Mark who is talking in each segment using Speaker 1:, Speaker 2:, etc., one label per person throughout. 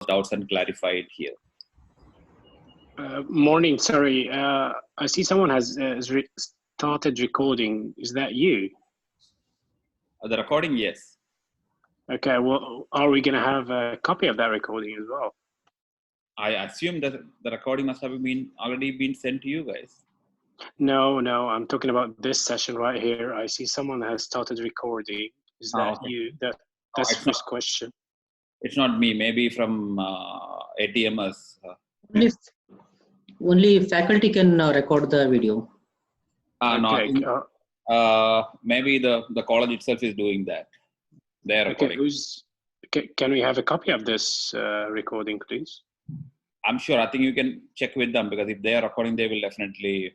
Speaker 1: doubts and clarify it here.
Speaker 2: Morning, sorry. I see someone has started recording. Is that you?
Speaker 1: The recording, yes.
Speaker 2: Okay, well, are we going to have a copy of that recording as well?
Speaker 1: I assume that the recording must have already been sent to you guys.
Speaker 2: No, I'm talking about this session right here. I see someone has started recording. Is that
Speaker 1: okay.
Speaker 2: you? That's the first question.
Speaker 1: It's not me. Maybe from ATMers.
Speaker 3: Only faculty can record the video.
Speaker 2: Okay.
Speaker 1: Maybe the college itself is doing that. They're recording.
Speaker 2: Can we have a copy of this recording, please?
Speaker 1: I'm sure. I think you can check with them, because if they are recording, they will definitely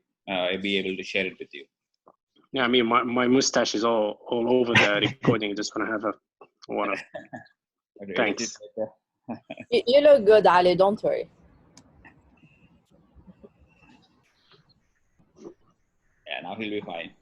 Speaker 1: be able to share it with you.
Speaker 2: Yeah, I mean, my mustache is all over the recording. I just want to have one of. Thanks.
Speaker 4: You look good, Ali. Don't worry.
Speaker 1: Yeah, now he'll be fine.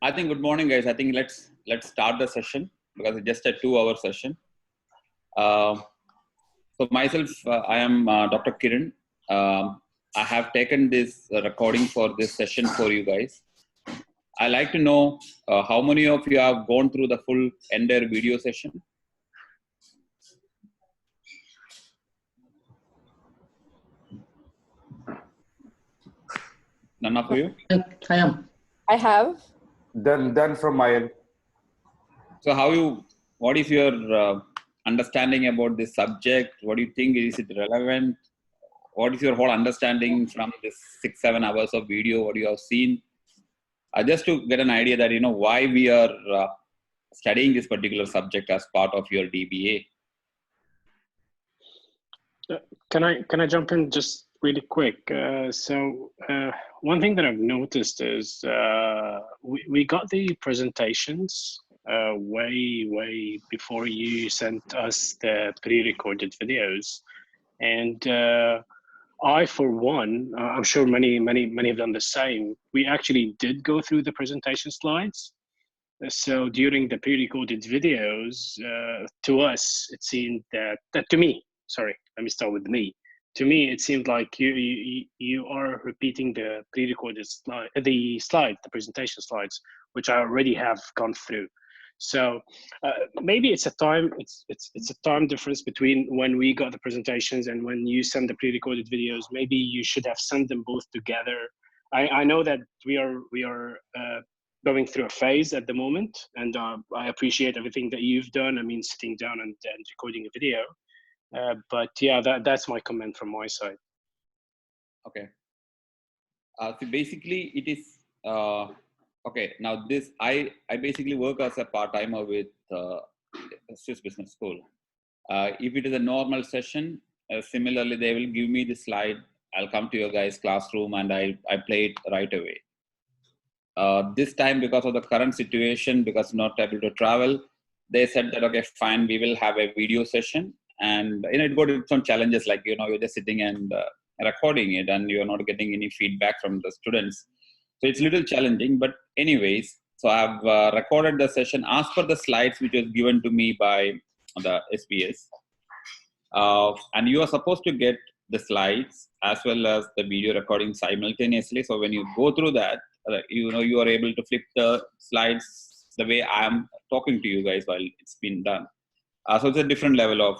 Speaker 1: I think good morning, guys. I think let's start the session, because it's just a 2-hour session. So myself, I am Dr. Kiran. I have taken this recording for this session for you guys. I like to know how many of you have gone through the full entire video session. None of you?
Speaker 3: I am.
Speaker 4: I have.
Speaker 5: Done from my end.
Speaker 1: So what is your understanding about this subject? What do you think? Is it relevant? What is your whole understanding from this 6-7 hours of video, what you have seen? Just to get an idea that, why we are studying this particular subject as part of your DBA.
Speaker 2: Can I jump in just really quick? So one thing that I've noticed is we got the presentations way before you sent us the pre-recorded videos, and I, for one, I'm sure many have done the same. We actually did go through the presentation slides. So during the pre-recorded videos, to us, it seemed that to me, sorry, let me start with me. To me, it seemed like you are repeating the pre-recorded slide, the presentation slides, which I already have gone through. So maybe it's a time difference between when we got the presentations and when you send the pre-recorded videos. Maybe you should have sent them both together. I know that we are going through a phase at the moment, and I appreciate everything that you've done. I mean, sitting down and recording a video. But yeah, that's my comment from my side.
Speaker 1: Okay. So basically, it is okay. Now this, I basically work as a part-timer with Swiss Business School. If it is a normal session, similarly, they will give me the slide. I'll come to your guys' classroom and I play it right away. This time, because of the current situation, because not able to travel, they said that, okay, fine, we will have a video session. And it got some challenges, like, you're just sitting and recording it and you're not getting any feedback from the students. So it's a little challenging, but anyways, so I've recorded the session as per the slides which was given to me by the SPS. And you are supposed to get the slides as well as the video recording simultaneously. So when you go through that, you are able to flip the slides the way I'm talking to you guys while it's been done. So it's a different level of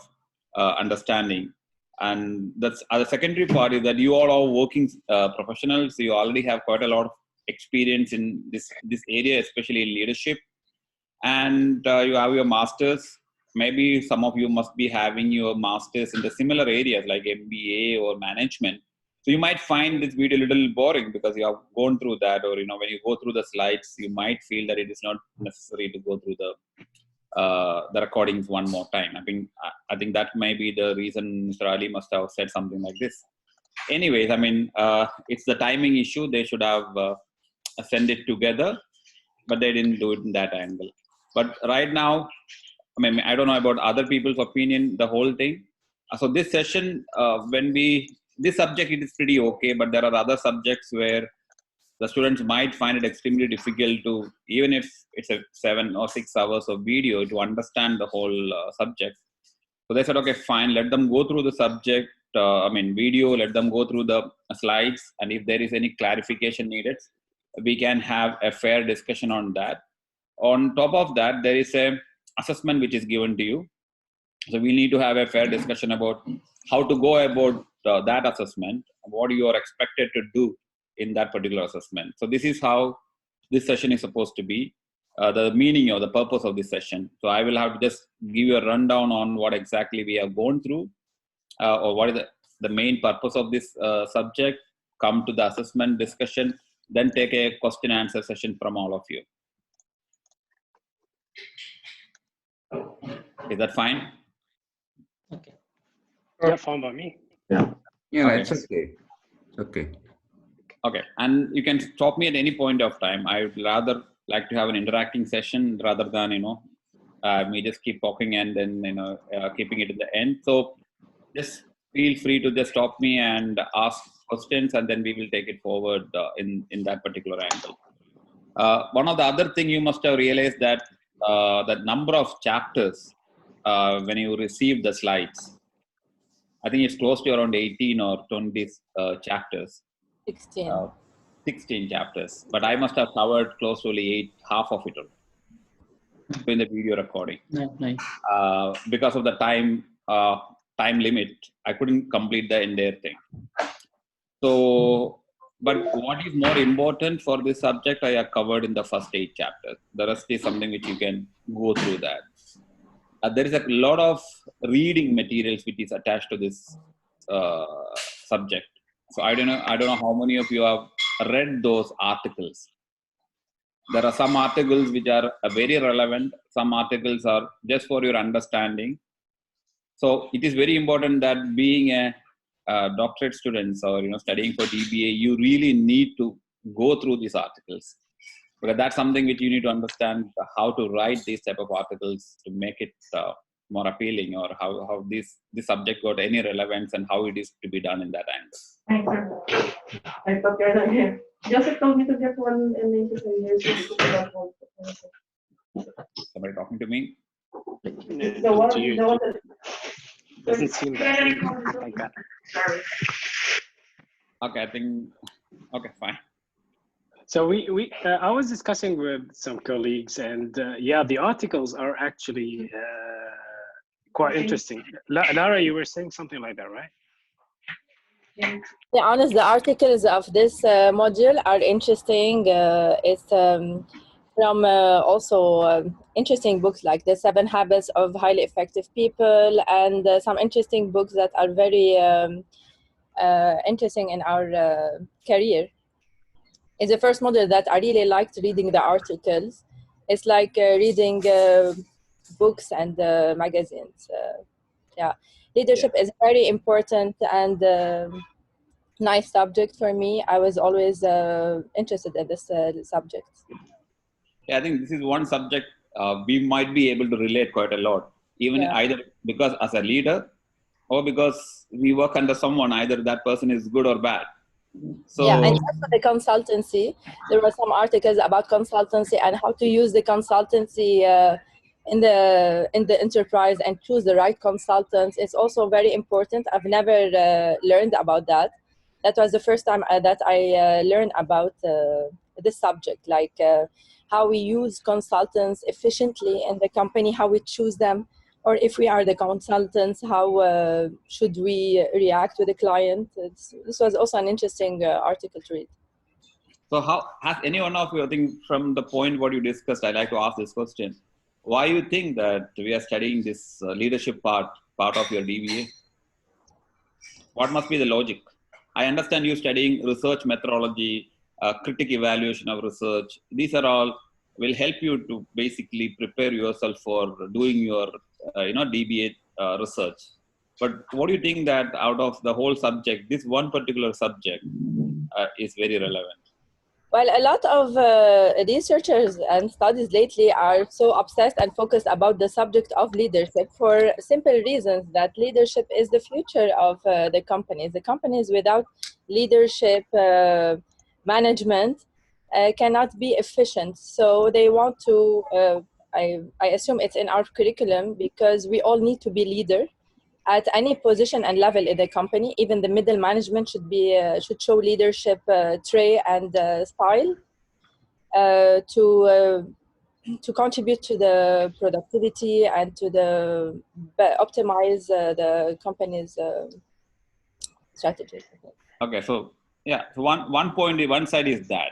Speaker 1: understanding. And that's the secondary part is that you all are working professionals. So you already have quite a lot of experience in this area, especially in leadership. And you have your masters. Maybe some of you must be having your masters in the similar areas like MBA or management. So you might find this video a little boring because you have gone through that, or when you go through the slides, you might feel that it is not necessary to go through the recordings one more time. I think that may be the reason Mr. Ali must have said something like this. Anyways, it's the timing issue. They should have sent it together, but they didn't do it in that angle. But right now, I don't know about other people's opinion, the whole thing. So this session, this subject, it is pretty okay, but there are other subjects where the students might find it extremely difficult to, even if it's a 7 or 6 hours of video, to understand the whole subject. So they said, okay, fine, let them go through the subject, video, let them go through the slides. And if there is any clarification needed, we can have a fair discussion on that. On top of that, there is a assessment which is given to you. So we need to have a fair discussion about how to go about that assessment, what you are expected to do in that particular assessment. So this is how this session is supposed to be, the meaning or the purpose of this session. So I will have to just give you a rundown on what exactly we have gone through, or what is the main purpose of this subject, come to the assessment discussion, then take a question answer session from all of you. Is that fine?
Speaker 3: Okay.
Speaker 2: Yeah, fine by me.
Speaker 5: Yeah,
Speaker 1: Okay.
Speaker 5: it's okay. Okay.
Speaker 1: Okay, and you can stop me at any point of time. I would rather like to have an interacting session rather than me just keep talking and then keeping it at the end. So just feel free to just stop me and ask questions, and then we will take it forward in that particular angle. One of the other thing you must have realized that the number of chapters when you receive the slides, I think it's close to around 18 or 20 chapters.
Speaker 4: 16.
Speaker 1: 16 chapters, but I must have covered close to only half of it in the video recording.
Speaker 3: Nice.
Speaker 1: Because of the time limit, I couldn't complete the entire thing. So, but what is more important for this subject, I have covered in the first 8 chapters. The rest is something which you can go through that. There is a lot of reading materials which is attached to this subject. So I don't know how many of you have read those articles. There are some articles which are very relevant. Some articles are just for your understanding. So it is very important that being a doctorate students or studying for DBA, you really need to go through these articles, because that's something which you need to understand, how to write these type of articles to make it more appealing, or how this subject got any relevance and how it is to be done in that angle.
Speaker 6: I thought you're not here. Joseph told me to get one and then to say
Speaker 1: Somebody talking to me?
Speaker 6: the one
Speaker 2: To you,
Speaker 6: that
Speaker 2: doesn't seem like that.
Speaker 6: Sorry.
Speaker 1: Okay, I think, okay, fine.
Speaker 2: So I was discussing with some colleagues, and the articles are actually quite interesting. Lara, you were saying something like that, right?
Speaker 4: To be honest, the articles of this module are interesting. It's from also interesting books like The 7 Habits of Highly Effective People, and some interesting books that are very interesting in our career. It's the first module that I really liked reading the articles. It's like reading books and magazines. Leadership is very important and nice subject for me. I was always interested in this subject.
Speaker 1: Yeah, I think this is one subject we might be able to relate quite a lot, even either because as a leader or because we work under someone, either that person is good or bad. So,
Speaker 4: yeah, and also the consultancy. There were some articles about consultancy and how to use the consultancy in the enterprise and choose the right consultants. It's also very important. I've never learned about that. That was the first time that I learned about this subject, like how we use consultants efficiently in the company, how we choose them, Or if we are the consultants, how should we react to the client? This was also an interesting article to read.
Speaker 1: So how has any one of you, I think from the point what you discussed, I'd like to ask this question. Why you think that we are studying this leadership part of your DBA? What must be the logic? I understand you studying research methodology, critic evaluation of research. These are all will help you to basically prepare yourself for doing your DBA research. But what do you think that out of the whole subject, this one particular subject is very relevant?
Speaker 4: Well, a lot of researchers and studies lately are so obsessed and focused about the subject of leadership for simple reasons that leadership is the future of the companies. The companies without leadership management cannot be efficient. So they want to, I assume it's in our curriculum because we all need to be leader at any position and level in the company. Even the middle management should show leadership trait and style to contribute to the productivity and to the optimize the company's strategy.
Speaker 1: Okay, so yeah, so one side is that.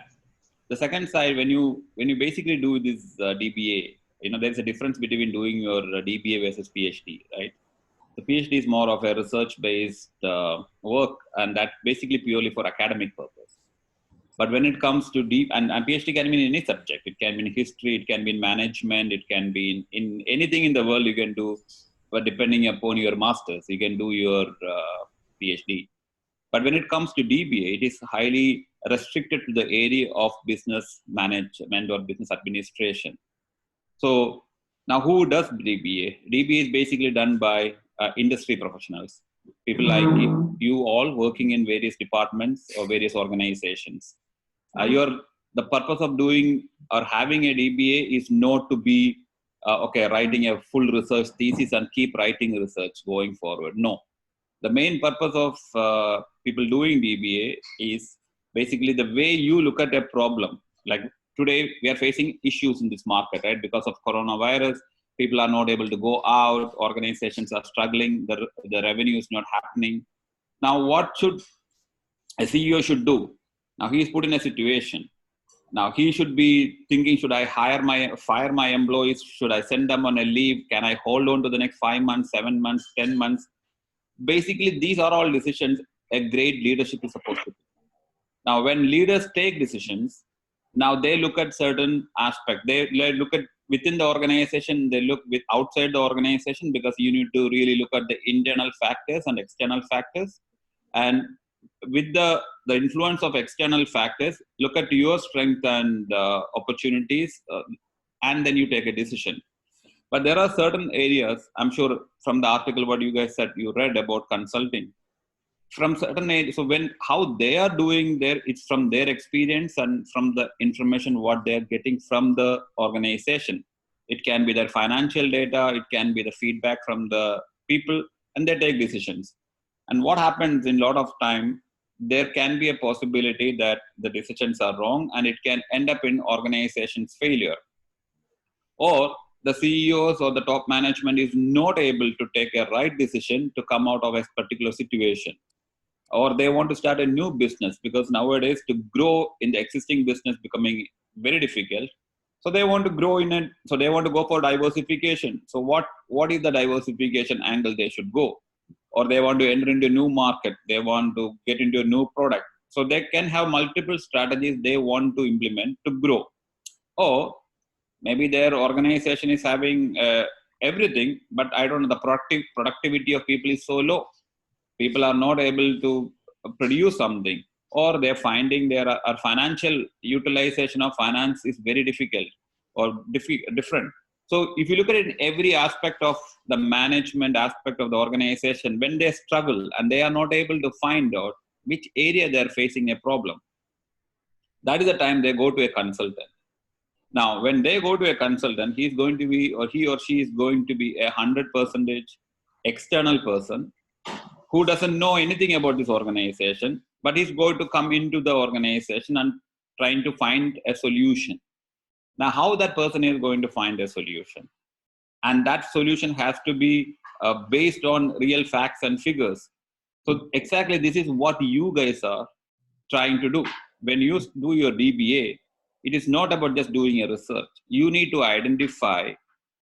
Speaker 1: The second side, when you basically do this DBA, there's a difference between doing your DBA versus PhD, right? The PhD is more of a research-based work, and that basically purely for academic purpose. But when it comes to deep, and PhD can be in any subject. It can be in history, it can be in management, it can be in anything in the world you can do. But depending upon your master's, you can do your PhD. But when it comes to DBA, it is highly restricted to the area of business management or business administration. So now who does DBA? DBA is basically done by industry professionals, people like you all working in various departments or various organizations. The purpose of doing or having a DBA is not to be writing a full research thesis and keep writing research going forward. No, the main purpose of people doing DBA is basically the way you look at a problem. Like today, we are facing issues in this market, right? Because of coronavirus, people are not able to go out, organizations are struggling, the revenue is not happening. Now, what should a CEO should do? Now, he is put in a situation. Now, he should be thinking, should I fire my employees? Should I send them on a leave? Can I hold on to the next 5 months, 7 months, 10 months? Basically, these are all decisions a great leadership is supposed to do. Now, when leaders take decisions, now they look at certain aspects. They look at within the organization, they look with outside the organization, because you need to really look at the internal factors and external factors. And with the influence of external factors, look at your strength and opportunities, and then you take a decision. But there are certain areas, I'm sure from the article what you guys said, you read about consulting. From certain areas, so how they are doing there, it's from their experience and from the information what they're getting from the organization. It can be their financial data, it can be the feedback from the people, and they take decisions. And what happens in a lot of time, there can be a possibility that the decisions are wrong and it can end up in organization's failure. Or the CEOs or the top management is not able to take a right decision to come out of a particular situation. Or they want to start a new business, because nowadays to grow in the existing business becoming very difficult. So they want to grow in it. So they want to go for diversification. So what is the diversification angle they should go? Or they want to enter into a new market. They want to get into a new product. So they can have multiple strategies they want to implement to grow. Or maybe their organization is having everything, but I don't know, the productivity of people is so low. People are not able to produce something, or they're finding their financial utilization of finance is very difficult or different. So if you look at it in every aspect of the management aspect of the organization, when they struggle and they are not able to find out which area they're facing a problem, that is the time they go to a consultant. Now, when they go to a consultant, he or she is going to be 100% external person who doesn't know anything about this organization, but he's going to come into the organization and trying to find a solution. Now, how that person is going to find a solution? And that solution has to be based on real facts and figures. So exactly this is what you guys are trying to do. When you do your DBA, it is not about just doing a research. You need to identify,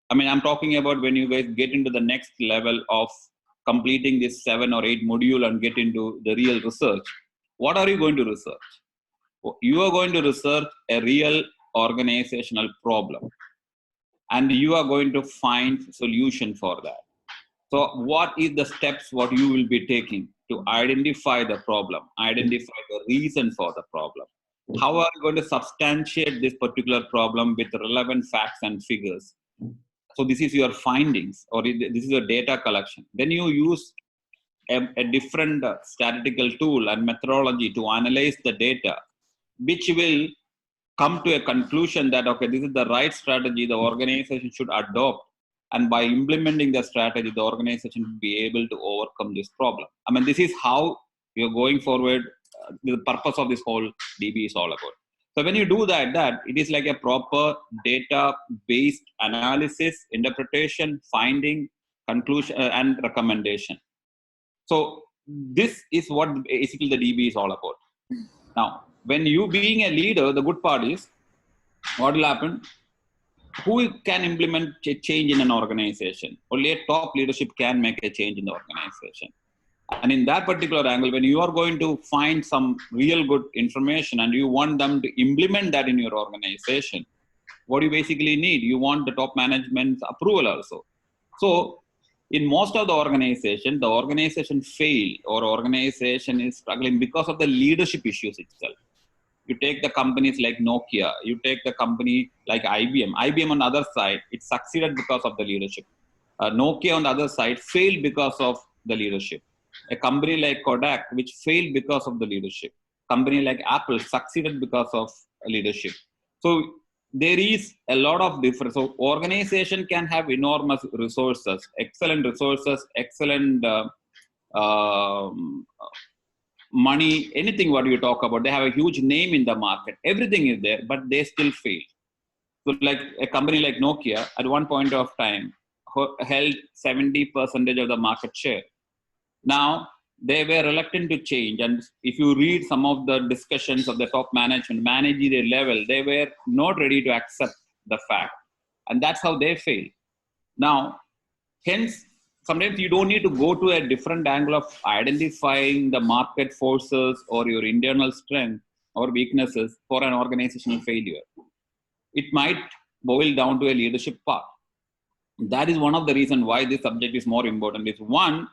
Speaker 1: I mean, I'm talking about when you guys get into the next level of completing this 7 or 8 module and get into the real research. What are you going to research? You are going to research a real organizational problem, and you are going to find solution for that. So what is the steps what you will be taking to identify the problem, identify the reason for the problem? How are you going to substantiate this particular problem with relevant facts and figures? So this is your findings, or this is your data collection. Then you use a different statistical tool and methodology to analyze the data, which will come to a conclusion that, okay, this is the right strategy the organization should adopt. And by implementing the strategy, the organization will be able to overcome this problem. I mean, this is how you're going forward. The purpose of this whole DB is all about. So when you do that it is like a proper data-based analysis, interpretation, finding, conclusion, and recommendation. So this is what basically the DB is all about. Now, when you being a leader, the good part is, what will happen? Who can implement a change in an organization? Only a top leadership can make a change in the organization. And in that particular angle, when you are going to find some real good information and you want them to implement that in your organization, what do you basically need? You want the top management's approval also. So in most of the organization fail, or organization is struggling because of the leadership issues itself. You take the companies like Nokia, you take the company like IBM. IBM on the other side, it succeeded because of the leadership. Nokia on the other side failed because of the leadership. A company like Kodak, which failed because of the leadership. Company like Apple succeeded because of leadership. So there is a lot of difference. So organization can have enormous resources, excellent money, anything what you talk about. They have a huge name in the market. Everything is there, but they still fail. So like a company like Nokia at one point of time held 70% of the market share. Now they were reluctant to change. And if you read some of the discussions of the top management, managerial level, they were not ready to accept the fact. And that's how they failed. Now, hence, sometimes you don't need to go to a different angle of identifying the market forces or your internal strength or weaknesses for an organizational failure. It might boil down to a leadership part. That is one of the reasons why this subject is more important. Is one,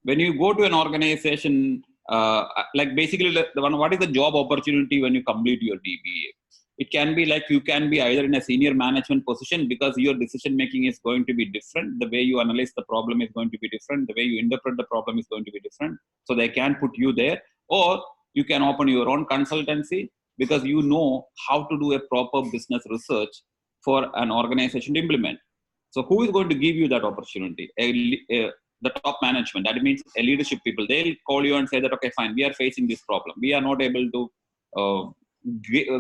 Speaker 1: when you go to an organization, like basically, what is the job opportunity when you complete your DBA? It can be like you can be either in a senior management position because your decision making is going to be different. The way you analyze the problem is going to be different. The way you interpret the problem is going to be different. So they can put you there. Or you can open your own consultancy because you know how to do a proper business research for an organization to implement. So who is going to give you that opportunity? The top management. That means a leadership people. They'll call you and say that, okay, fine, we are facing this problem. We are not able to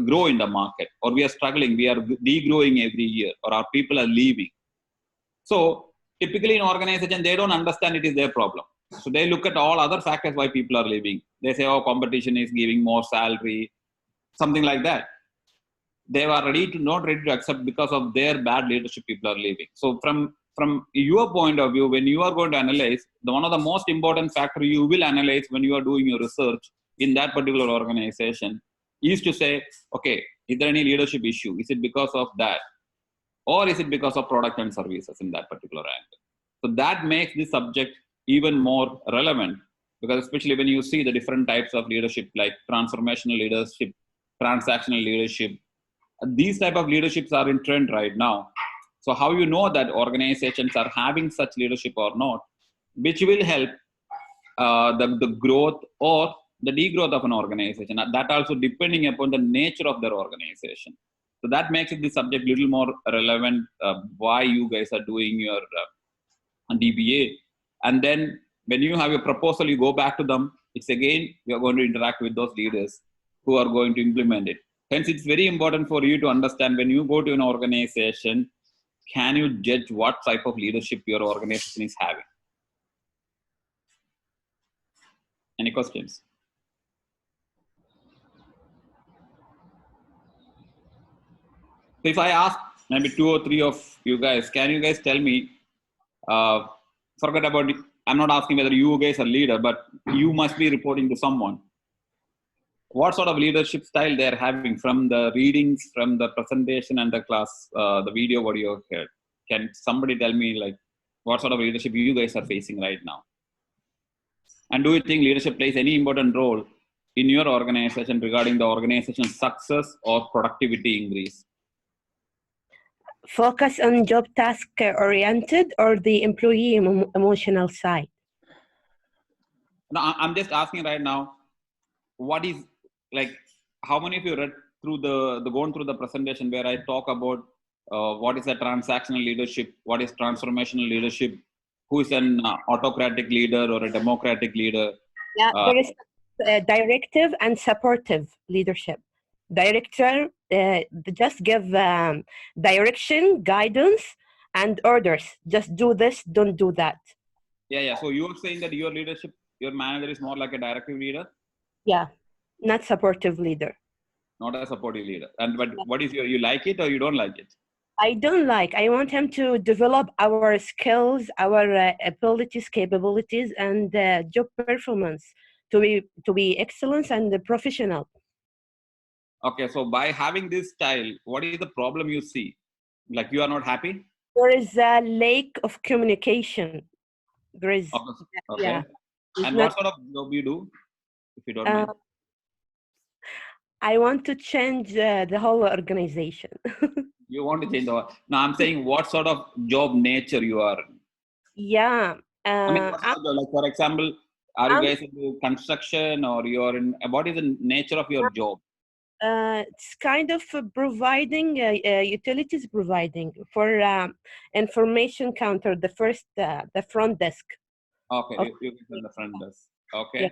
Speaker 1: grow in the market, or we are struggling, we are degrowing every year, or our people are leaving. So typically in organization, they don't understand it is their problem. So they look at all other factors why people are leaving. They say, oh, competition is giving more salary, something like that. They are not ready to accept because of their bad leadership people are leaving. So from your point of view, when you are going to analyze, one of the most important factor you will analyze when you are doing your research in that particular organization is to say, okay, is there any leadership issue? Is it because of that? Or is it because of product and services in that particular angle? So that makes this subject even more relevant, because especially when you see the different types of leadership, like transformational leadership, transactional leadership, these type of leaderships are in trend right now. So how you know that organizations are having such leadership or not, which will help the growth or the degrowth of an organization. That also depending upon the nature of their organization. So that makes this subject a little more relevant, why you guys are doing your DBA. And then when you have a proposal, you go back to them. It's again, you're going to interact with those leaders who are going to implement it. Hence, it's very important for you to understand when you go to an organization, can you judge what type of leadership your organization is having? Any questions? So if I ask maybe 2 or 3 of you guys, can you guys tell me, forget about it. I'm not asking whether you guys are leader, but you must be reporting to someone. What sort of leadership style they're having from the readings, from the presentation and the class, the video, what you heard? Can somebody tell me like what sort of leadership you guys are facing right now? And do you think leadership plays any important role in your organization regarding the organization's success or productivity increase?
Speaker 7: Focus on job task oriented or the employee emotional side?
Speaker 1: No, I'm just asking right now, what is like, how many of you read through gone through the presentation where I talk about what is a transactional leadership, what is transformational leadership, who is an autocratic leader or a democratic leader?
Speaker 7: Yeah, there is directive and supportive leadership. Director just give direction, guidance, and orders. Just do this, don't do that.
Speaker 1: Yeah. So you're saying that your leadership, your manager is more like a directive leader?
Speaker 7: Yeah, not supportive leader.
Speaker 1: Not a supportive leader. And but what is you like it or you don't like it?
Speaker 7: I don't like. I want him to develop our skills, our abilities, capabilities, and job performance to be excellent and professional.
Speaker 1: Okay, so by having this style, what is the problem you see? Like you are not happy?
Speaker 7: There is a lack of communication. There is.
Speaker 1: Okay.
Speaker 7: Yeah.
Speaker 1: And what sort of job you do, if you don't mind?
Speaker 7: I want to change the whole organization.
Speaker 1: You want to change the whole. Now I'm saying what sort of job nature you are.
Speaker 7: Yeah.
Speaker 1: I mean, what sort of job? Like for example, are you guys into construction or you're in? What is the nature of your job?
Speaker 7: It's kind of providing utilities, providing for information counter, the front desk.
Speaker 1: Okay, you in the front desk. Okay.
Speaker 7: Yeah.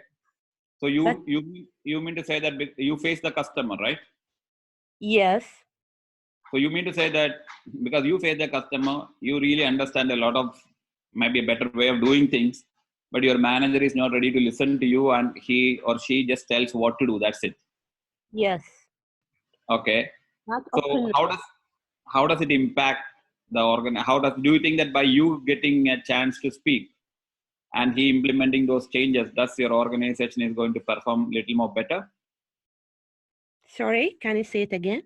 Speaker 1: So you mean to say that you face the customer, right?
Speaker 7: Yes.
Speaker 1: So you mean to say that because you face the customer, you really understand a lot of maybe a better way of doing things, but your manager is not ready to listen to you and he or she just tells what to do. That's it.
Speaker 7: Yes.
Speaker 1: Okay.
Speaker 7: Not
Speaker 1: So
Speaker 7: open.
Speaker 1: how does it impact the do you think that by you getting a chance to speak and he implementing those changes, thus your organization is going to perform a little more better?
Speaker 7: Sorry, can you say it again?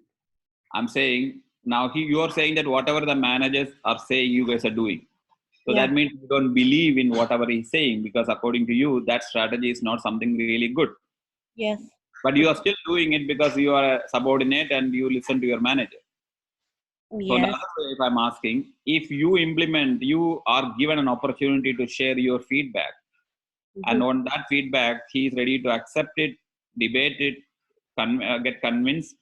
Speaker 1: I'm saying now you're saying that whatever the managers are saying, you guys are doing. So that means you don't believe in whatever he's saying because according to you, that strategy is not something really good.
Speaker 7: Yes.
Speaker 1: But you are still doing it because you are a subordinate and you listen to your manager.
Speaker 7: Yes.
Speaker 1: So the other way, if I'm asking, if you implement, you are given an opportunity to share your feedback. And on that feedback, he is ready to accept it, debate it, get convinced,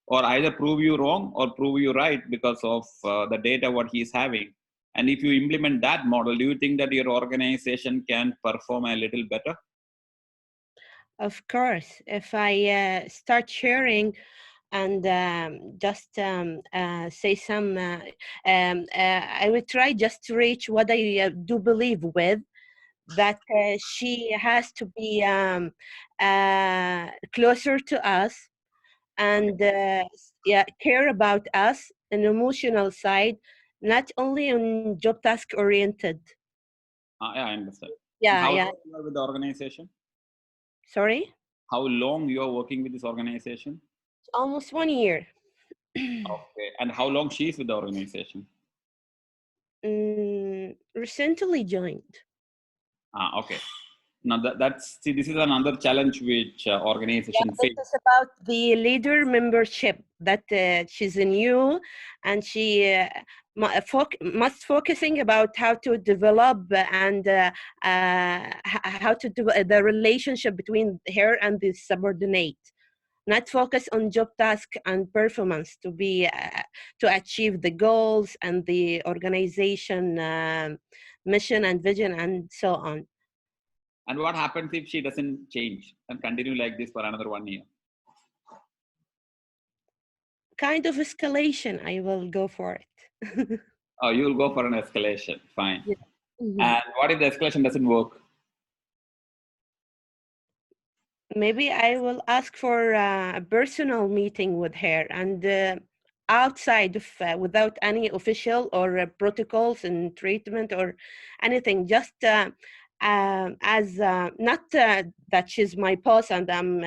Speaker 1: or either prove you wrong or prove you right because of the data what he is having. And if you implement that model, do you think that your organization can perform a little better? Of
Speaker 7: course. If I start sharing and just say some, I would try just to reach what I do believe with, that she has to be closer to us and care about us an emotional side, not only on job task oriented.
Speaker 1: Yeah, I understand.
Speaker 7: Yeah,
Speaker 1: How
Speaker 7: yeah.
Speaker 1: long you are with the organization?
Speaker 7: Sorry?
Speaker 1: How long you are working with this organization?
Speaker 7: Almost 1 year.
Speaker 1: Okay. And how long she is with the organization?
Speaker 7: Recently joined.
Speaker 1: Okay. Now this is another challenge which organization face.
Speaker 7: It's about the leader membership, that she's new and she must focusing about how to develop and how to do the relationship between her and the subordinate. Not focus on job task and performance to be to achieve the goals and the organization mission and vision and so on.
Speaker 1: And what happens if she doesn't change and continue like this for another 1 year?
Speaker 7: Kind of escalation. I will go for it.
Speaker 1: Oh, you'll go for an escalation. Fine.
Speaker 7: Yeah. Mhm.
Speaker 1: And what if the escalation doesn't work?
Speaker 7: Maybe I will ask for a personal meeting with her, and outside of without any official or protocols and treatment or anything, just as not that she's my boss and I'm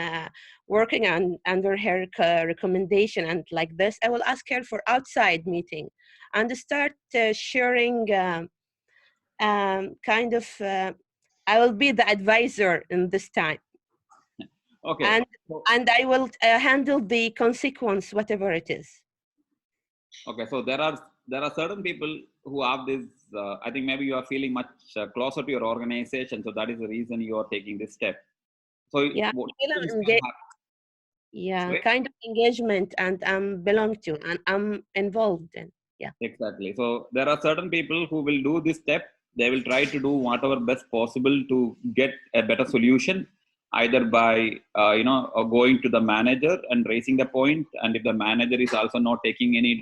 Speaker 7: working under her recommendation and like this. I will ask her for outside meeting and start sharing kind of I will be the advisor in this time.
Speaker 1: Okay.
Speaker 7: and
Speaker 1: So,
Speaker 7: and I will handle the consequence, whatever it is.
Speaker 1: okay. So there are certain people who have this. I think maybe you are feeling much closer to your organization, so that is the reason you are taking this step. So
Speaker 7: Yeah,
Speaker 1: what
Speaker 7: feel I'm
Speaker 1: things can happen?
Speaker 7: yeah,
Speaker 1: Sorry?
Speaker 7: kind of engagement, and I'm belong to, and I'm involved in. Yeah,
Speaker 1: Exactly. So there are certain people who will do this step. They will try to do whatever best possible to get a better solution, either by going to the manager and raising the point, and if the manager is also not taking any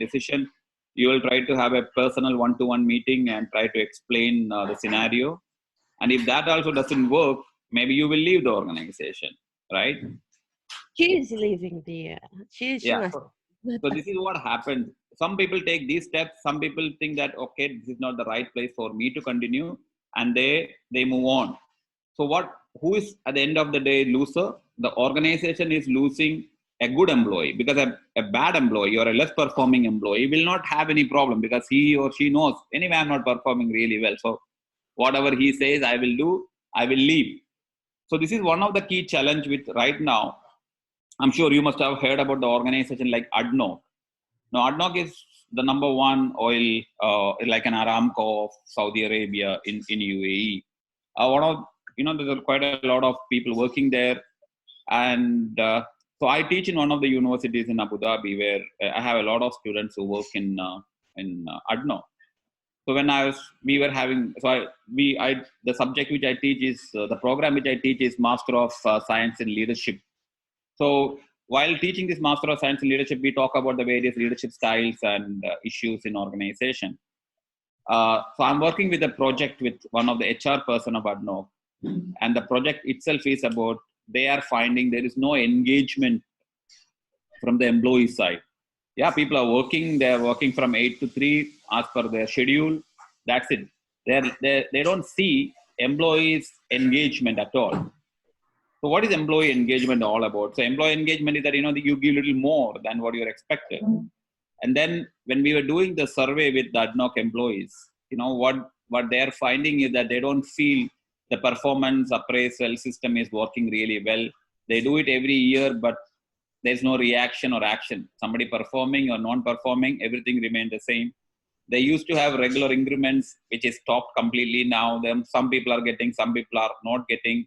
Speaker 1: decision, you will try to have a personal one-to-one meeting and try to explain the scenario. And if that also doesn't work, maybe you will leave the organization, right?
Speaker 7: she is leaving the. She
Speaker 1: Yeah.
Speaker 7: must.
Speaker 1: So this is what happens. Some people take these steps. Some people think that, okay, this is not the right place for me to continue, and they move on. So who is at the end of the day loser? The organization is losing a good employee, because a bad employee or a less performing employee will not have any problem, because he or she knows, anyway, I'm not performing really well. So whatever he says, I will do, I will leave. So this is one of the key challenge with right now. I'm sure you must have heard about the organization like ADNOC. Now, ADNOC is the number one oil, like an Aramco of Saudi Arabia in UAE. One of, there's quite a lot of people working there. And so I teach in one of the universities in Abu Dhabi, where I have a lot of students who work in ADNOC. So when we were having, the subject which I teach is, the program which I teach is Master of Science in Leadership. So while teaching this Master of Science in Leadership, we talk about the various leadership styles and issues in organization. So I'm working with a project with one of the HR person of ADNOC, and the project itself is about, they are finding there is no engagement from the employee side. Yeah, people are working, they are working from 8 to 3 as per their schedule. That's it. They don't see employees engagement at all. So what is employee engagement all about? So employee engagement is that, you give a little more than what you're expected. And then when we were doing the survey with the ADNOC employees, what they're finding is that they don't feel the performance appraisal system is working really well. They do it every year, but there's no reaction or action. Somebody performing or non-performing, everything remained the same. They used to have regular increments, which is stopped completely now. Some people are getting, some people are not getting,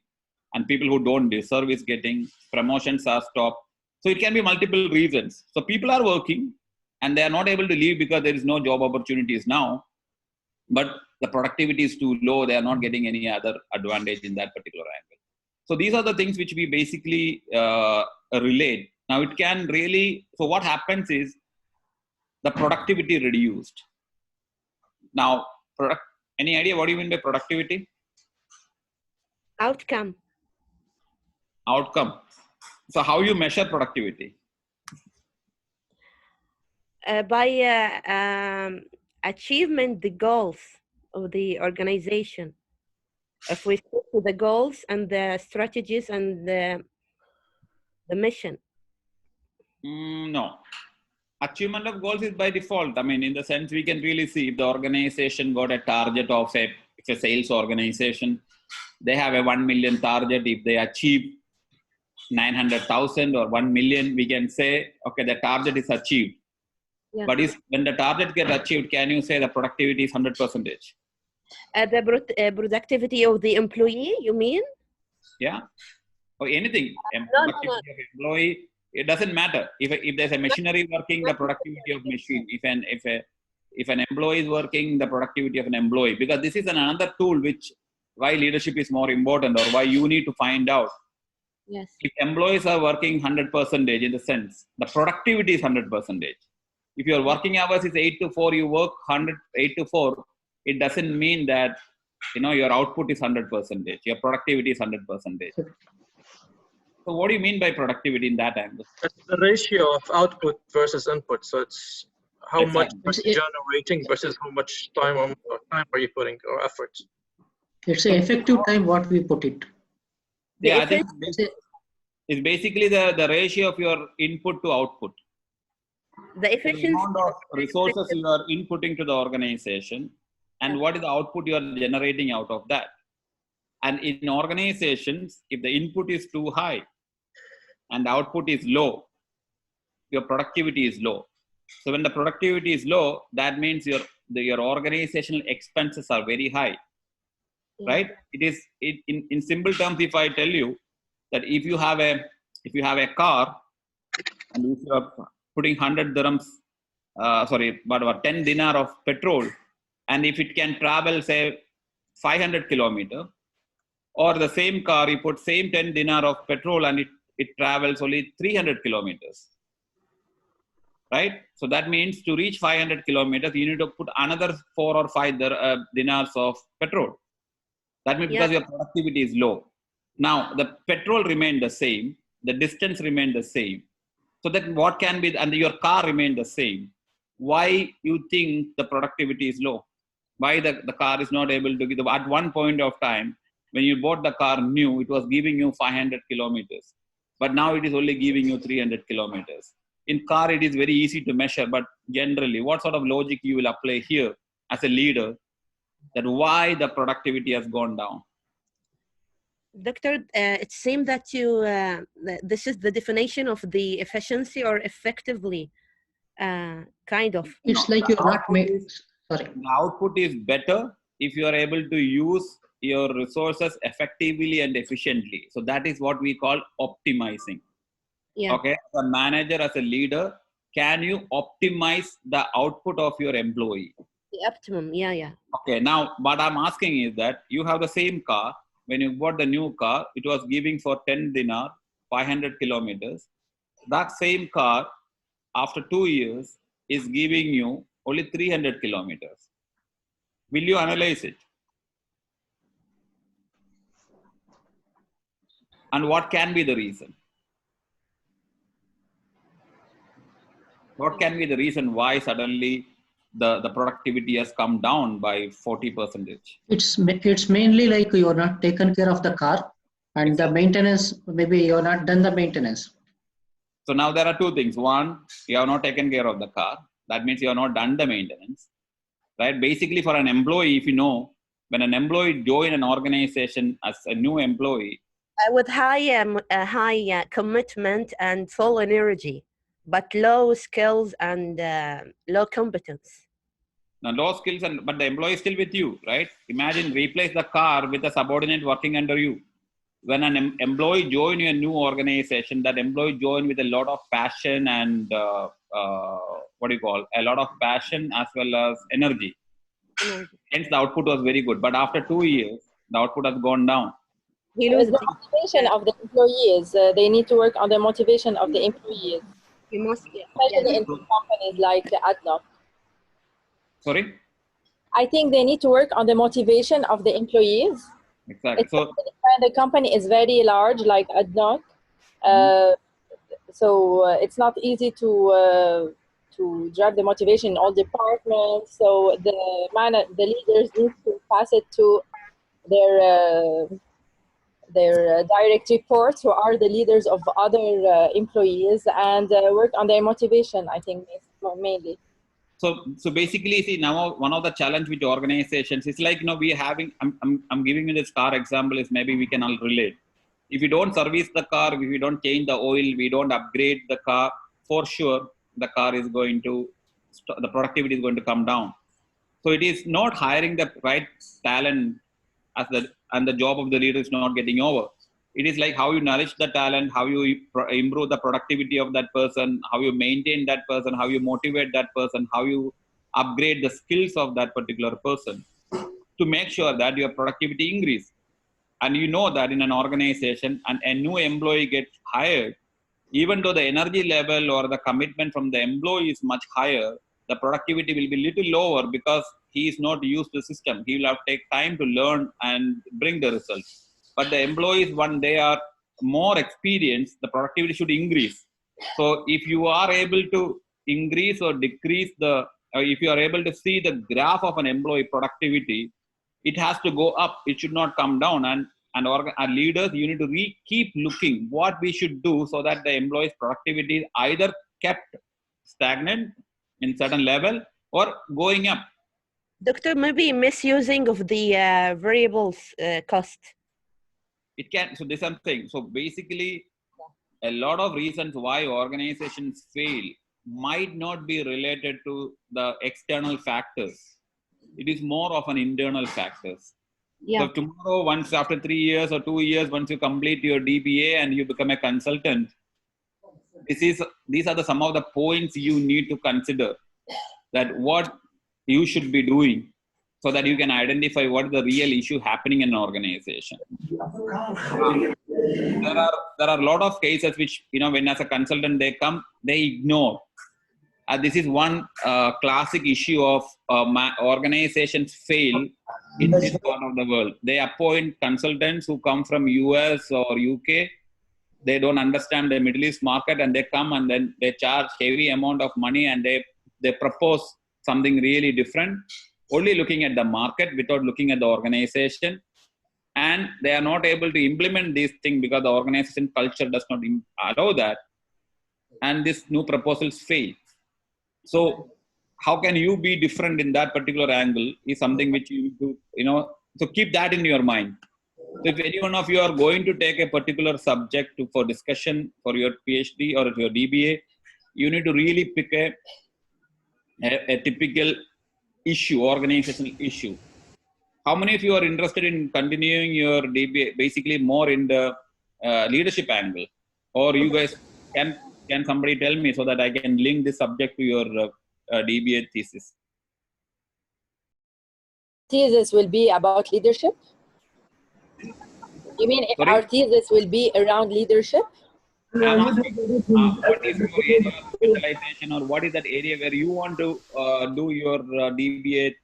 Speaker 1: and people who don't deserve is getting. Promotions are stopped. So it can be multiple reasons. So people are working and they are not able to leave because there is no job opportunities now, but the productivity is too low. They are not getting any other advantage in that particular angle. So these are the things which we basically relate. Now it can really, so what happens is the productivity reduced. Now, any idea what do you mean by productivity?
Speaker 7: Outcome.
Speaker 1: Outcome. So how you measure productivity?
Speaker 7: By achievement the goals of the organization. If we stick to the goals and the strategies and the mission.
Speaker 1: No. Achievement of goals is by default. I mean, in the sense we can really see if the organization got a target of if a sales organization, they have a 1 million target. If they achieve 900,000 or 1 million, we can say, okay, the target is achieved. Yeah. But when the target gets achieved, can you say the productivity is 100%?
Speaker 7: The productivity of the employee, you mean?
Speaker 1: Yeah. Or anything. Productivity of employee, it doesn't matter. If there's a machinery working, the productivity of machine. If an employee is working, the productivity of an employee. Because this is another tool why leadership is more important, or why you need to find out.
Speaker 7: Yes.
Speaker 1: If employees are working 100% in the sense, the productivity is 100%. If your working hours is 8 to 4, you work 8 to 4, it doesn't mean that, your output is 100%, your productivity is 100%. So what do you mean by productivity in that angle?
Speaker 8: That's the ratio of output versus input. So it's how much
Speaker 1: Exactly.
Speaker 8: are you generating versus how much time are you putting or effort.
Speaker 3: It's an effective time what we put it.
Speaker 1: Yeah, I think it's basically the ratio of your input to output.
Speaker 7: The
Speaker 1: The
Speaker 7: efficiency.
Speaker 1: amount of resources you are inputting to the organization and what is the output you are generating out of that. And in organizations, if the input is too high and the output is low, your productivity is low. So when the productivity is low, that means your organizational expenses are very high, right? It is in simple terms. If I tell you that if you have a car and if you are putting 100 dirhams, 10 dinar of petrol, and if it can travel say 500 kilometer, or the same car you put same 10 dinar of petrol and it travels only 300 kilometers. Right? So that means to reach 500 kilometers, you need to put another 4 or 5 dinars of petrol. That means because your productivity is low. Now, the petrol remained the same, the distance remained the same. So that what can be, and your car remained the same. Why you think the productivity is low? Why the car is not able to give, at one point of time, when you bought the car new, it was giving you 500 kilometers. But now it is only giving you 300 kilometers. In car, it is very easy to measure, but generally, what sort of logic you will apply here as a leader that why the productivity has gone down?
Speaker 7: Doctor, it seems that this is the definition of the efficiency or effectively, kind of.
Speaker 3: It's like you're not made. Sorry.
Speaker 1: The output is better if you are able to use your resources effectively and efficiently. So that is what we call optimizing.
Speaker 7: Yeah.
Speaker 1: Okay, the manager as a leader, can you optimize the output of your employee?
Speaker 7: The optimum, yeah.
Speaker 1: Okay, now what I'm asking is that you have the same car. When you bought the new car, it was giving for 10 dinar, 500 kilometers. That same car, after 2 years, is giving you only 300 kilometers. Will you analyze it? And what can be the reason? What can be the reason why suddenly the productivity has come down by 40%?
Speaker 3: It's mainly like you're not taken care of the car and the maintenance, maybe you're not done the maintenance.
Speaker 1: So now there are two things. One, you have not taken care of the car. That means you have not done the maintenance, right? Basically for an employee, if you know, when an employee join an organization as a new employee,
Speaker 7: with high commitment and full energy, but low skills and low competence.
Speaker 1: Now, low skills, but the employee is still with you, right? Imagine replace the car with a subordinate working under you. When an employee join a new organization, that employee join with a lot of passion and a lot of passion as well as energy. Hence, the output was very good. But after 2 years, the output has gone down.
Speaker 4: It's the motivation of the employees. They need to work on the motivation of the employees.
Speaker 7: You must,
Speaker 4: especially in companies like ADNOC.
Speaker 1: Sorry?
Speaker 4: I think they need to work on the motivation of the employees.
Speaker 1: Exactly. So
Speaker 4: when the company is very large, like ADNOC, it's not easy to drive the motivation in all departments. So the leaders need to pass it to their direct reports, who are the leaders of other employees, and work on their motivation, I think, mainly.
Speaker 1: So basically, see, now one of the challenge with organizations is like, we having, I'm giving you this car example is maybe we can all relate. If you don't service the car, if you don't change the oil, we don't upgrade the car, for sure, the car is going to, the productivity is going to come down. So it is not hiring the right talent and the job of the leader is not getting over. It is like how you nourish the talent, how you improve the productivity of that person, how you maintain that person, how you motivate that person, how you upgrade the skills of that particular person to make sure that your productivity increase. And you know that in an organization and a new employee gets hired, even though the energy level or the commitment from the employee is much higher, the productivity will be little lower because he is not used to the system. He will have to take time to learn and bring the results. But the employees, when they are more experienced, the productivity should increase. So if you are able to increase or decrease if you are able to see the graph of an employee productivity, it has to go up. It should not come down. And our leaders, you need to keep looking what we should do so that the employees' productivity is either kept stagnant in certain level or going up.
Speaker 7: Doctor, maybe misusing of the variables cost.
Speaker 1: It can. So this something. So basically, a lot of reasons why organizations fail might not be related to the external factors. It is more of an internal factors.
Speaker 6: Yeah.
Speaker 1: So tomorrow, once after 3 years or 2 years, once you complete your DBA and you become a consultant, these are some of the points you need to consider, that what you should be doing so that you can identify what is the real issue happening in an organization. There are a lot of cases which, when as a consultant they come, they ignore. This is one classic issue of organizations fail in this part of the world. They appoint consultants who come from US or UK. They don't understand the Middle East market, and they come and then they charge heavy amount of money, and they propose something really different, only looking at the market without looking at the organization. And they are not able to implement these things because the organization culture does not allow that. And these new proposals fail. So how can you be different in that particular angle is something which you do, so keep that in your mind. So if any one of you are going to take a particular subject for discussion for your PhD or your DBA, you need to really pick a typical issue, organizational issue. How many of you are interested in continuing your DBA, basically more in the leadership angle? Or you guys, can somebody tell me so that I can link this subject to your DBA thesis?
Speaker 4: Thesis will be about leadership? You mean if
Speaker 1: Sorry?
Speaker 4: our thesis will be around leadership?
Speaker 1: I'm asking, what is your area of specialization, or what is that area where you want to do your DBA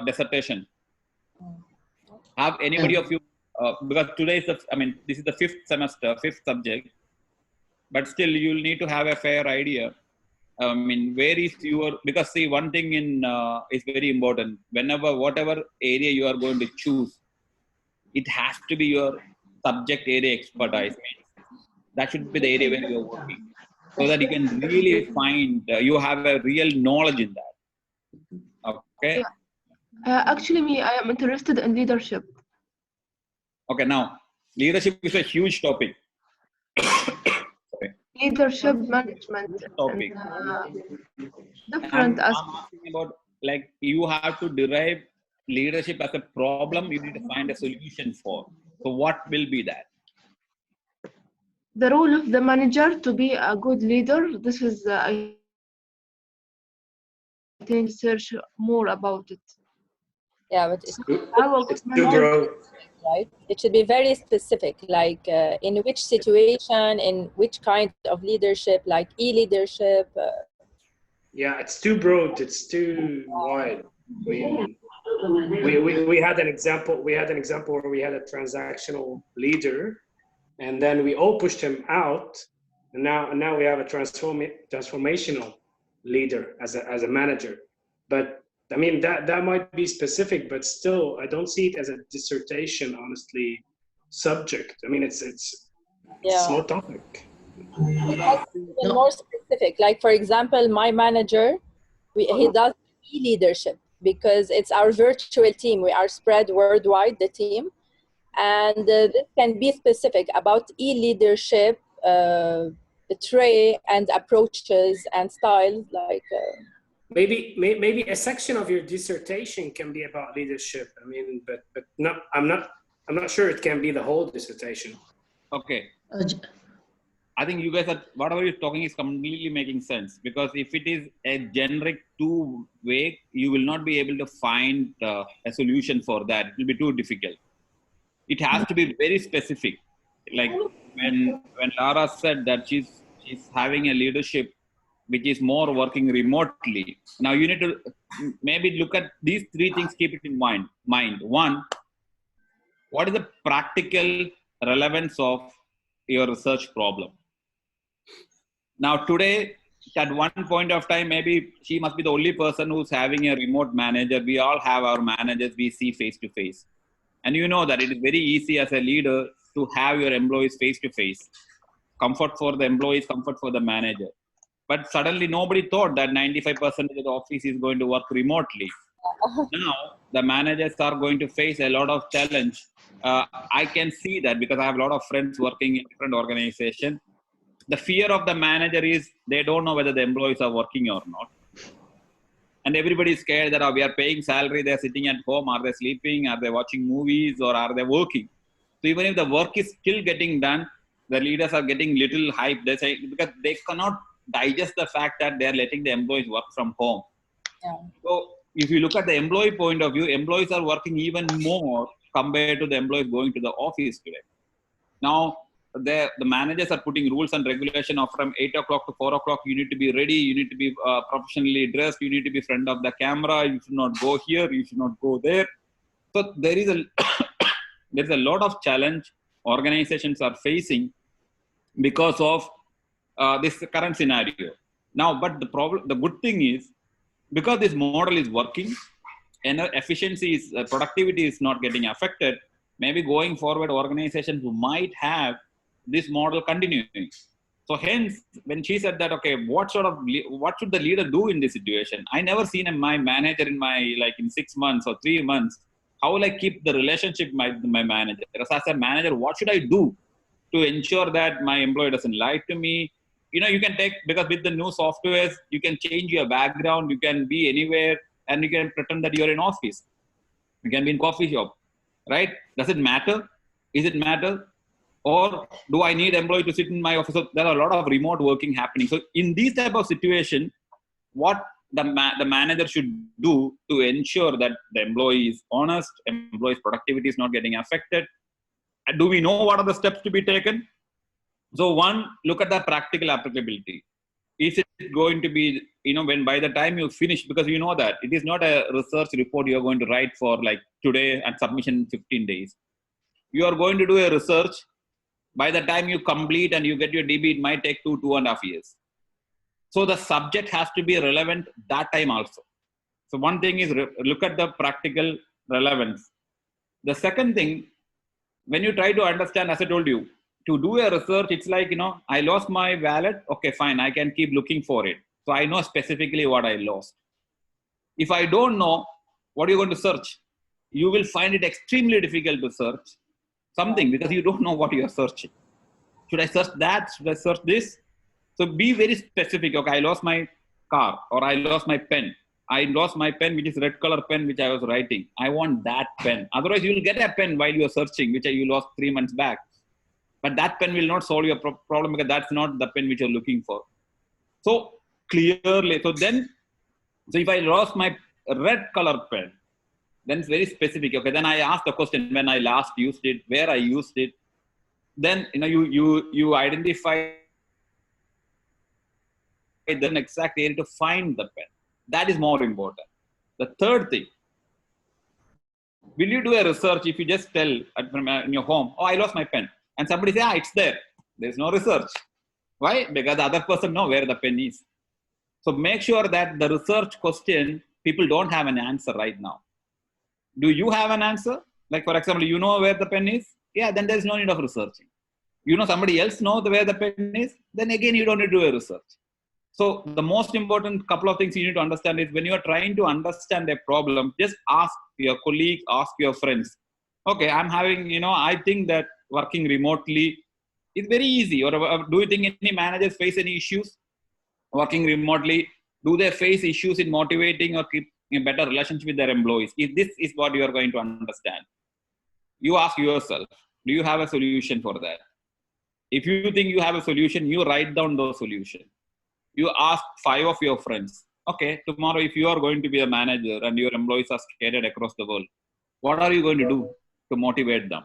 Speaker 1: dissertation? Have anybody of you, because today is this is the 5th semester, 5th subject, but still you'll need to have a fair idea. Where is your, because see, one thing is very important. Whatever area you are going to choose, it has to be your subject area expertise. That should be the area where you're working, so that you can really find, you have a real knowledge in that. Okay?
Speaker 6: Actually, I am interested in leadership.
Speaker 1: Okay, now, leadership is a huge topic.
Speaker 6: Leadership management.
Speaker 1: Topic.
Speaker 6: Different
Speaker 1: I'm asking about, like, you have to derive leadership as a problem, you need to find a solution for. So what will be that?
Speaker 6: The role of the manager to be a good leader. This is, I think, search more about it.
Speaker 4: Yeah, but it's
Speaker 6: Too broad.
Speaker 4: Right? It should be very specific, like in which situation, in which kind of leadership, like e-leadership.
Speaker 9: Yeah, it's too broad. It's too wide. We had an example. We had an example where we had a transactional leader, and then we all pushed him out. And now we have a transformational leader as a manager. But that might be specific, but still, I don't see it as a dissertation, honestly, subject. It's a small topic.
Speaker 4: It has to be more specific. Like, for example, my manager, he does e-leadership because it's our virtual team. We are spread worldwide, the team. And this can be specific about e-leadership, trait and approaches and styles, like...
Speaker 9: Maybe a section of your dissertation can be about leadership. But no, I'm not sure it can be the whole dissertation.
Speaker 1: Okay. I think you guys are, whatever you're talking is completely making sense, because if it is a generic two-way, you will not be able to find a solution for that. It will be too difficult. It has to be very specific. Like when Lara said that she's is having a leadership which is more working remotely. Now you need to maybe look at these three things, keep it in mind. One, what is the practical relevance of your research problem? Now today, at one point of time, maybe she must be the only person who's having a remote manager. We all have our managers we see face to face. And you know that it is very easy as a leader to have your employees face to face. Comfort for the employees, comfort for the manager. But suddenly nobody thought that 95% of the office is going to work remotely. Now the managers are going to face a lot of challenge. I can see that because I have a lot of friends working in different organizations. The fear of the manager is they don't know whether the employees are working or not. And everybody is scared that we are paying salary, they're sitting at home, are they sleeping, are they watching movies, or are they working? So even if the work is still getting done, the leaders are getting little hype. They say, because they cannot digest the fact that they're letting the employees work from home.
Speaker 4: Yeah.
Speaker 1: So if you look at the employee point of view, employees are working even more compared to the employees going to the office today. Now, the managers are putting rules and regulation of from 8 o'clock to 4 o'clock. You need to be ready. You need to be professionally dressed. You need to be front of the camera. You should not go here. You should not go there. So there is a there's a lot of challenge organizations are facing because of this current scenario. Now, but the good thing is, because this model is working and efficiency is productivity is not getting affected, maybe going forward organizations might have this model continuing. So hence, when she said that, okay, what should the leader do in this situation? I never seen my manager in 6 months or 3 months. How will I keep the relationship with my manager? As a manager, what should I do to ensure that my employee doesn't lie to me? You can take, because with the new softwares, you can change your background. You can be anywhere and you can pretend that you're in office. You can be in coffee shop, right? Does it matter? Is it matter? Or do I need employee to sit in my office? So there are a lot of remote working happening. So in these type of situation, what the manager should do to ensure that the employee is honest, employee's productivity is not getting affected? Do we know what are the steps to be taken? So one, look at the practical applicability. Is it going to be, when by the time you finish, because you know that it is not a research report you're going to write for like today and submission in 15 days. You are going to do a research. By the time you complete and you get your DB, it might take 2.5 years. So the subject has to be relevant that time also. So one thing is look at the practical relevance. The second thing, when you try to understand, as I told you, to do a research, it's like, I lost my wallet. Okay, fine. I can keep looking for it. So I know specifically what I lost. If I don't know, what are you going to search? You will find it extremely difficult to search something because you don't know what you are searching. Should I search that? Should I search this? So be very specific. Okay, I lost my car, or I lost my pen. I lost my pen, which is red color pen, which I was writing. I want that pen. Otherwise, you will get a pen while you are searching, which you lost 3 months back. But that pen will not solve your problem because that's not the pen which you're looking for. So clearly, so if I lost my red color pen, then it's very specific. Okay, then I ask the question when I last used it, where I used it. Then you identify the exact area to find the pen. That is more important. The third thing, will you do a research if you just tell in your home, oh, I lost my pen, and somebody say, it's there. There's no research. Why? Because the other person knows where the pen is. So make sure that the research question, people don't have an answer right now. Do you have an answer? Like, for example, you know where the pen is? Yeah, then there's no need of researching. Somebody else knows where the pen is? Then again, you don't need to do a research. So the most important couple of things you need to understand is when you are trying to understand a problem, just ask your colleagues, ask your friends. Okay, I'm having, I think that working remotely is very easy. Or do you think any managers face any issues working remotely? Do they face issues in motivating or keep a better relationship with their employees? If this is what you are going to understand, you ask yourself, do you have a solution for that? If you think you have a solution, you write down those solutions. You ask 5 of your friends. Okay, tomorrow if you are going to be a manager and your employees are scattered across the world, what are you going to do to motivate them?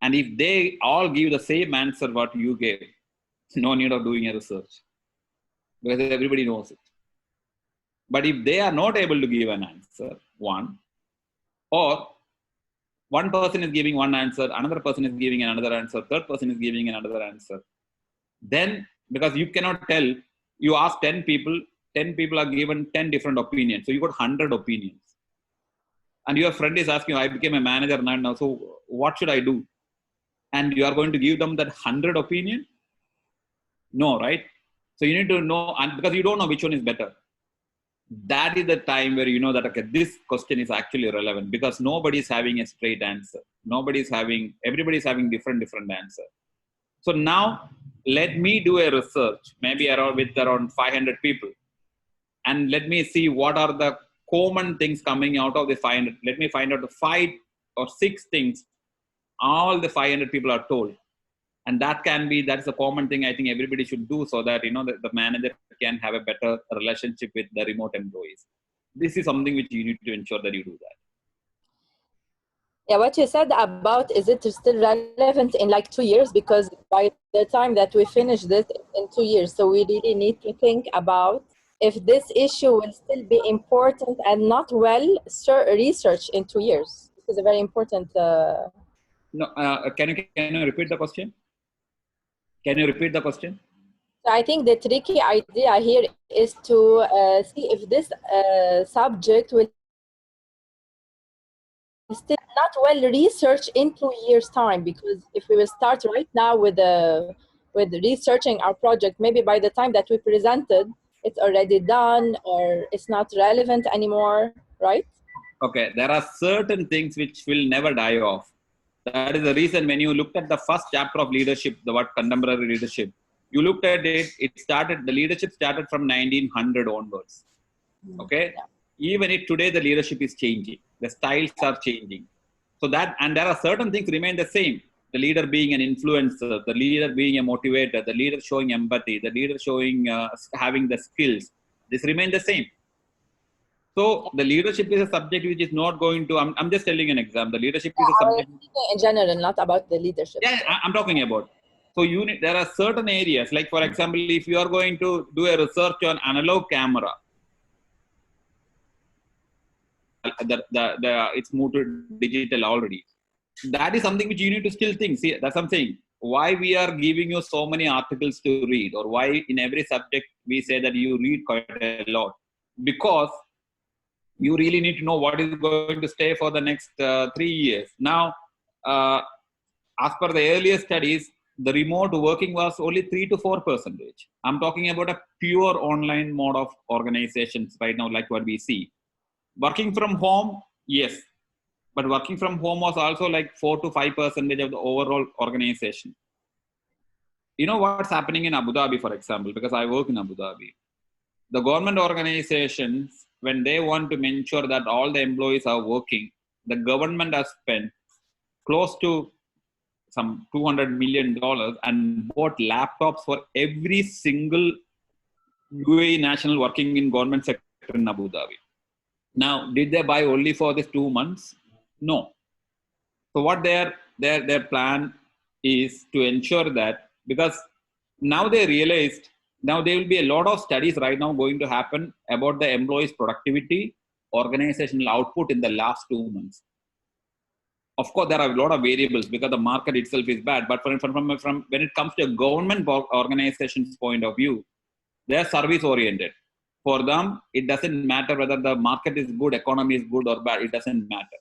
Speaker 1: And if they all give the same answer what you gave, No need of doing a research because everybody knows it. But if they are not able to give an answer, or one person is giving one answer, another person is giving another answer, third person is giving another answer, then because you cannot tell, you ask 10 people, 10 people are given 10 different opinions. So you got 100 opinions. And your friend is asking, I became a manager now, so what should I do? And you are going to give them that 100 opinion? No, right? So you need to know, and because you don't know which one is better. That is the time where you know that, okay, this question is actually relevant because nobody is having a straight answer. Everybody is having different answer. So now let me do a research, maybe around 500 people. And let me see what are the common things coming out of the 500. Let me find out the 5 or 6 things all the 500 people are told. And that's a common thing I think everybody should do so that, the manager can have a better relationship with the remote employees. This is something which you need to ensure that you do that.
Speaker 4: Yeah, what you said about, is it still relevant in like 2 years? Because by the time that we finish this in 2 years, so we really need to think about if this issue will still be important and not well researched in 2 years. This is a very important.
Speaker 1: No, can you repeat the question? Can you repeat the question?
Speaker 4: So I think the tricky idea here is to see if this subject will still not well researched in 2 years' time, because if we will start right now with researching our project, maybe by the time that we presented, it's already done or it's not relevant anymore, right?
Speaker 1: Okay, there are certain things which will never die off. That is the reason when you looked at the first chapter of leadership, the word contemporary leadership, you looked at it, the leadership started from 1900 onwards. Okay? Yeah. Even if today the leadership is changing, the styles are changing. So and there are certain things remain the same. The leader being an influencer, the leader being a motivator, the leader showing empathy, the leader showing, having the skills. This remain the same. So the leadership is a subject which is not going to, I'm just telling an example. The leadership is a subject.
Speaker 4: In general, not about the leadership.
Speaker 1: Yeah, I'm talking about. So there are certain areas, like for example, if you are going to do a research on analog camera, it's moved to digital already. That is something which you need to still think. See, that's what I'm saying. Why we are giving you so many articles to read, or why in every subject we say that you read quite a lot, because you really need to know what is going to stay for the next 3 years. Now, as per the earlier studies, the remote working was only 3 to 4%. I'm talking about a pure online mode of organizations right now, like what we see. Working from home, yes, but working from home was also like 4 to 5% of the overall organization. You know what's happening in Abu Dhabi, for example, because I work in Abu Dhabi. The government organizations, when they want to ensure that all the employees are working, the government has spent close to some $200 million and bought laptops for every single UAE national working in government sector in Abu Dhabi. Now, did they buy only for these 2 months? No. So what their plan is to ensure that, because now they realized, now there will be a lot of studies right now going to happen about the employees' productivity, organizational output in the last 2 months. Of course, there are a lot of variables because the market itself is bad. But from when it comes to a government organization's point of view, they are service oriented. For them, it doesn't matter whether the market is good, economy is good or bad. It doesn't matter.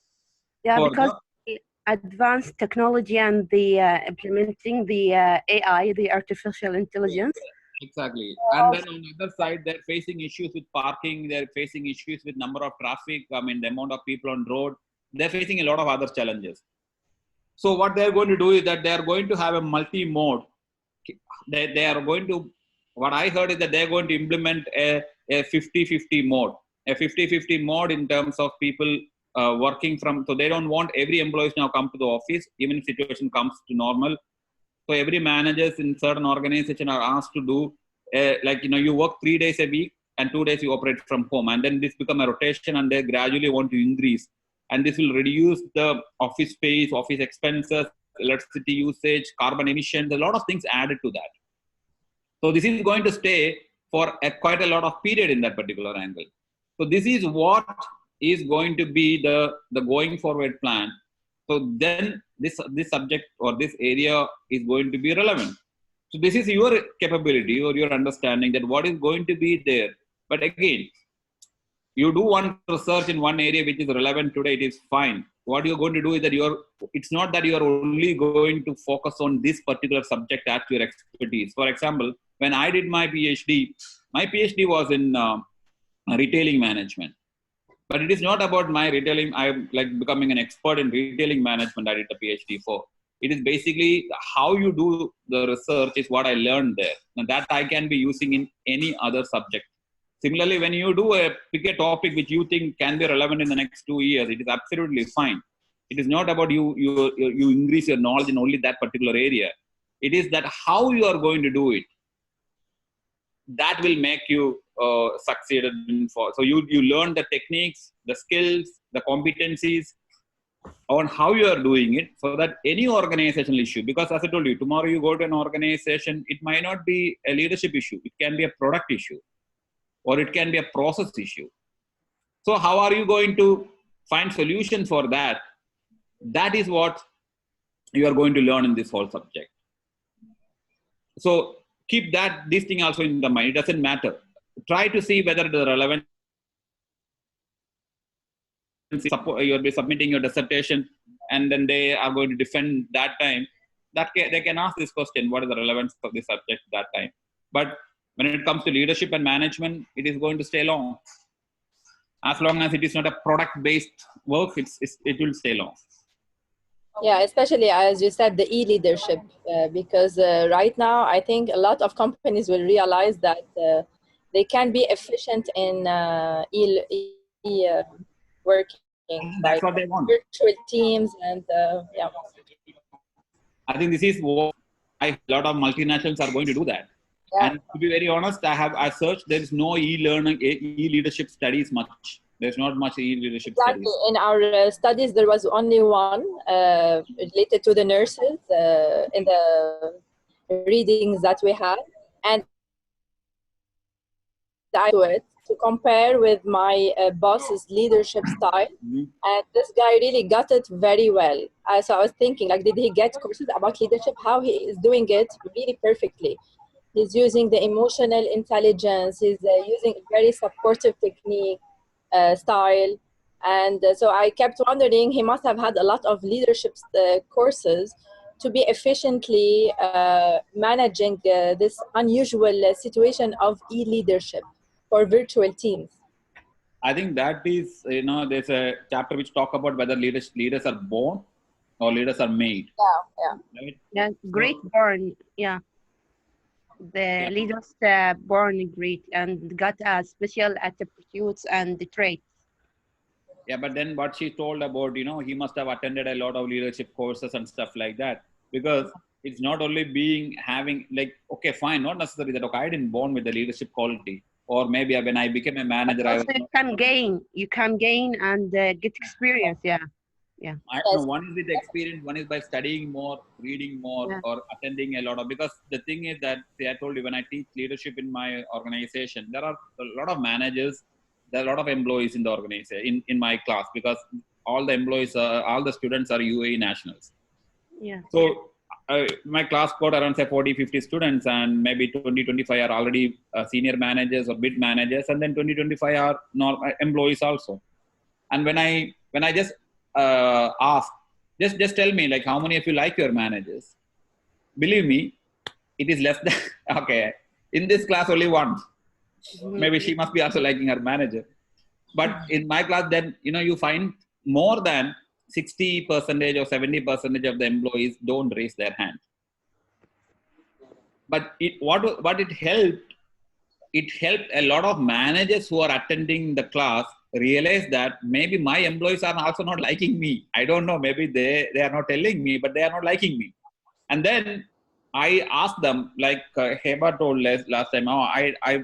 Speaker 7: Yeah, because the advanced technology and the implementing the AI, the artificial intelligence.
Speaker 1: Exactly. And then on the other side, they're facing issues with parking. They're facing issues with number of traffic. I mean, the amount of people on road. They're facing a lot of other challenges. So what they're going to do is that they are going to have a multi-mode. They are going to, what I heard is that they're going to implement a 50-50 mode. A 50-50 mode in terms of people working from, so they don't want every employee now come to the office, even if situation comes to normal. So every managers in certain organization are asked to do, you work 3 days a week and 2 days you operate from home. And then this become a rotation and they gradually want to increase. And this will reduce the office space, office expenses, electricity usage, carbon emissions, a lot of things added to that. So this is going to stay for quite a lot of period in that particular angle. So this is what is going to be the going forward plan. So then this subject or this area is going to be relevant. So this is your capability or your understanding that what is going to be there. But again, you do one research in one area which is relevant today, it is fine. What you're going to do is that it's not that you are only going to focus on this particular subject as your expertise. For example, when I did my PhD was in retailing management. But it is not about my retailing. I'm like becoming an expert in retailing management. I did the PhD for. It is basically how you do the research is what I learned there. And that I can be using in any other subject. Similarly, when you pick a topic which you think can be relevant in the next 2 years, it is absolutely fine. It is not about you increase your knowledge in only that particular area. It is that how you are going to do it. That will make you succeed in for. So you learn the techniques, the skills, the competencies on how you are doing it, so that any organizational issue, because as I told you, tomorrow you go to an organization, it might not be a leadership issue. It can be a product issue, or it can be a process issue. So how are you going to find solution for that? That is what you are going to learn in this whole subject. So keep this thing also in the mind. It doesn't matter. Try to see whether the relevant. You'll be submitting your dissertation, and then they are going to defend that time. That they can ask this question: what is the relevance of this subject that time? But when it comes to leadership and management, it is going to stay long. As long as it is not a product-based work, it will stay long.
Speaker 4: Yeah, especially as you said, the e-leadership, because right now I think a lot of companies will realize that they can be efficient in working.
Speaker 1: That's what they want.
Speaker 4: Virtual teams and yeah.
Speaker 1: I think this is what a lot of multinationals are going to do that. Yeah. And to be very honest, I searched. There is no e-leadership studies much. There's not much e-leadership studies.
Speaker 4: In our studies, there was only one related to the nurses in the readings that we had, and I do it to compare with my boss's leadership style, and this guy really got it very well. So I was thinking, like, did he get courses about leadership? How he is doing it really perfectly. He's using the emotional intelligence. He's using a very supportive technique. Style, and so I kept wondering, he must have had a lot of leadership courses to be efficiently managing this unusual situation of e-leadership for virtual teams.
Speaker 1: I think that is, there's a chapter which talk about whether leaders are born or leaders are made.
Speaker 4: Yeah.
Speaker 7: Right? Yeah, great born. Yeah. The leaders born great and got special attributes and the traits.
Speaker 1: Yeah, but then what she told about, he must have attended a lot of leadership courses and stuff like that, because it's not only having like, okay, fine, not necessarily that, okay, I didn't born with the leadership quality, or maybe when I became a manager,
Speaker 7: you can gain and get experience. Yeah.
Speaker 1: I don't know, one is with the experience, one is by studying more, reading more, or attending a lot of, because the thing is that, I told you, when I teach leadership in my organization, there are a lot of managers, there are a lot of employees in the organization, in my class, because all the employees, all the students are UAE nationals.
Speaker 7: Yeah.
Speaker 1: So my class got around, say, 40, 50 students, and maybe 20, 25 are already senior managers or bid managers, and then 20, 25 are employees also. And when I just ask, just tell me, like, how many of you like your managers? Believe me, it is less than, okay, in this class only one. Maybe she must be also liking her manager. But in my class, then, you find more than 60% or 70% of the employees don't raise their hand. But what it helped a lot of managers who are attending the class realize that maybe my employees are also not liking me. I don't know, maybe they are not telling me, but they are not liking me. And then I asked them, like Heba told last time,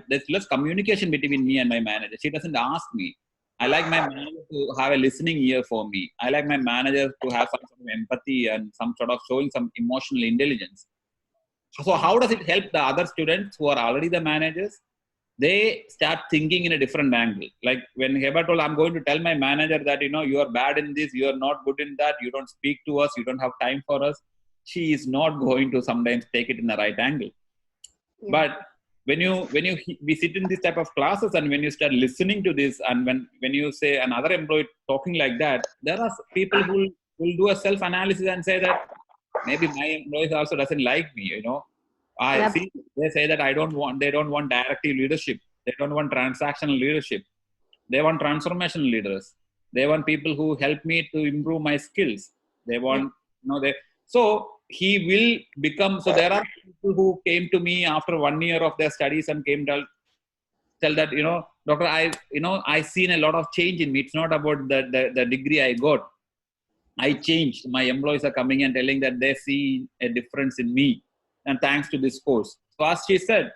Speaker 1: there's less communication between me and my manager. She doesn't ask me. I like my manager to have a listening ear for me. I like my manager to have some sort of empathy and some sort of showing some emotional intelligence. So how does it help the other students who are already the managers? They start thinking in a different angle. Like when Heba told, I'm going to tell my manager that, you are bad in this, you are not good in that, you don't speak to us, you don't have time for us. She is not going to sometimes take it in the right angle.
Speaker 7: Yeah.
Speaker 1: But we sit in this type of classes, and when you start listening to this, and when you say another employee talking like that, there are people who will do a self-analysis and say that maybe my employees also doesn't like me, I
Speaker 7: Yep.
Speaker 1: see they say that they don't want directive leadership. They don't want transactional leadership. They want transformational leaders. They want people who help me to improve my skills. They want, so he will become, so there are people who came to me after 1 year of their studies and came to tell that, doctor, I seen a lot of change in me. It's not about the degree I got. I changed. My employees are coming and telling that they see a difference in me. And thanks to this course. So as she said,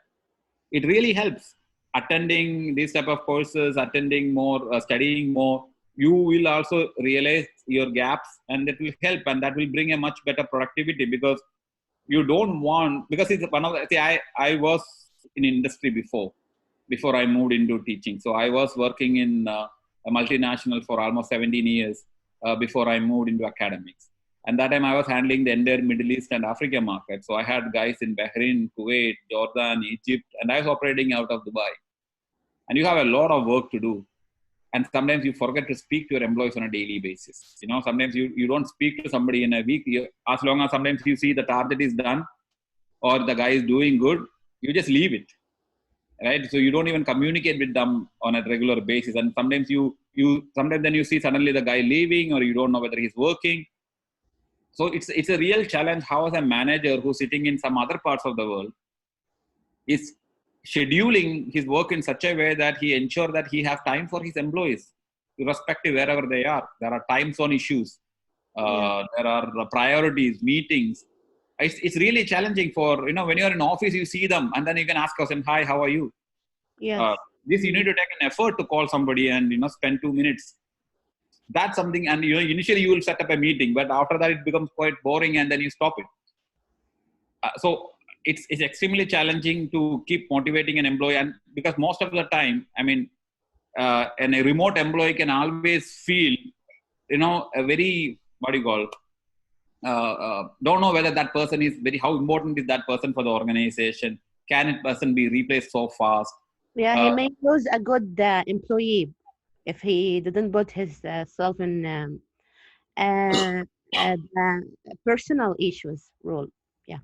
Speaker 1: it really helps. Attending these type of courses, attending more, studying more, you will also realize your gaps, and that will help, and that will bring a much better productivity, because you don't want, because it's one of the, I was in industry before I moved into teaching. So I was working in a multinational for almost 17 years before I moved into academics. And that time I was handling the entire Middle East and Africa market. So I had guys in Bahrain, Kuwait, Jordan, Egypt, and I was operating out of Dubai. And you have a lot of work to do. And sometimes you forget to speak to your employees on a daily basis. Sometimes you don't speak to somebody in a week. As long as sometimes you see the target is done or the guy is doing good, you just leave it. Right? So you don't even communicate with them on a regular basis. And sometimes sometimes then you see suddenly the guy leaving, or you don't know whether he's working. So it's a real challenge how, as a manager who's sitting in some other parts of the world, is scheduling his work in such a way that he ensure that he has time for his employees, irrespective wherever they are. There are time zone issues. There are priorities, meetings. It's really challenging for, when you're in office, you see them, and then you can ask us, hi, how are you?
Speaker 7: Yes.
Speaker 1: This, you need to take an effort to call somebody and, spend 2 minutes. That's something, and initially you will set up a meeting, but after that it becomes quite boring, and then you stop it. So it's extremely challenging to keep motivating an employee, and because most of the time, and a remote employee can always feel, a very, what do you call, don't know whether that person is how important is that person for the organization. Can that person be replaced so fast?
Speaker 7: Yeah, he may lose a good employee if he didn't put his self in the personal issues role. Yeah.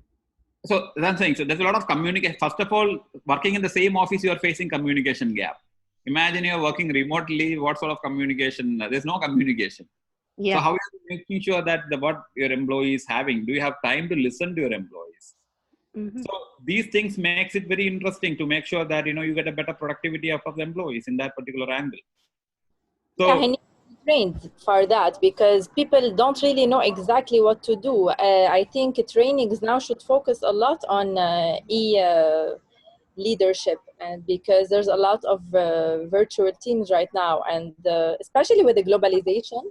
Speaker 1: So that's saying, so there's a lot of communication. First of all, working in the same office, you are facing communication gap. Imagine you're working remotely. What sort of communication? There's no communication.
Speaker 7: Yeah.
Speaker 1: So how are you making sure that what your employee is having? Do you have time to listen to your employees?
Speaker 7: Mm-hmm.
Speaker 1: So these things makes it very interesting to make sure that you get a better productivity out of the employees in that particular angle. So
Speaker 4: yeah, he needs to be trained for that, because people don't really know exactly what to do. I think trainings now should focus a lot on leadership, and because there's a lot of virtual teams right now, and especially with the globalization,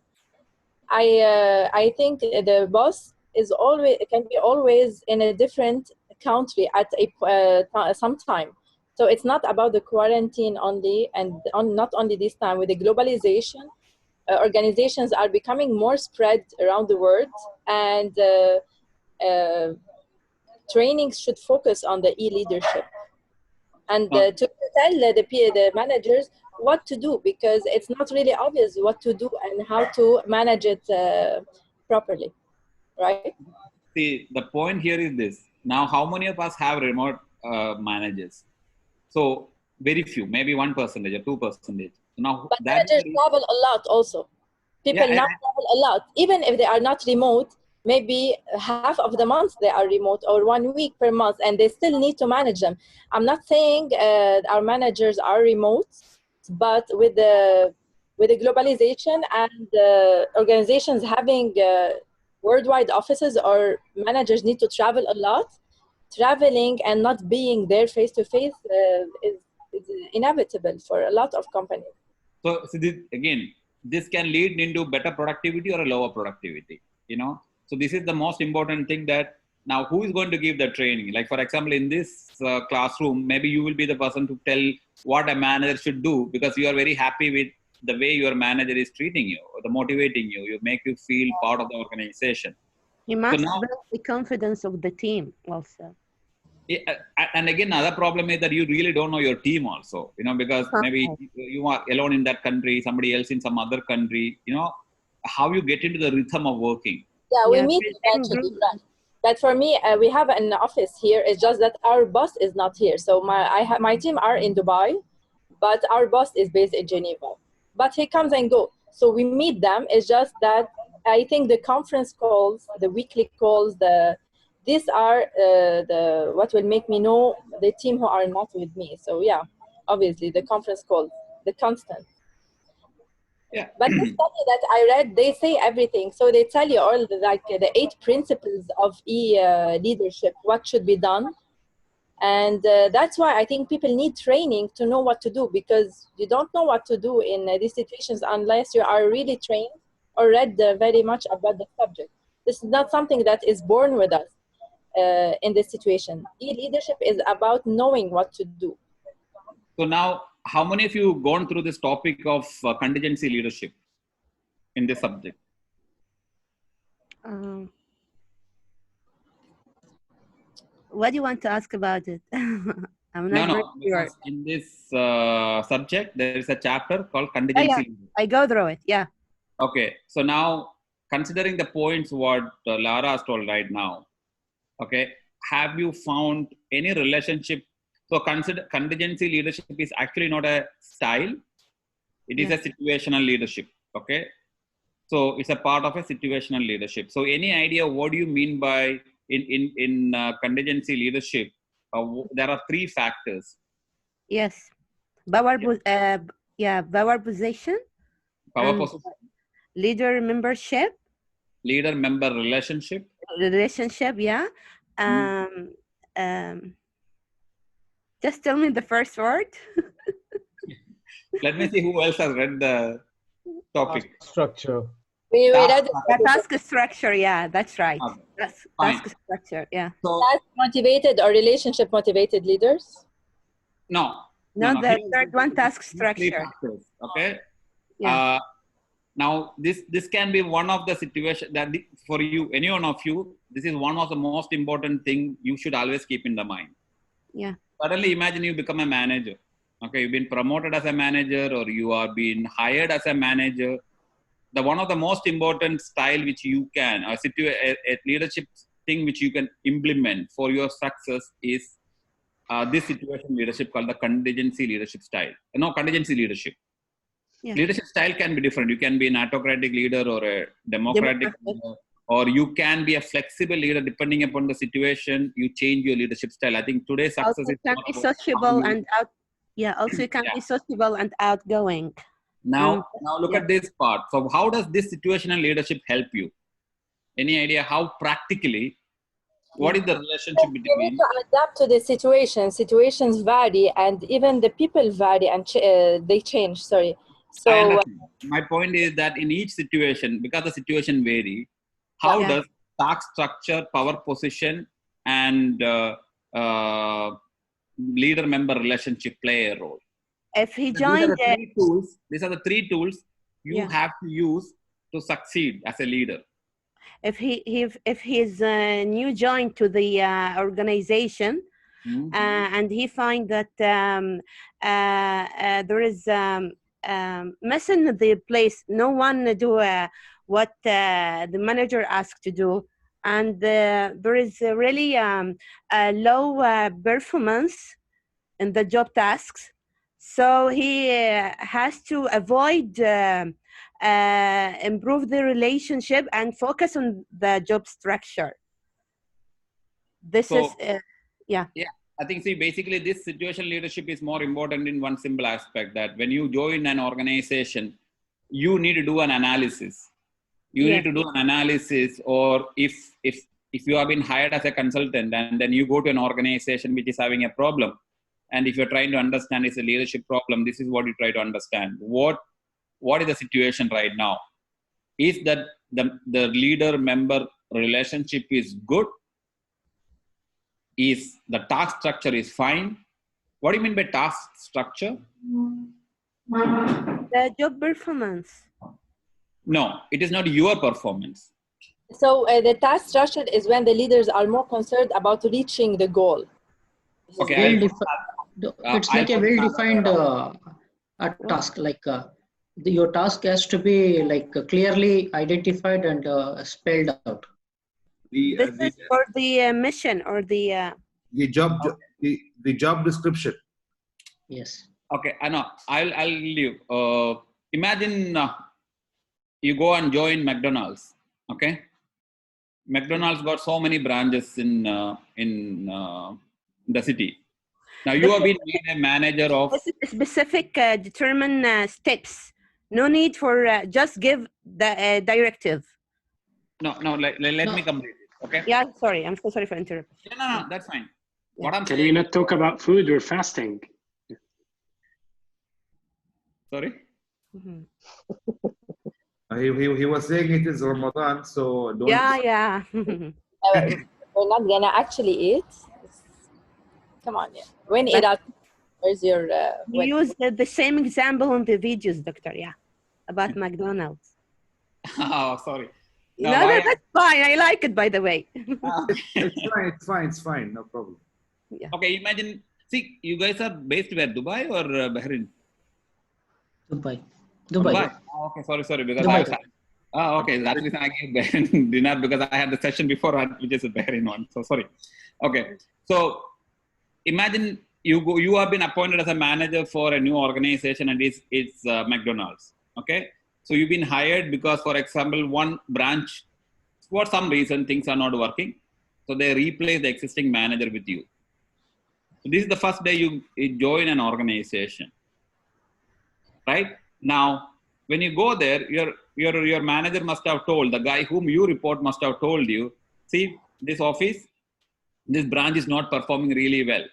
Speaker 4: I think the boss can be always in a different country at some time. So it's not about the quarantine only, and not only this time. With the globalization, organizations are becoming more spread around the world, and trainings should focus on the e-leadership, and to tell the managers what to do, because it's not really obvious what to do and how to manage it properly, right?
Speaker 1: See, the point here is this. Now, how many of us have remote managers? So very few, maybe 1% or 2%. Now,
Speaker 4: but managers travel a lot also. People now travel a lot, even if they are not remote. Maybe half of the month they are remote, or 1 week per month, and they still need to manage them. I'm not saying our managers are remote, but with the globalization and organizations having worldwide offices, or managers need to travel a lot. Traveling and not being there face to face is inevitable for a lot of companies.
Speaker 1: So this can lead into better productivity or a lower productivity. So this is the most important thing, that Now, who is going to give the training? Like, for example, in this classroom, maybe you will be the person to tell what a manager should do, because you are very happy with the way your manager is treating you, or the motivating you, make you feel part of the organization.
Speaker 7: You must
Speaker 1: now,
Speaker 7: build the confidence of the team also.
Speaker 1: And again, another problem is that you really don't know your team also, because maybe you are alone in that country, somebody else in some other country, how you get into the rhythm of working.
Speaker 4: Yeah, we meet eventually, right? But for me, we have an office here. It's just that our boss is not here. So my team are in Dubai, but our boss is based in Geneva. But he comes and goes. So we meet them. It's just that I think the conference calls, the weekly calls, these are what will make me know the team who are not with me. So yeah, obviously the conference calls, the constant.
Speaker 1: Yeah.
Speaker 4: But the study that I read, they say everything. So they tell you all the 8 principles of leadership, what should be done. And that's why I think people need training to know what to do, because you don't know what to do in these situations unless you are really trained or read very much about the subject. This is not something that is born with us in this situation. Leadership is about knowing what to do.
Speaker 1: So now, how many of you gone through this topic of contingency leadership in this subject?
Speaker 7: What do you want to ask about it? I'm not very sure.
Speaker 1: In this subject, there is a chapter called Contingency Leadership.
Speaker 7: I go through it, yeah.
Speaker 1: Okay, so now, considering the points what Lara has told right now, okay, have you found any relationship? So consider contingency leadership is actually not a style. It is a situational leadership, okay? So it's a part of a situational leadership. So any idea what do you mean by in contingency leadership? There are 3 factors.
Speaker 7: Yes, power position.
Speaker 1: Power position.
Speaker 7: Leader membership.
Speaker 1: Leader member relationship.
Speaker 7: Relationship, yeah. Just tell me the first word.
Speaker 1: Let me see who else has read the topic.
Speaker 8: Structure.
Speaker 4: We read
Speaker 7: task structure, yeah, that's right.
Speaker 1: Okay.
Speaker 7: Task structure, yeah.
Speaker 1: So,
Speaker 4: task motivated or relationship motivated leaders?
Speaker 1: No,
Speaker 7: the third one, task
Speaker 1: 3
Speaker 7: structure.
Speaker 1: factors, okay?
Speaker 7: Yeah.
Speaker 1: Now, this can be one of the situations that for you, any one of you, this is one of the most important thing you should always keep in the mind.
Speaker 7: Yeah.
Speaker 1: Suddenly imagine you become a manager. Okay, you've been promoted as a manager, or you are being hired as a manager. The one of the most important style which you can, a leadership thing which you can implement for your success is this situation leadership called the contingency leadership style. No, contingency leadership. Yeah. Leadership style can be different. You can be an autocratic leader or a democratic leader, or you can be a flexible leader depending upon the situation. You change your leadership style. I think today's success
Speaker 7: also
Speaker 1: is
Speaker 7: can be sociable and out. Yeah, also you can be sociable and outgoing.
Speaker 1: Now look at this part. So how does this situational leadership help you? Any idea how practically? What is the relationship between?
Speaker 4: You need to adapt to the situation. Situations vary, and even the people vary, and they change. Sorry. So
Speaker 1: my point is that in each situation, because the situation vary, how does task structure, power position, and leader-member relationship play a role?
Speaker 7: If he joined,
Speaker 1: these are the 3 tools you have to use to succeed as a leader.
Speaker 7: If he's new joined to the organization, and he find that there is mess in the place, no one do what the manager asked to do, and there is really a low performance in the job tasks. So he has to avoid improve the relationship and focus on the job structure. This is
Speaker 1: I think basically this situational leadership is more important in one simple aspect, that when you join an organization, you need to do an analysis. You need to do an analysis, or if you have been hired as a consultant and then you go to an organization which is having a problem, and if you're trying to understand it's a leadership problem, this is what you try to understand. What is the situation right now? Is that the leader-member relationship is good, is the task structure is fine. What do you mean by task structure?
Speaker 7: The job performance.
Speaker 1: No, it is not your performance.
Speaker 4: So the task structure is when the leaders are more concerned about reaching the goal.
Speaker 1: Okay,
Speaker 3: It's like a well-defined a task. Like your task has to be like clearly identified and spelled out.
Speaker 7: This is for the mission or the
Speaker 10: job description.
Speaker 3: Yes.
Speaker 1: Okay, I know. I'll leave. Imagine you go and join McDonald's. Okay, McDonald's got so many branches in the city. Now you have been made a manager of
Speaker 7: specific determined steps. No need for just give the directive.
Speaker 1: No, let me complete it. Okay.
Speaker 7: Yeah, sorry. I'm so sorry for interrupting.
Speaker 1: No, that's fine. What I'm
Speaker 2: Can
Speaker 1: saying.
Speaker 2: we not talk about food? We're fasting.
Speaker 1: Sorry.
Speaker 10: He was saying it is Ramadan, so don't.
Speaker 7: Yeah.
Speaker 4: We're not gonna actually eat. Come on, yeah. When eat out, where's your?
Speaker 7: You use the same example in the videos, Doctor. Yeah, about McDonald's.
Speaker 1: Oh, sorry.
Speaker 7: No, that's fine. I like it, by the way.
Speaker 10: It's fine. No problem.
Speaker 7: Yeah.
Speaker 1: Okay, imagine. See, you guys are based where? Dubai or Bahrain?
Speaker 3: Dubai.
Speaker 1: Oh, okay, sorry. Because okay, that's the reason I gave Bahrain dinner, because I had the session before, which is a Bahrain one. So sorry. Okay, so imagine you have been appointed as a manager for a new organization, and it's McDonald's. Okay, so you've been hired because, for example, one branch, for some reason, things are not working, so they replace the existing manager with you. So this is the first day you join an organization, right? Now, when you go there, your manager must have told, the guy whom you report must have told you, see, this office, this branch is not performing really well.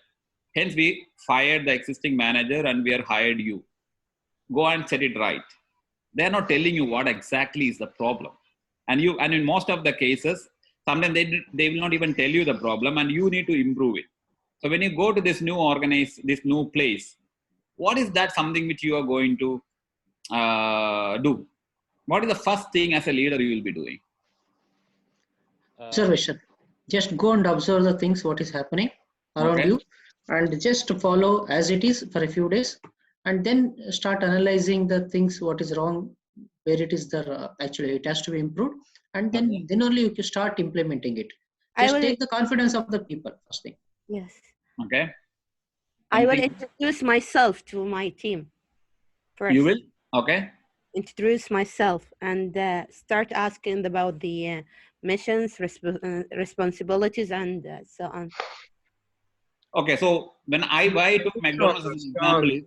Speaker 1: Hence, we fired the existing manager and we have hired you. Go and set it right. They're not telling you what exactly is the problem. And in most of the cases, sometimes they will not even tell you the problem, and you need to improve it. So when you go to this new place, what is that something which you are going to do? What is the first thing as a leader you will be doing?
Speaker 3: Observation. Just go and observe the things, what is happening around you, and just follow as it is for a few days, and then start analyzing the things, what is wrong, where it is actually it has to be improved, and then only you can start implementing it. Just take the confidence of the people first thing.
Speaker 7: Yes.
Speaker 1: Okay.
Speaker 7: I will introduce myself to my team first.
Speaker 1: You will? Okay.
Speaker 7: Introduce myself and start asking about the missions, responsibilities, and so on. Okay,
Speaker 1: so when I took McDonald's as an example,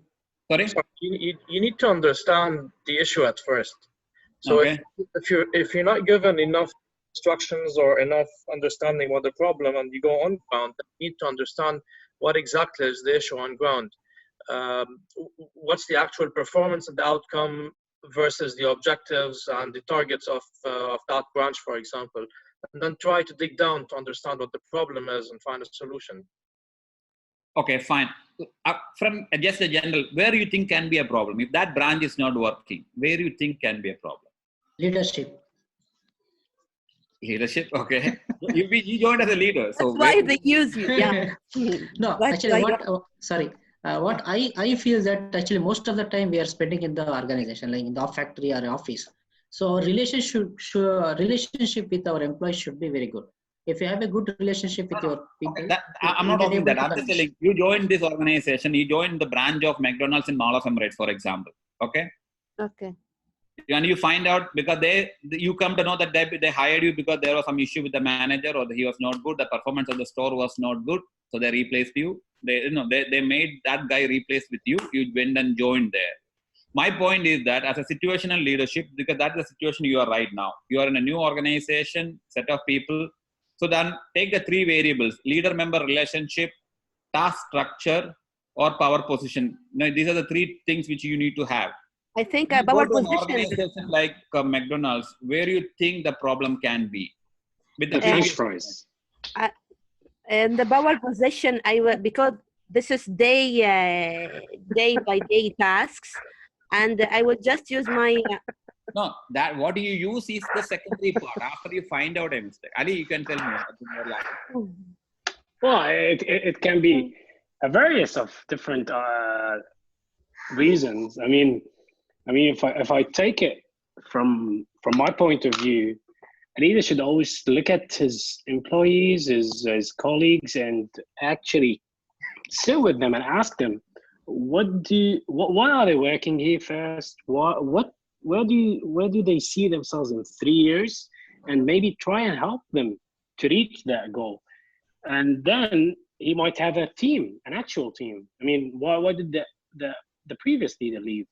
Speaker 1: sorry?
Speaker 8: You need to understand the issue at first. So if you're not given enough instructions or enough understanding what the problem, and you go on ground, you need to understand what exactly is the issue on ground. What's the actual performance and the outcome versus the objectives and the targets of that branch, for example, and then try to dig down to understand what the problem is and find a solution.
Speaker 1: Okay, fine. From just a general, where you think can be a problem? If that branch is not working, where you think can be a problem?
Speaker 3: Leadership.
Speaker 1: Okay. you joined as a leader. So
Speaker 7: that's why they use you. Yeah.
Speaker 3: No, actually, what I feel that actually most of the time we are spending in the organization, like in the factory or office. So relationship with our employees should be very good. If you have a good relationship with your people,
Speaker 1: I'm not talking that. I'm just telling you joined this organization. You joined the branch of McDonald's in Mall of Emirates, for example. Okay.
Speaker 7: Okay.
Speaker 1: And you find out because you come to know that they hired you because there was some issue with the manager, or he was not good. The performance of the store was not good, so they replaced you. They made that guy replace with you. You went and joined there. My point is that as a situational leadership, because that's the situation you are right now. You are in a new organization, set of people. So then take the three variables: leader-member relationship, task structure, or power position. Now, these are the three things which you need to have.
Speaker 7: I think about
Speaker 1: an organization like McDonald's, where you think the problem can be with the
Speaker 2: French fries.
Speaker 7: In the power position, I will, because this is day by day tasks, and I will just use my.
Speaker 1: No, that what you use is the secondary part. After you find out a mistake, Ali, you can tell me.
Speaker 2: Well, it can be a various of different reasons. I mean, if I take it from my point of view, a leader should always look at his employees, his colleagues, and actually sit with them and ask them, what are they working here first? Where do they see themselves in 3 years, and maybe try and help them to reach that goal. And then he might have a team, an actual team. I mean, why did the previous leader leave?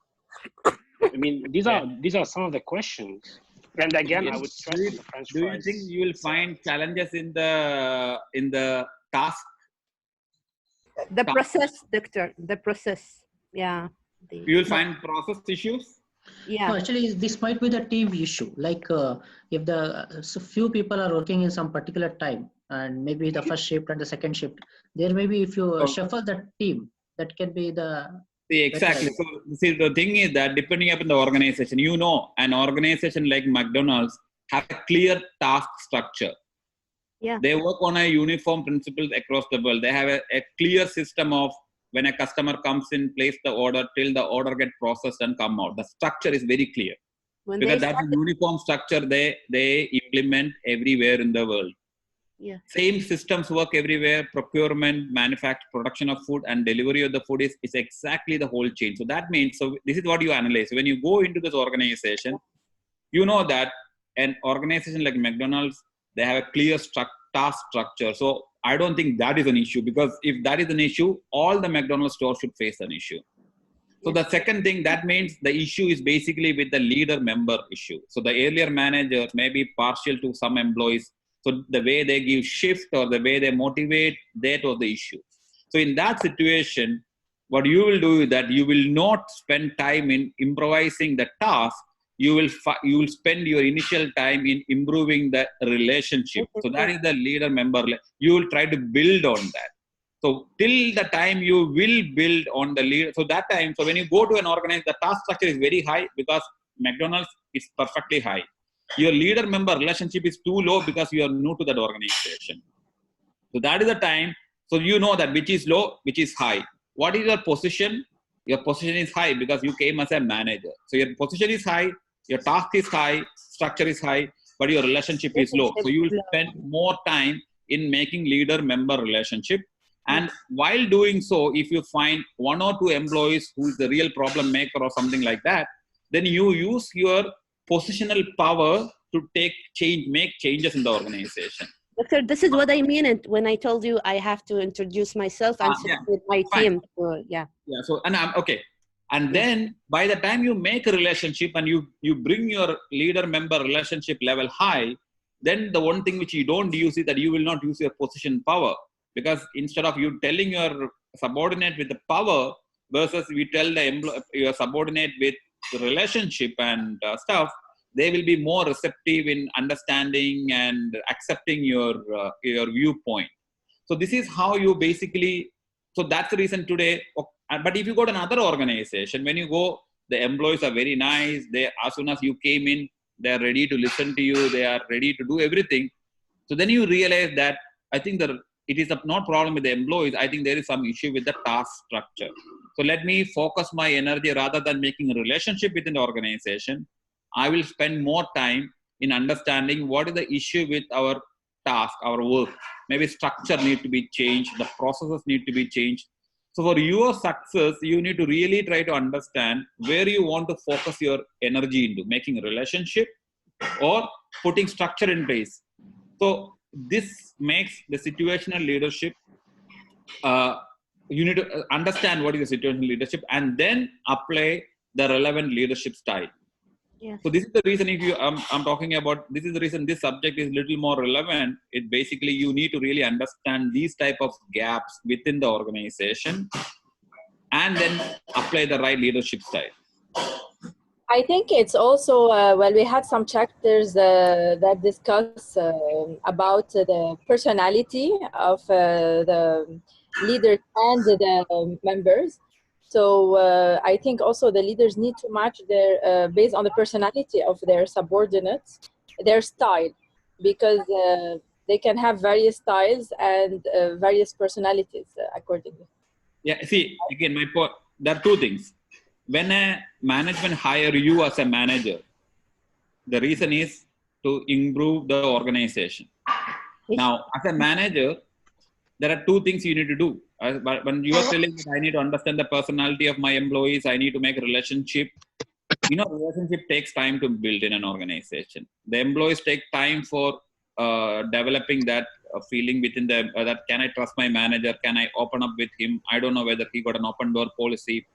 Speaker 2: I mean, these are some of the questions. And again, I would stress on the French fries.
Speaker 1: Do you think you will find challenges in the task?
Speaker 7: The process, doctor. The process. Yeah.
Speaker 1: You will find process issues?
Speaker 7: Yeah.
Speaker 3: No, actually, this might be the team issue. Like if so few people are working in some particular time, and maybe the first shift and the second shift, there may be, if you shuffle that team, that can be the.
Speaker 1: See, exactly. So, see, the thing is that depending upon the organization, an organization like McDonald's have a clear task structure.
Speaker 7: Yeah.
Speaker 1: They work on a uniform principles across the world. They have a clear system of when a customer comes in, place the order till the order get processed and come out. The structure is very clear. Because that's a uniform structure they implement everywhere in the world.
Speaker 7: Yeah.
Speaker 1: Same systems work everywhere. Procurement, manufacture, production of food, and delivery of the food is exactly the whole chain. So that means, so this is what you analyze. When you go into this organization, you know that an organization like McDonald's, they have a clear task structure. So I don't think that is an issue, because if that is an issue, all the McDonald's stores should face an issue. So the second thing, that means the issue is basically with the leader member issue. So the earlier manager may be partial to some employees. So the way they give shift or the way they motivate, that was the issue. So in that situation, what you will do is that you will not spend time in improvising the task. You will spend your initial time in improving the relationship. So that is the leader member. You will try to build on that. So till the time you will build on the leader. So that time, so when you go to an organization, the task structure is very high because McDonald's is perfectly high. Your leader member relationship is too low because you are new to that organization. So that is the time. So you know that which is low, which is high. What is your position? Your position is high because you came as a manager. So your position is high, your task is high, structure is high, but your relationship is low. So you will spend more time in making leader member relationship. And while doing so, if you find 1 or 2 employees who is the real problem maker or something like that, then you use your positional power to make changes in the organization.
Speaker 7: Doctor, this is what I mean when I told you I have to introduce myself and sit with my team. Yeah.
Speaker 1: So, and I'm okay. And then by the time you make a relationship and you bring your leader member relationship level high, then the one thing which you don't use is that you will not use your position power. Because instead of you telling your subordinate with the power versus we tell your subordinate with the relationship and stuff, they will be more receptive in understanding and accepting your viewpoint. So this is how you basically, so that's the reason today. But if you go to another organization, when you go, the employees are very nice. As soon as you came in, they are ready to listen to you. They are ready to do everything. So then you realize that I think that it is not problem with the employees. I think there is some issue with the task structure. So let me focus my energy rather than making a relationship within the organization. I will spend more time in understanding what is the issue with our task, our work. Maybe structure need to be changed. The processes need to be changed. So for your success, you need to really try to understand where you want to focus your energy into, making a relationship or putting structure in place. So this makes the situational leadership, you need to understand what is the situational leadership and then apply the relevant leadership style.
Speaker 7: Yes.
Speaker 1: So this is the reason if you, I'm talking about, this is the reason this subject is a little more relevant. It basically, you need to really understand these type of gaps within the organization and then apply the right leadership style.
Speaker 4: I think it's also, well, we have some chapters that discuss about the personality of the leaders and the members. So I think also the leaders need to match their, based on the personality of their subordinates, their style, because they can have various styles and various personalities accordingly.
Speaker 1: Yeah, see, again, my point, there are two things. When a management hire you as a manager, the reason is to improve the organization. Now, as a manager, there are two things you need to do. But when you are telling me I need to understand the personality of my employees, I need to make a relationship. Relationship takes time to build in an organization. The employees take time for developing that feeling within them, that can I trust my manager? Can I open up with him? I don't know whether he got an open door policy.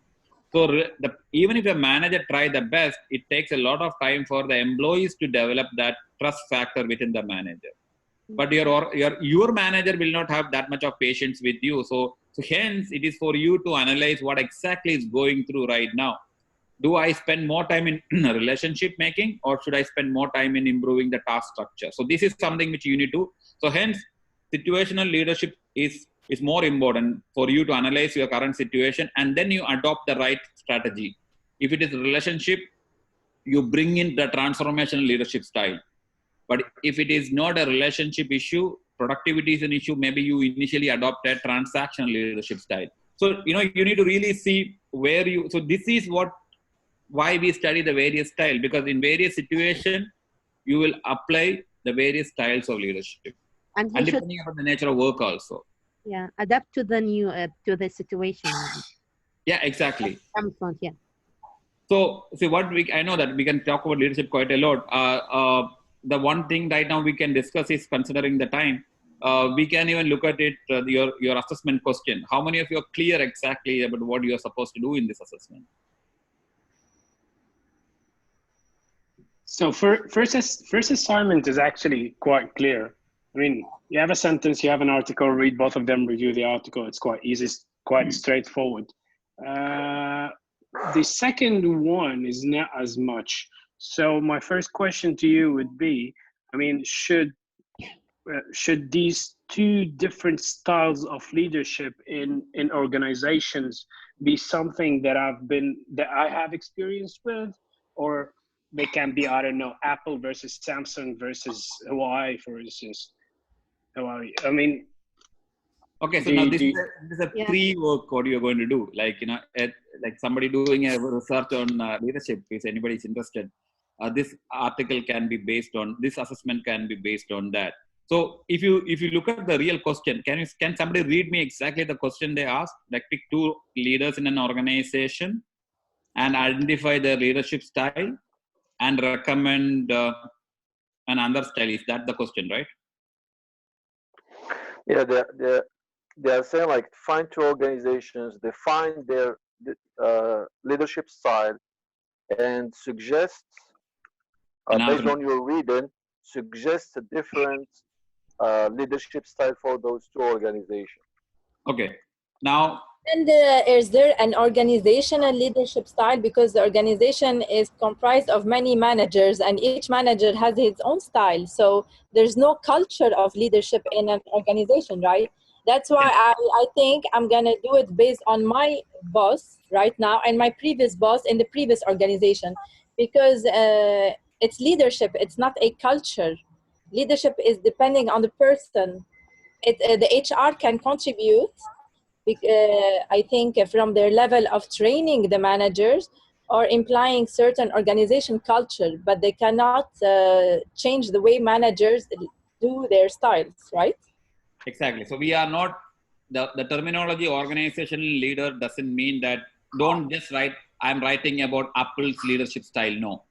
Speaker 1: So even if a manager try the best, it takes a lot of time for the employees to develop that trust factor within the manager. But your manager will not have that much of patience with you. So hence, it is for you to analyze what exactly is going through right now. Do I spend more time in relationship making, or should I spend more time in improving the task structure? So this is something which you need to. So hence, situational leadership is more important for you to analyze your current situation, and then you adopt the right strategy. If it is relationship, you bring in the transformational leadership style. But if it is not a relationship issue, productivity is an issue, maybe you initially adopt a transactional leadership style. So, you need to really see where so this is why we study the various styles, because in various situations, you will apply the various styles of leadership. And depending upon the nature of work also.
Speaker 7: Yeah, adapt to the new, to the situation.
Speaker 1: Yeah, exactly.
Speaker 7: Yeah.
Speaker 1: So, see, I know that we can talk about leadership quite a lot. The one thing right now we can discuss is, considering the time, we can even look at it, your assessment question. How many of you are clear exactly about what you are supposed to do in this assessment?
Speaker 2: So first assignment is actually quite clear. I mean, you have a sentence, you have an article, read both of them, review the article. It's quite easy, quite straightforward. The second one is not as much. So my first question to you would be, I mean, should these two different styles of leadership in organizations be something that I have experience with, or they can be, I don't know, Apple versus Samsung versus Hawaii, for instance? Hawaii. I mean,
Speaker 1: okay. So now this is a pre-work what you're going to do. Like, like somebody doing a research on leadership. If anybody is interested, this article can be based on, this assessment can be based on that. So if you look at the real question, can somebody read me exactly the question they asked? Like, pick two leaders in an organization and identify their leadership style and recommend another style. Is that the question, right?
Speaker 11: Yeah, they are saying, like, find two organizations, define their leadership style, and suggest, based on your reading, suggest a different leadership style for those two organizations.
Speaker 1: Okay. Now,
Speaker 4: and is there an organizational leadership style? Because the organization is comprised of many managers, and each manager has his own style. So there's no culture of leadership in an organization, right? That's why I think I'm going to do it based on my boss right now and my previous boss in the previous organization, because it's leadership. It's not a culture. Leadership is depending on the person. The HR can contribute, I think, from their level of training the managers or implying certain organization culture, but they cannot change the way managers do their styles, right?
Speaker 1: Exactly. So we are not, the terminology organizational leader doesn't mean that don't just write, I'm writing about Apple's leadership style. No.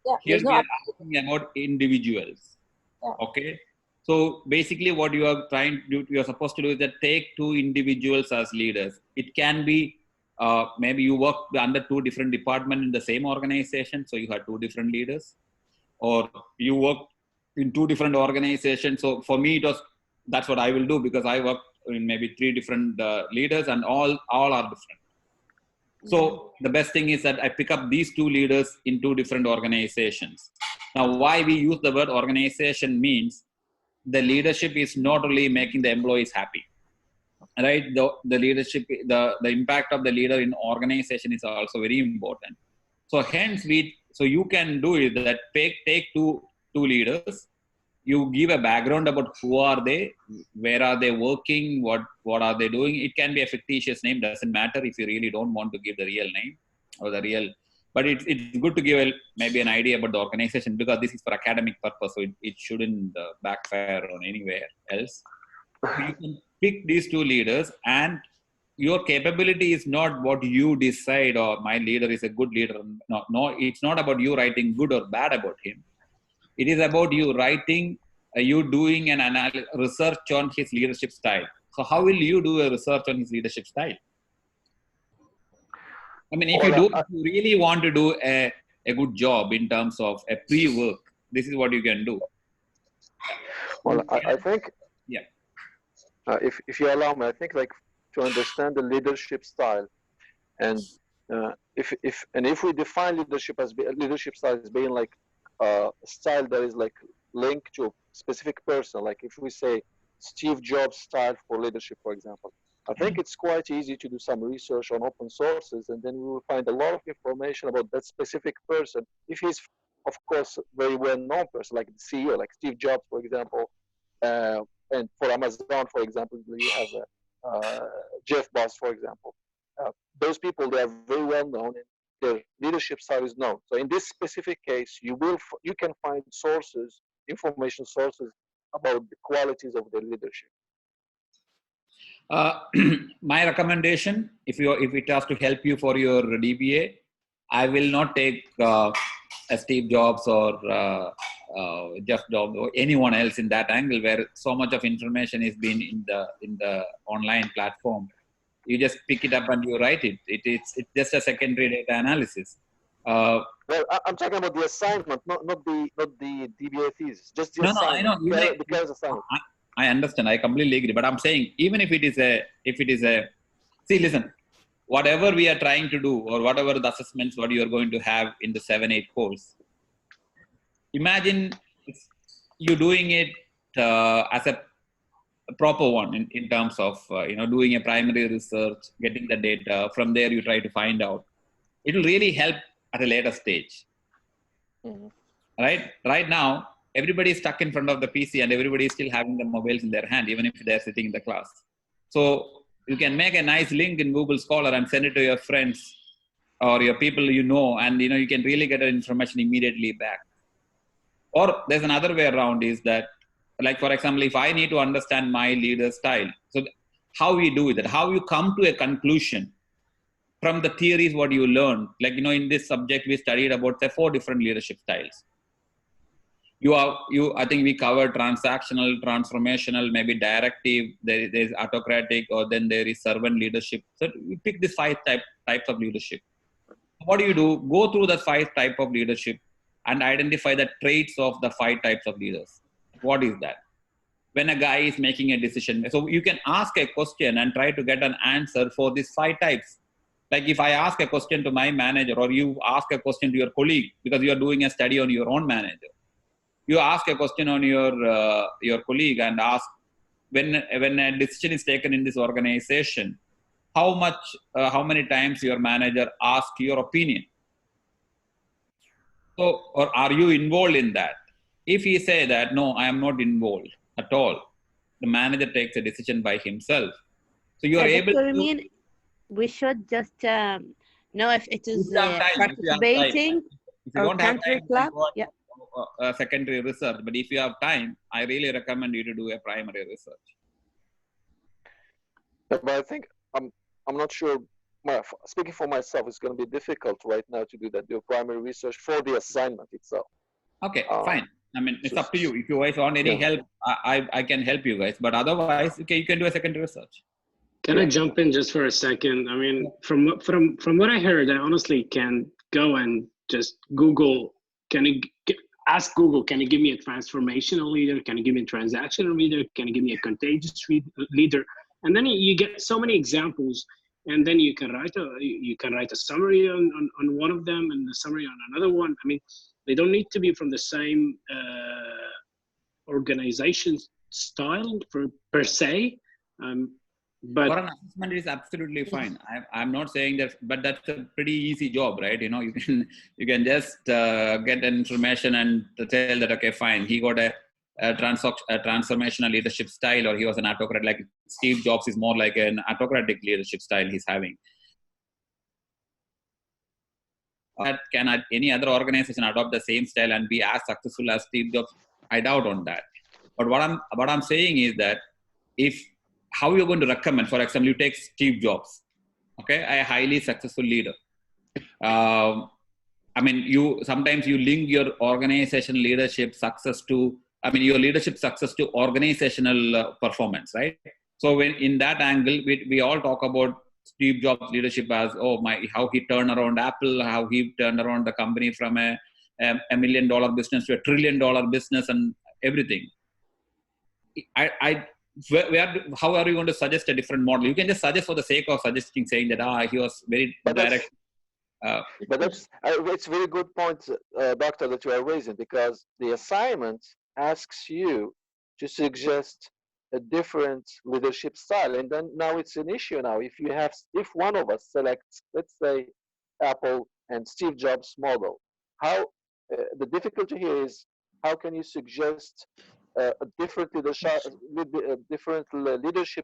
Speaker 4: Yeah,
Speaker 1: here we are talking about individuals. Yeah. Okay. So basically what you are trying to do, you're supposed to do is that take two individuals as leaders. It can be, maybe you work under two different departments in the same organization. So you have two different leaders, or you work in two different organizations. So for me, that's what I will do, because I work in maybe three different leaders, and all are different. So the best thing is that I pick up these two leaders in two different organizations. Now, why we use the word organization means the leadership is not only making the employees happy, right? The leadership, the impact of the leader in organization is also very important. So hence so you can do it that take two leaders, you give a background about who are they, where are they working, what are they doing. It can be a fictitious name, doesn't matter if you really don't want to give the real name or the real, but it's good to give maybe an idea about the organization, because this is for academic purpose, so it shouldn't backfire on anywhere else. So you can pick these two leaders, and your capability is not what you decide, or my leader is a good leader. No, it's not about you writing good or bad about him. It is about you writing, you doing an research on his leadership style. So how will you do a research on his leadership style? I mean, if you really want to do a good job in terms of a pre-work, this is what you can do.
Speaker 11: Well, I think,
Speaker 1: yeah.
Speaker 11: If you allow me, I think like to understand the leadership style, and if we define leadership style as being like a style that is like linked to a specific person, like if we say Steve Jobs style for leadership, for example, I think it's quite easy to do some research on open sources, and then we will find a lot of information about that specific person. If he's, of course, very well-known person, like the CEO, like Steve Jobs, for example, and for Amazon, for example, you have Jeff Bezos, for example. Those people, they are very well-known, and their leadership style is known. So in this specific case, you can find sources, information sources about the qualities of their leadership.
Speaker 1: My recommendation, if it has to help you for your DBA, I will not take a Steve Jobs or Jeff Jobs or anyone else in that angle, where so much of information is being in the online platform. You just pick it up and you write it. It's just a secondary data analysis.
Speaker 11: Well, I'm talking about the assignment, not the DBA thesis, just the assignment.
Speaker 1: No, I know.
Speaker 11: Because assignment.
Speaker 1: I understand. I completely agree. But I'm saying, even if it is see, listen, whatever we are trying to do, or whatever the assessments, what you are going to have in the 7-8 course, imagine you doing it as a proper one in terms of, doing a primary research, getting the data. From there, you try to find out. It will really help at a later stage.
Speaker 11: Mm-hmm.
Speaker 1: Right now, everybody is stuck in front of the PC, and everybody is still having the mobiles in their hand, even if they're sitting in the class. So you can make a nice link in Google Scholar and send it to your friends or your people and you can really get the information immediately back. Or there's another way around, is that, like, for example, if I need to understand my leader's style, so how we do that, how you come to a conclusion from the theories, what you learn. Like, in this subject, we studied about, say, 4 different leadership styles. I think we covered transactional, transformational, maybe directive, there's autocratic, or then there is servant leadership. So we pick these 5 types of leadership. What do? Go through the 5 types of leadership and identify the traits of the 5 types of leaders. What is that? When a guy is making a decision, so you can ask a question and try to get an answer for these 5 types. Like, if I ask a question to my manager, or you ask a question to your colleague, because you are doing a study on your own manager, you ask a question on your colleague and ask, when a decision is taken in this organization, how many times your manager asks your opinion? So, or are you involved in that? If he say that, no, I am not involved at all, the manager takes a decision by himself. So you are able to...
Speaker 7: We should just know if it is participating or country club. Yeah.
Speaker 1: Secondary research, but if you have time, I really recommend you to do a primary research.
Speaker 11: But I think I'm not sure. Speaking for myself, it's going to be difficult right now to do that. Do primary research for the assignment itself.
Speaker 1: Okay, fine. I mean, it's up to you. If you guys want any help, I can help you guys. But otherwise, okay, you can do a secondary research.
Speaker 2: Can I jump in just for a second? I mean, from what I heard, I honestly can go and just Google. Ask Google, can you give me a transformational leader? Can you give me a transactional leader? Can you give me a contagious leader? And then you get so many examples. and then you can write a summary on one of them and the summary on another one. I mean, they don't need to be from the same organization style per se, but
Speaker 1: for an assessment, it is absolutely fine. I'm not saying that, but that's a pretty easy job, right? You know, you can just get information and tell that, okay, fine, he got a transformational leadership style, or he was an autocrat. Like Steve Jobs is more like an autocratic leadership style he's having. That can any other organization adopt the same style and be as successful as Steve Jobs? I doubt on that. But what I'm saying is that how you're going to recommend, for example, you take Steve Jobs, okay, a highly successful leader. I mean, sometimes you link your organization leadership success to, your leadership success to organizational performance, right? So when in that angle, we all talk about Steve Jobs' leadership as, how he turned around Apple, how he turned around the company from a $1 million business to a $1 trillion business and everything. How are you going to suggest a different model? You can just suggest for the sake of suggesting, saying that he was very direct.
Speaker 11: But that's it's a very good point, Doctor, that you are raising, because the assignment asks you to suggest a different leadership style, and then now it's an issue. Now, if one of us selects, let's say, Apple and Steve Jobs' model, how the difficulty here is how can you suggest a different leadership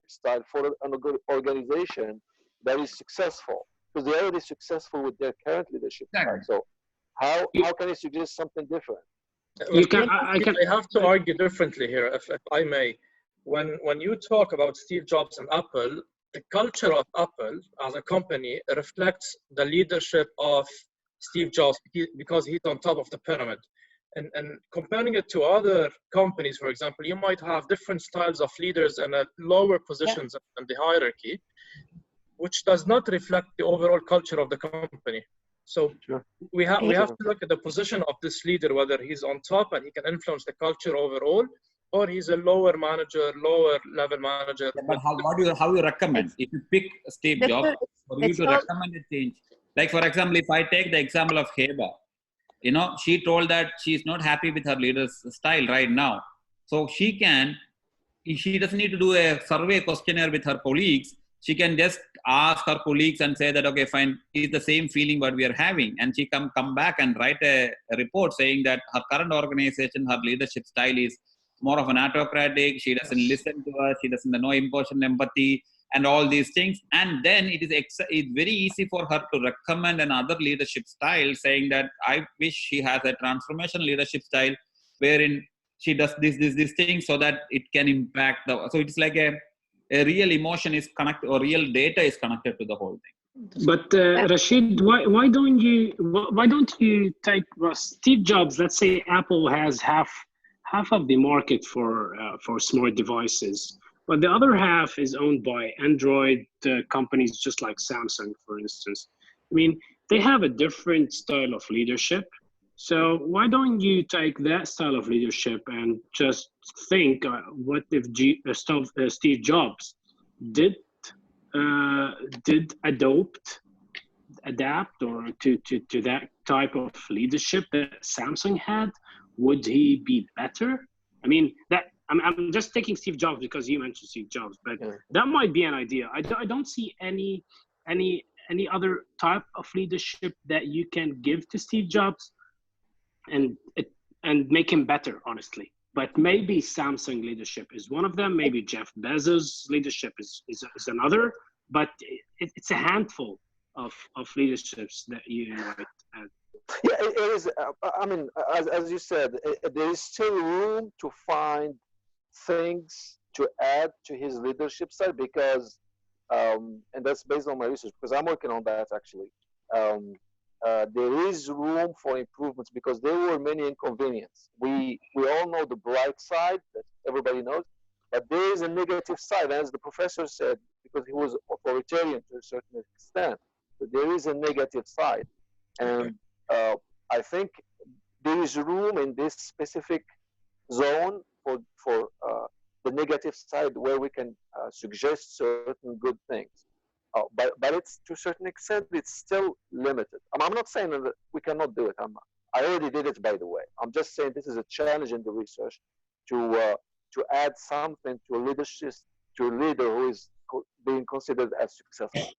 Speaker 11: style for an organization that is successful, because they're already successful with their current leadership style. So how can you suggest something different?
Speaker 8: I have to argue differently here, if I may. When you talk about Steve Jobs and Apple, the culture of Apple as a company reflects the leadership of Steve Jobs because he's on top of the pyramid. And comparing it to other companies, for example, you might have different styles of leaders and lower positions in the hierarchy, which does not reflect the overall culture of the company. So we have to look at the position of this leader, whether he's on top and he can influence the culture overall, or he's a lower level manager.
Speaker 1: Yeah, but how you recommend? If you pick Steve Jobs, for you to recommend a change, like for example, if I take the example of Heba, she told that she's not happy with her leader's style right now. So she doesn't need to do a survey questionnaire with her colleagues. She can just ask her colleagues and say that, okay, fine, it's the same feeling what we are having. And she come back and write a report saying that her current organization, her leadership style is more of an autocratic. She doesn't listen to us. She doesn't know emotion, empathy, and all these things. And then it's very easy for her to recommend another leadership style, saying that I wish she has a transformational leadership style wherein she does this thing so that it can impact so it's like a real emotion is connected, or real data is connected to the whole thing.
Speaker 2: But Rashid, why don't you take Steve Jobs? Let's say Apple has half of the market for smart devices, but the other half is owned by Android companies, just like Samsung, for instance. I mean, they have a different style of leadership. So why don't you take that style of leadership and just think, what if Steve Jobs did adapt or to that type of leadership that Samsung had? Would he be better? I mean, I'm just taking Steve Jobs because you mentioned Steve Jobs, but that might be an idea. I don't see any other type of leadership that you can give to Steve Jobs and make him better, honestly. But maybe Samsung leadership is one of them. Maybe Jeff Bezos' leadership is another. But it's a handful of leaderships that you might add.
Speaker 11: Yeah, it is. I mean, as you said, there is still room to find things to add to his leadership style because, and that's based on my research because I'm working on that actually. There is room for improvements because there were many inconveniences. We all know the bright side that everybody knows, but there is a negative side, as the professor said, because he was authoritarian to a certain extent. But there is a negative side, and I think there is room in this specific zone for the negative side where we can suggest certain good things. but it's to a certain extent, it's still limited. I'm not saying that we cannot do it. I already did it, by the way. I'm just saying this is a challenge in the research to add something to a leadership, to a leader who is being considered as successful.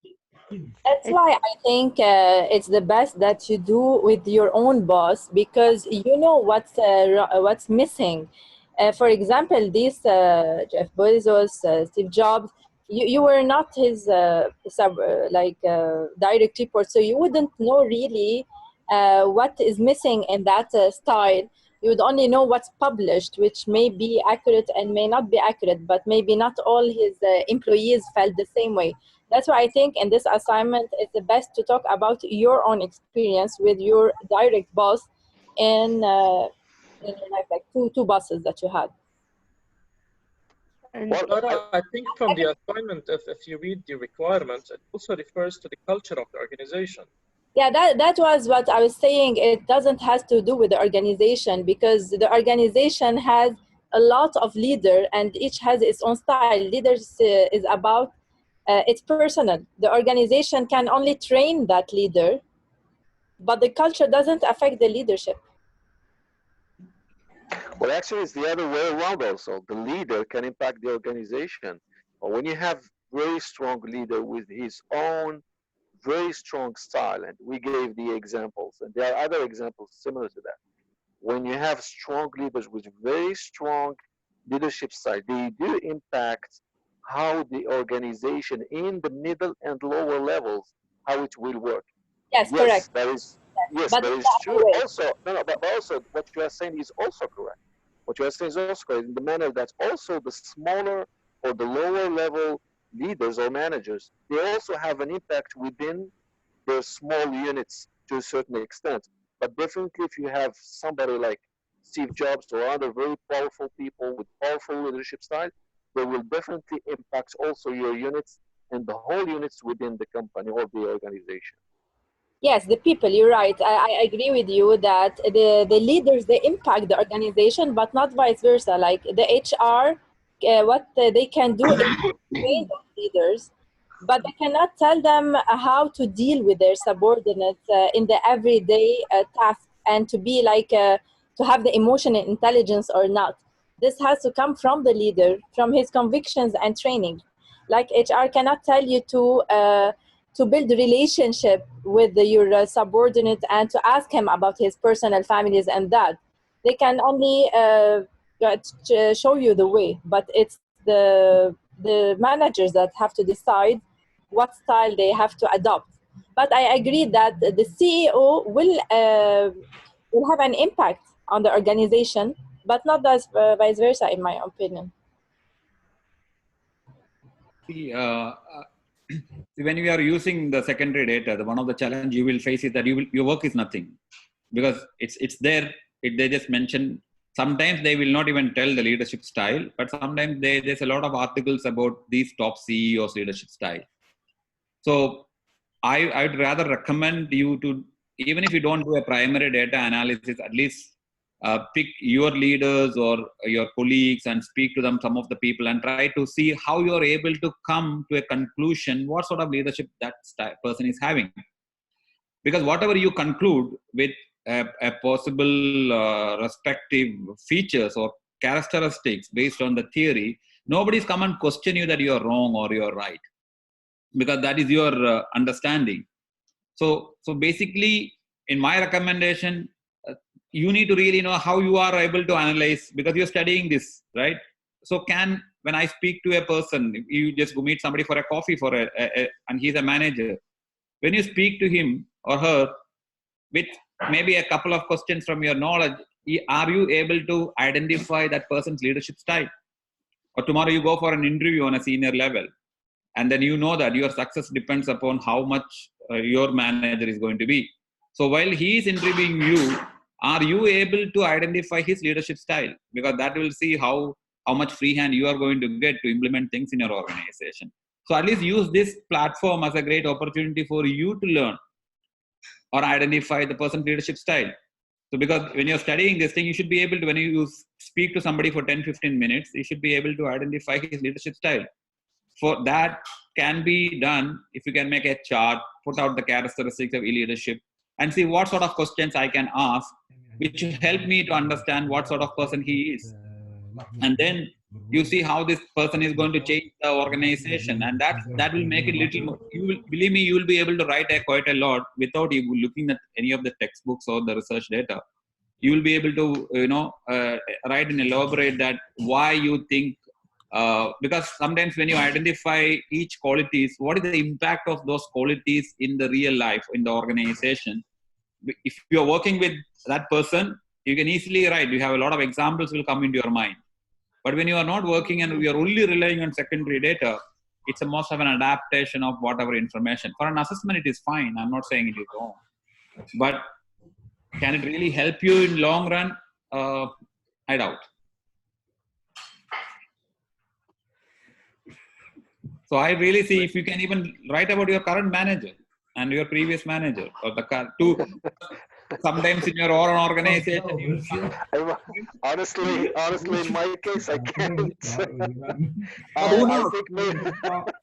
Speaker 4: That's why I think it's the best that you do with your own boss, because you know what's missing. For example, this Jeff Bezos, Steve Jobs, you were not his direct report, so you wouldn't know really what is missing in that style. You would only know what's published, which may be accurate and may not be accurate, but maybe not all his employees felt the same way. That's why I think in this assignment, it's the best to talk about your own experience with your direct boss in like two bosses that you had.
Speaker 8: Well, I think from the assignment, if you read the requirements, it also refers to the culture of the organization.
Speaker 4: Yeah, that was what I was saying. It doesn't have to do with the organization, because the organization has a lot of leaders and each has its own style. Leaders is about it's personal. The organization can only train that leader, but the culture doesn't affect the leadership.
Speaker 11: Well, actually, it's the other way around also. The leader can impact the organization. But when you have very strong leader with his own very strong style, and we gave the examples, and there are other examples similar to that. When you have strong leaders with very strong leadership style, they do impact how the organization in the middle and lower levels, how it will work.
Speaker 4: Yes, correct.
Speaker 11: That is, yes,
Speaker 4: but
Speaker 11: that is true. Also, but also what you are saying is also correct. What you are saying is also correct in the manner that also the smaller or the lower level leaders or managers, they also have an impact within their small units to a certain extent. But definitely if you have somebody like Steve Jobs or other very powerful people with powerful leadership style, they will definitely impact also your units and the whole units within the company or the organization.
Speaker 4: Yes, the people, you're right. I agree with you that the leaders, they impact the organization, but not vice versa. Like the HR, what they can do is train those leaders, but they cannot tell them how to deal with their subordinates in the everyday task, and to be like, to have the emotional intelligence or not. This has to come from the leader, from his convictions and training. Like HR cannot tell you to build a relationship with your subordinate and to ask him about his personal families and that. They can only show you the way, but it's the managers that have to decide what style they have to adopt. But I agree that the CEO will have an impact on the organization, but not vice versa, in my opinion.
Speaker 1: See, when we are using the secondary data, one of the challenge you will face is that your work is nothing, because it's there. They just mention. Sometimes they will not even tell the leadership style, but sometimes there's a lot of articles about these top CEOs' leadership style. So I'd rather recommend you to, even if you don't do a primary data analysis, at least pick your leaders or your colleagues and speak to them, some of the people, and try to see how you're able to come to a conclusion, what sort of leadership that person is having. Because whatever you conclude with a possible respective features or characteristics based on the theory, nobody's come and question you that you're wrong or you're right, because that is your understanding. So basically, in my recommendation, you need to really know how you are able to analyze, because you're studying this, right? So when I speak to a person, you just go meet somebody for a coffee and he's a manager. When you speak to him or her with maybe a couple of questions from your knowledge, are you able to identify that person's leadership style? Or tomorrow you go for an interview on a senior level, and then you know that your success depends upon how much your manager is going to be. So while he is interviewing you, are you able to identify his leadership style? Because that will see how much free hand you are going to get to implement things in your organization. So at least use this platform as a great opportunity for you to learn or identify the person's leadership style. So because when you're studying this thing, you should be able to, when you speak to somebody for 10-15 minutes, you should be able to identify his leadership style. For that, can be done if you can make a chart, put out the characteristics of leadership, and see what sort of questions I can ask, which will help me to understand what sort of person he is. And then you see how this person is going to change the organization, and that will make it little more. You will, believe me, you will be able to write quite a lot without you looking at any of the textbooks or the research data. You will be able to write and elaborate that why you think, because sometimes when you identify each qualities, what is the impact of those qualities in the real life in the organization. If you're working with that person, you can easily write, you have a lot of examples will come into your mind. But when you are not working and we are only relying on secondary data, it's a most of an adaptation of whatever information. For an assessment, it is fine. I'm not saying it is wrong. But can it really help you in long run? I doubt. So I really see if you can even write about your current manager and your previous manager, or the two. Sometimes in your own organization, you
Speaker 11: honestly, in my case, I can't.
Speaker 1: I think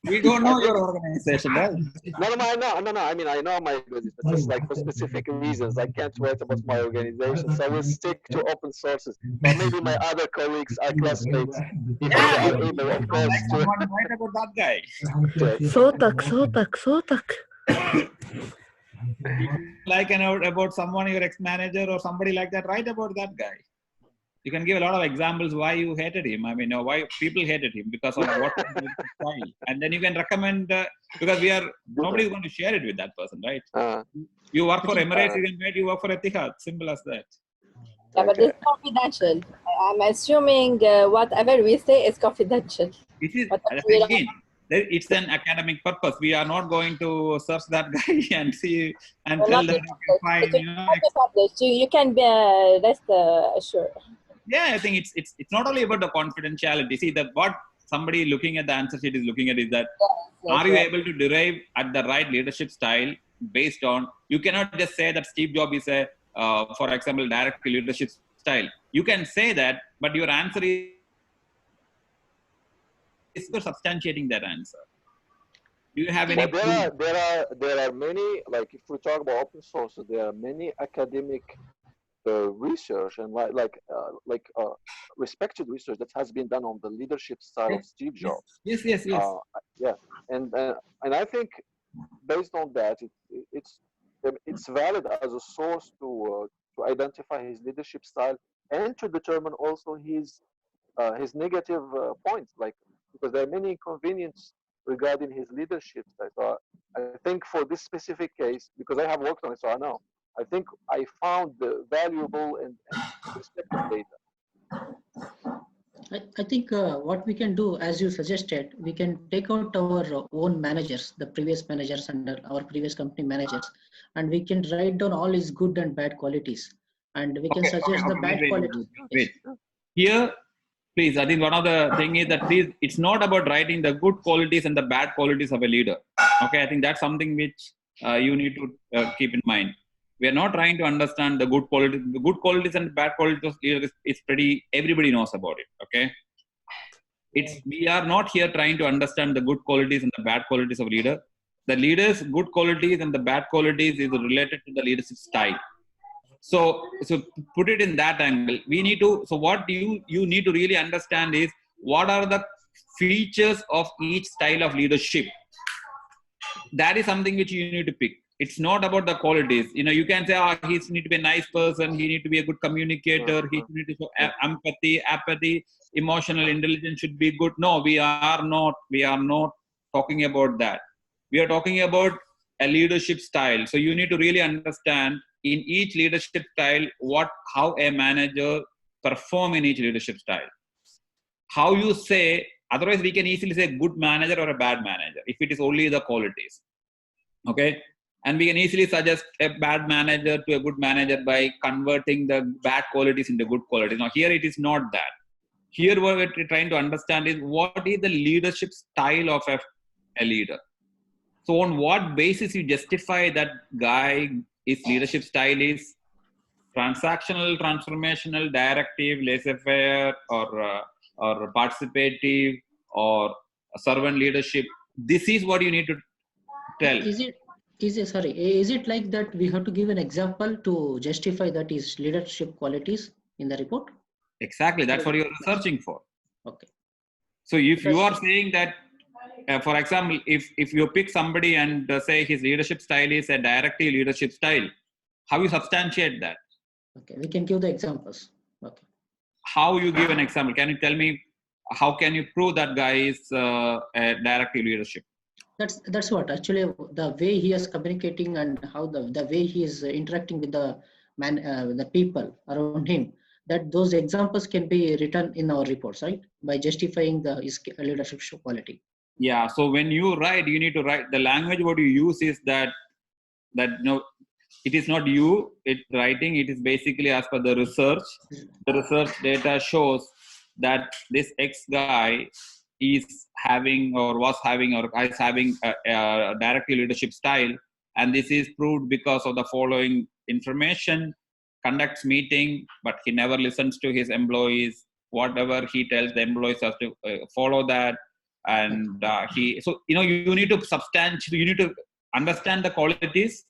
Speaker 1: we don't know your organization, right?
Speaker 11: No, I mean, I know my organization, but just like for specific reasons, I can't write about my organization. So I will stick to open sources. But maybe my other colleagues, our classmates, if they are able, of course, to
Speaker 1: write about that guy.
Speaker 7: صوتك.
Speaker 1: Like about someone, your ex-manager or somebody like that, write about that guy. You can give a lot of examples why you hated him. I mean, why people hated him because of what style. And then you can recommend, because nobody is going to share it with that person, right? You work for Emirates, you can write, you work for Etihad. Simple as that.
Speaker 4: Yeah, but it's confidential. I'm assuming whatever we say is confidential.
Speaker 1: It is, again, it's an academic purpose. We are not going to search that guy and see and tell them, fine.
Speaker 4: You can be rest assured.
Speaker 1: Yeah, I think it's not only about the confidentiality. See, that what somebody looking at the answer sheet is looking at is that are you able to derive at the right leadership style based on, you cannot just say that Steve Jobs is a, for example, direct leadership style. You can say that, but your answer is substantiating that answer. Do you have any?
Speaker 11: But there are many, like if we talk about open source, there are many academic research and respected research that has been done on the leadership style of Steve Jobs.
Speaker 1: Yes.
Speaker 11: Yeah, and I think based on that, it's valid as a source to identify his leadership style and to determine also his negative points, like because there are many inconveniences regarding his leadership style. So I think for this specific case, because I have worked on it, so I know. I think I found the valuable and respected data.
Speaker 3: I think what we can do, as you suggested, we can take out our own managers, the previous managers and our previous company managers, and we can write down all his good and bad qualities, and we can suggest the bad qualities.
Speaker 1: Wait. Here, please, I think one of the thing is that please, it's not about writing the good qualities and the bad qualities of a leader. Okay, I think that's something which you need to keep in mind. We are not trying to understand the good qualities. The good qualities and bad qualities of leaders is pretty, everybody knows about it. Okay, we are not here trying to understand the good qualities and the bad qualities of leader. The leader's good qualities and the bad qualities is related to the leadership style. So put it in that angle. We need to. So what you need to really understand is what are the features of each style of leadership. That is something which you need to pick. It's not about the qualities. You can say, he need to be a nice person. He need to be a good communicator. He need to show empathy, apathy, emotional intelligence should be good. No, we are not talking about that. We are talking about a leadership style. So you need to really understand in each leadership style how a manager perform in each leadership style. How you say, otherwise we can easily say good manager or a bad manager if it is only the qualities. Okay. And we can easily suggest a bad manager to a good manager by converting the bad qualities into good qualities. Now, here it is not that. Here what we're trying to understand is what is the leadership style of a leader. So on what basis you justify that his leadership style is transactional, transformational, directive, laissez-faire, or participative, or servant leadership. this is what you need to tell.
Speaker 3: Is it like that we have to give an example to justify that is leadership qualities in the report?
Speaker 1: Exactly, that's what you're researching for.
Speaker 3: Okay.
Speaker 1: So if you are saying that, for example, if you pick somebody and say his leadership style is a directive leadership style, how you substantiate that?
Speaker 3: Okay, we can give the examples. Okay.
Speaker 1: How you give an example? Can you tell me how can you prove that guy is a directive leadership?
Speaker 3: That's what actually the way he is communicating and how the way he is interacting with the the people around him. That those examples can be written in our reports, right? By justifying his leadership quality.
Speaker 1: Yeah. So when you write, you need to write the language. What you use is that no, it is not you. Writing. It is basically as per the research. The research data shows that this X guy is having or was having or is having a directive leadership style, and this is proved because of the following information: conducts meeting, but he never listens to his employees. Whatever he tells the employees have to follow that, and so you need to you need to understand the qualities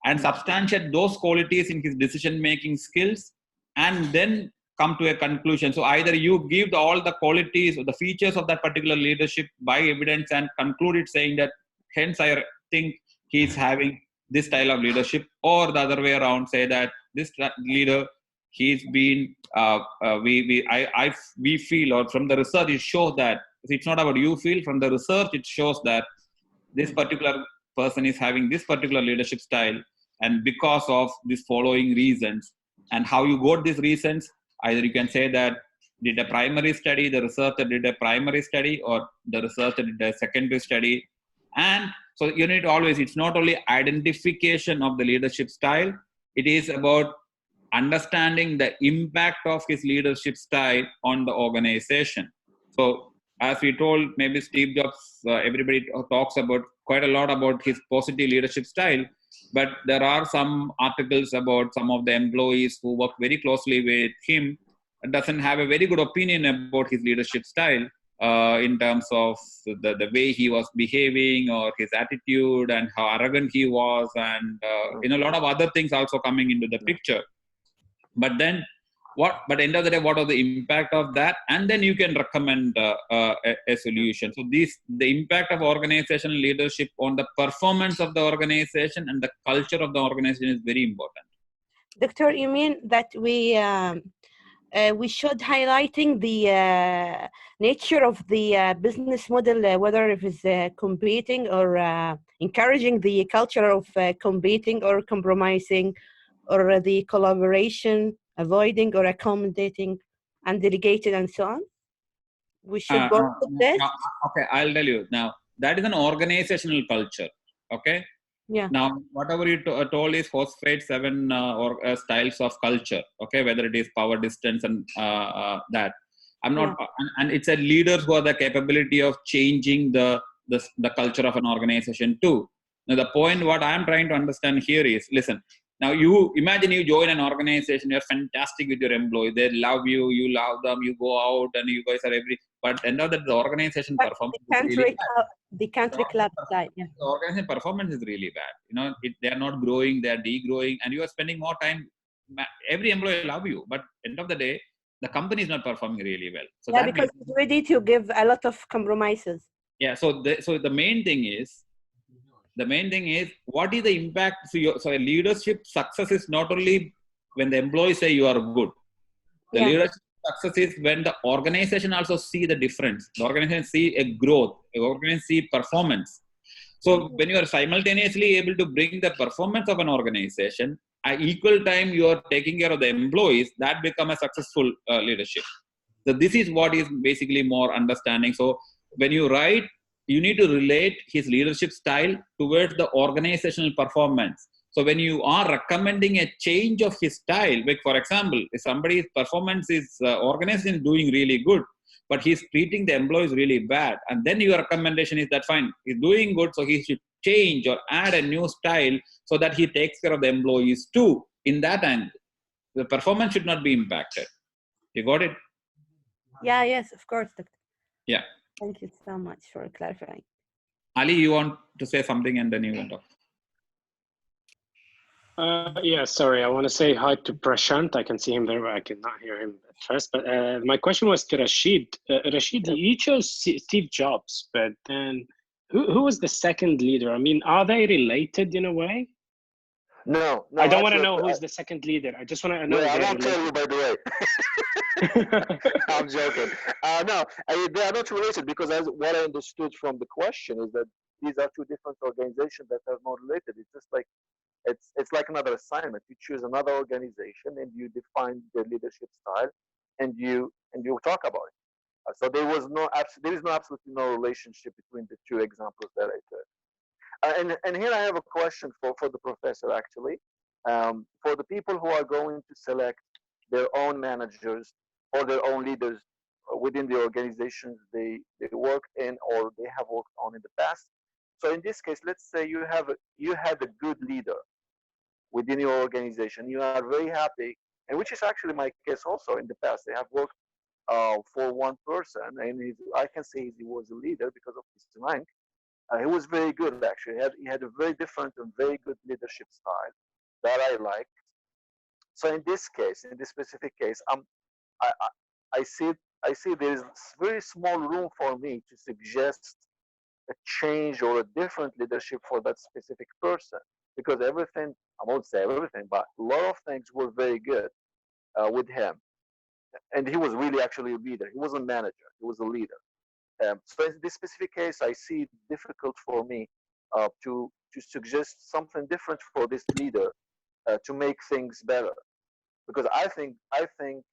Speaker 1: and substantiate those qualities in his decision-making skills, and then come to a conclusion. So either you give all the qualities or the features of that particular leadership by evidence and conclude it saying that hence I think he's having this style of leadership, or the other way around, say that this leader, he's been, we feel, or from the research it shows that, it's not about you feel, from the research it shows that this particular person is having this particular leadership style, and because of these following reasons. And how you got these reasons, either you can say that did a primary study, the researcher did a primary study, or the researcher did a secondary study. And so you need always, it's not only identification of the leadership style, it is about understanding the impact of his leadership style on the organization. So as we told, maybe Steve Jobs, everybody talks about quite a lot about his positive leadership style, but there are some articles about some of the employees who work very closely with him and doesn't have a very good opinion about his leadership style in terms of the way he was behaving or his attitude and how arrogant he was, and a lot of other things also coming into the picture. But then but end of the day, what are the impact of that? And then you can recommend a solution. So the impact of organizational leadership on the performance of the organization and the culture of the organization is very important.
Speaker 7: Doctor, you mean that we should highlighting the nature of the business model, whether if it's competing or encouraging the culture of competing or compromising, or the collaboration, avoiding or accommodating, and delegated, and so on? We should go with this?
Speaker 1: Okay, I'll tell you. Now, that is an organizational culture, okay?
Speaker 7: Yeah.
Speaker 1: Now, whatever you told is phosphate 7 styles of culture, okay? Whether it is power, distance, and that. I'm not, and it's a leaders who have the capability of changing the culture of an organization too. Now, the point what I'm trying to understand here is, listen, now you imagine you join an organization, you're fantastic with your employees, they love you, you love them, you go out and you guys are but end of the organization performance is really bad.
Speaker 7: The country club side, yeah.
Speaker 1: The organization performance is really bad. They are not growing, they are degrowing, and you are spending more time. Every employee love you, but end of the day, the company is not performing really well. So
Speaker 7: yeah, because it's ready to give a lot of compromises.
Speaker 1: Yeah. So the main thing is, what is the impact? So a leadership success is not only when the employees say you are good. The leadership success is when the organization also see the difference. The organization see a growth. The organization see performance. So when you are simultaneously able to bring the performance of an organization, at equal time you are taking care of the employees, that become a successful leadership. So this is what is basically more understanding. So when you write, you need to relate his leadership style towards the organizational performance. So when you are recommending a change of his style, like for example, if somebody's performance is organization is doing really good, but he's treating the employees really bad, and then your recommendation is that fine, he's doing good, so he should change or add a new style so that he takes care of the employees too. In that angle, the performance should not be impacted. You got it?
Speaker 7: Yeah. Yes, of course, Doctor.
Speaker 1: Yeah.
Speaker 7: Thank you so much for clarifying.
Speaker 1: Ali, you want to say something and then you can talk.
Speaker 2: Yeah, sorry. I want to say hi to Prashant. I can see him there, but I cannot hear him at first. But my question was to Rashid. Rashid, you chose Steve Jobs, but then who was the second leader? I mean, are they related in a way?
Speaker 11: No,
Speaker 2: I don't want to know who's the second leader. I just want to know.
Speaker 11: Yeah, I won't tell you, by the way. I'm joking. No, they are not related, because what I understood from the question is that these are two different organizations that are not related. It's just like it's like another assignment. You choose another organization and you define the leadership style, and you talk about it. So there is absolutely no relationship between the two examples that I took. And here I have a question for the professor, actually. For the people who are going to select their own managers or their own leaders within the organizations they work in or they have worked on in the past. So in this case, let's say you had a good leader within your organization. You are very happy, and which is actually my case also in the past. I have worked for one person, and I can say he was a leader because of his rank. He was very good, actually. He had a very different and very good leadership style that I liked. So in this case, in this specific case, I see there is very small room for me to suggest a change or a different leadership for that specific person, because everything, I won't say everything, but a lot of things were very good with him. And he was really actually a leader. He wasn't a manager, he was a leader. So in this specific case, I see it difficult for me to suggest something different for this leader to make things better, because I think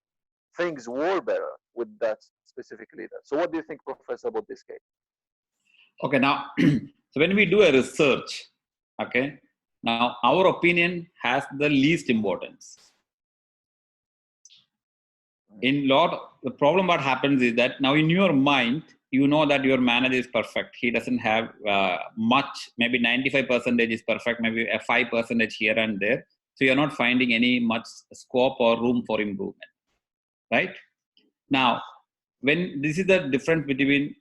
Speaker 11: things were better with that specific leader. So what do you think, Professor, about this case?
Speaker 1: Okay, now, so when we do a research, okay, now our opinion has the least importance. The problem what happens is that now in your mind, you know that your manager is perfect. He doesn't have much, maybe 95% is perfect, maybe a 5% here and there. So you're not finding any much scope or room for improvement, right? Now, when this is the difference between,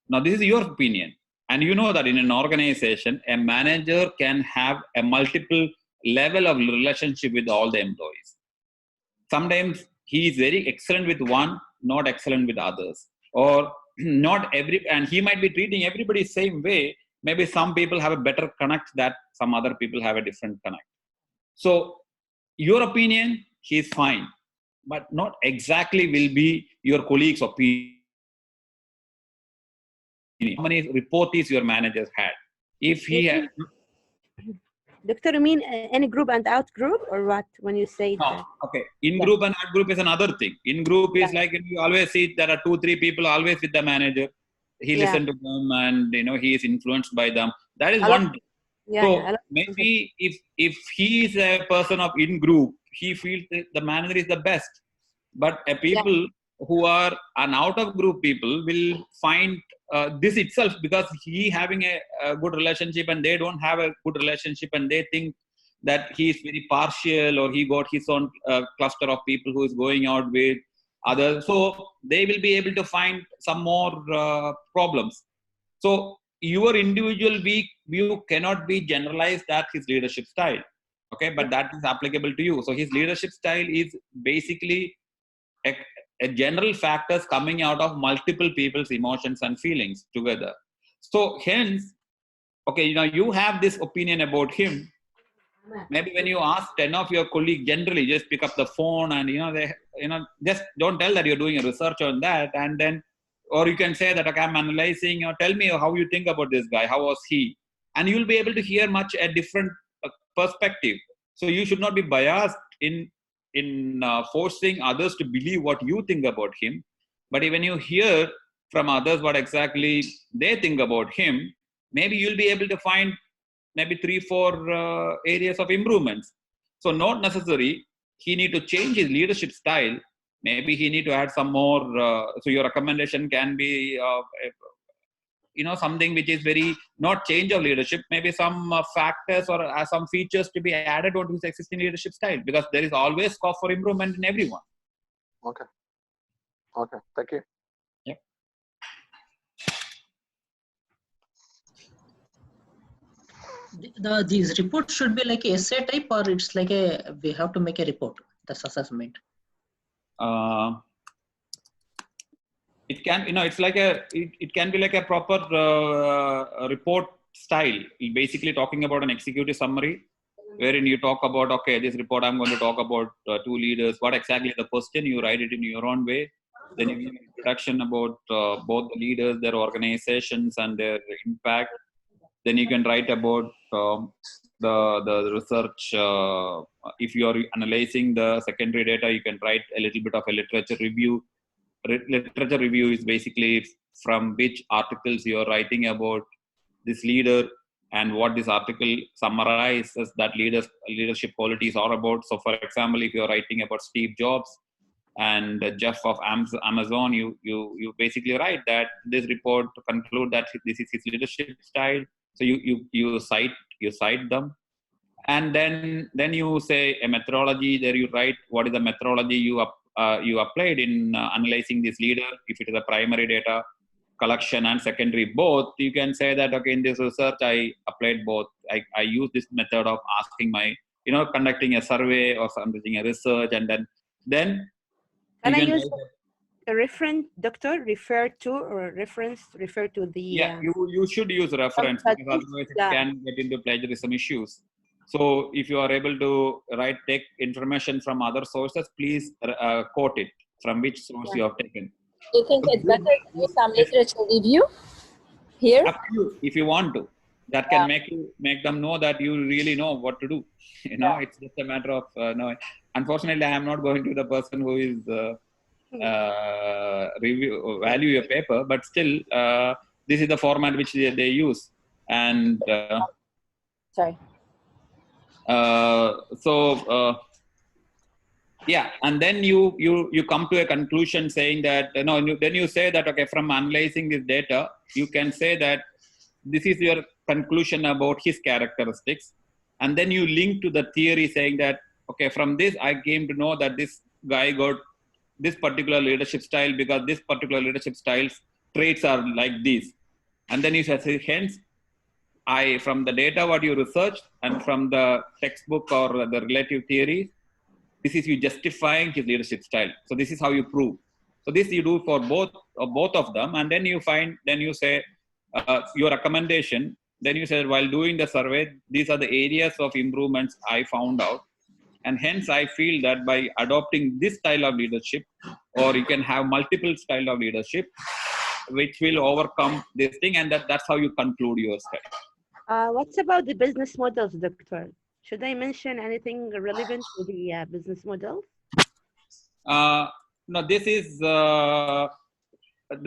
Speaker 1: now this is your opinion. And you know that in an organization, a manager can have a multiple level of relationship with all the employees. Sometimes he is very excellent with one, not excellent with others. Or and he might be treating everybody the same way. Maybe some people have a better connect that some other people have a different connect. So your opinion, he is fine, but not exactly will be your colleague's opinion. How many reportees your managers had? If he had...
Speaker 7: Doctor, you mean in group and out group, or what when you say that?
Speaker 1: Okay, in group and out group is another thing. In group is like you always see there are 2-3 people always with the manager. He listens to them and he is influenced by them. That is one thing. So maybe if he is a person of in group, he feels that the manager is the best. But people who are an out of group people will find this itself, because he having a good relationship and they don't have a good relationship, and they think that he is very partial, or he got his own cluster of people who is going out with others. So they will be able to find some more problems. So your individual view cannot be generalized that his leadership style. Okay, but that is applicable to you. So his leadership style is basically a general factors coming out of multiple people's emotions and feelings together. So hence, okay, you have this opinion about him. Maybe when you ask 10 of your colleagues, generally just pick up the phone and just don't tell that you're doing a research on that, and then, or you can say that, okay, I'm analyzing, tell me how you think about this guy, how was he, and you'll be able to hear much a different perspective. So you should not be biased in forcing others to believe what you think about him, but when you hear from others what exactly they think about him, maybe you'll be able to find maybe 3-4 areas of improvements. So not necessary he need to change his leadership style. Maybe he need to add some more. So your recommendation can be something which is very not change of leadership, maybe some factors or some features to be added onto his existing leadership style, because there is always scope for improvement in everyone.
Speaker 11: Okay, thank you.
Speaker 1: Yep.
Speaker 3: These reports should be like a essay type, or it's like we have to make a report, that's assessment.
Speaker 1: It can, it's like it can be like a proper report style, basically talking about an executive summary, wherein you talk about, okay, this report I'm going to talk about 2 leaders, what exactly the question, you write it in your own way. Then you give an introduction about both the leaders, their organizations and their impact. Then you can write about the research. If you are analyzing the secondary data, you can write a little bit of a literature review. Literature review is basically from which articles you are writing about this leader and what this article summarizes that leadership qualities are about. So for example, if you're writing about Steve Jobs and Jeff of Amazon, you basically write that this report to conclude that this is his leadership style. So you cite them, and then you say a methodology. There you write what is the methodology you applied in analyzing this leader. If it is a primary data collection and secondary both, you can say that, okay, in this research I applied both. I use this method of asking my, conducting a survey or something, a research, and then
Speaker 7: can I use a reference, doctor, refer to the
Speaker 1: you should use reference, because otherwise it can get into plagiarism issues. So if you are able to take information from other sources, please quote it from which source you have taken.
Speaker 4: Do you think it's better to do some literature review here?
Speaker 1: Up to you, if you want to. That can make them know that you really know what to do. It's just a matter of Unfortunately, I am not going to the person who is value your paper, but still, this is the format which they use. And
Speaker 4: sorry.
Speaker 1: And then you come to a conclusion saying that then you say that, okay, from analyzing this data, you can say that this is your conclusion about his characteristics, and then you link to the theory saying that, okay, from this I came to know that this guy got this particular leadership style because this particular leadership style's traits are like these, and then you say, hence from the data what you researched and from the textbook or the relative theories, this is you justifying his leadership style. So this is how you prove. So this you do for both of them, and then you say your recommendation. Then you say, while doing the survey, these are the areas of improvements I found out, and hence I feel that by adopting this style of leadership, or you can have multiple style of leadership, which will overcome this thing, and that's how you conclude your study.
Speaker 7: What's about the business models, doctor? Should I mention anything relevant to the business models?
Speaker 1: No, this is the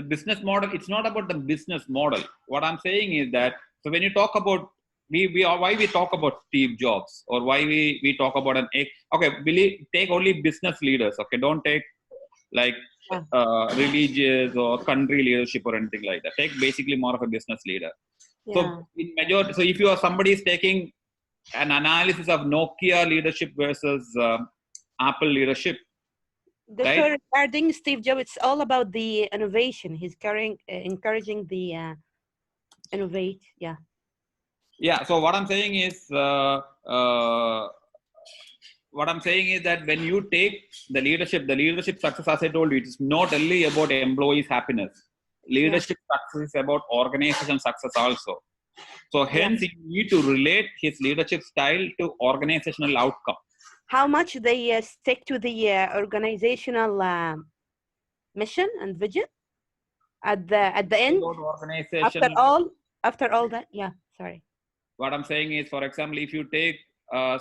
Speaker 1: business model. It's not about the business model. What I'm saying is that, so when you talk about, why we talk about Steve Jobs, or why we talk about take only business leaders. Okay, don't take like religious or country leadership or anything like that. Take basically more of a business leader. Yeah. So in majority, so if somebody is taking an analysis of Nokia leadership versus Apple leadership.
Speaker 7: Doctor, regarding Steve Jobs, it's all about the innovation. He's encouraging the innovate. Yeah.
Speaker 1: Yeah. So what I'm saying is, that when you take the leadership success, as I told you, it is not only about employees' happiness. Leadership success is about organization success also. So hence, you need to relate his leadership style to organizational outcome.
Speaker 7: How much they stick to the organizational mission and vision at the end? After all that, sorry.
Speaker 1: What I'm saying is, for example, if you take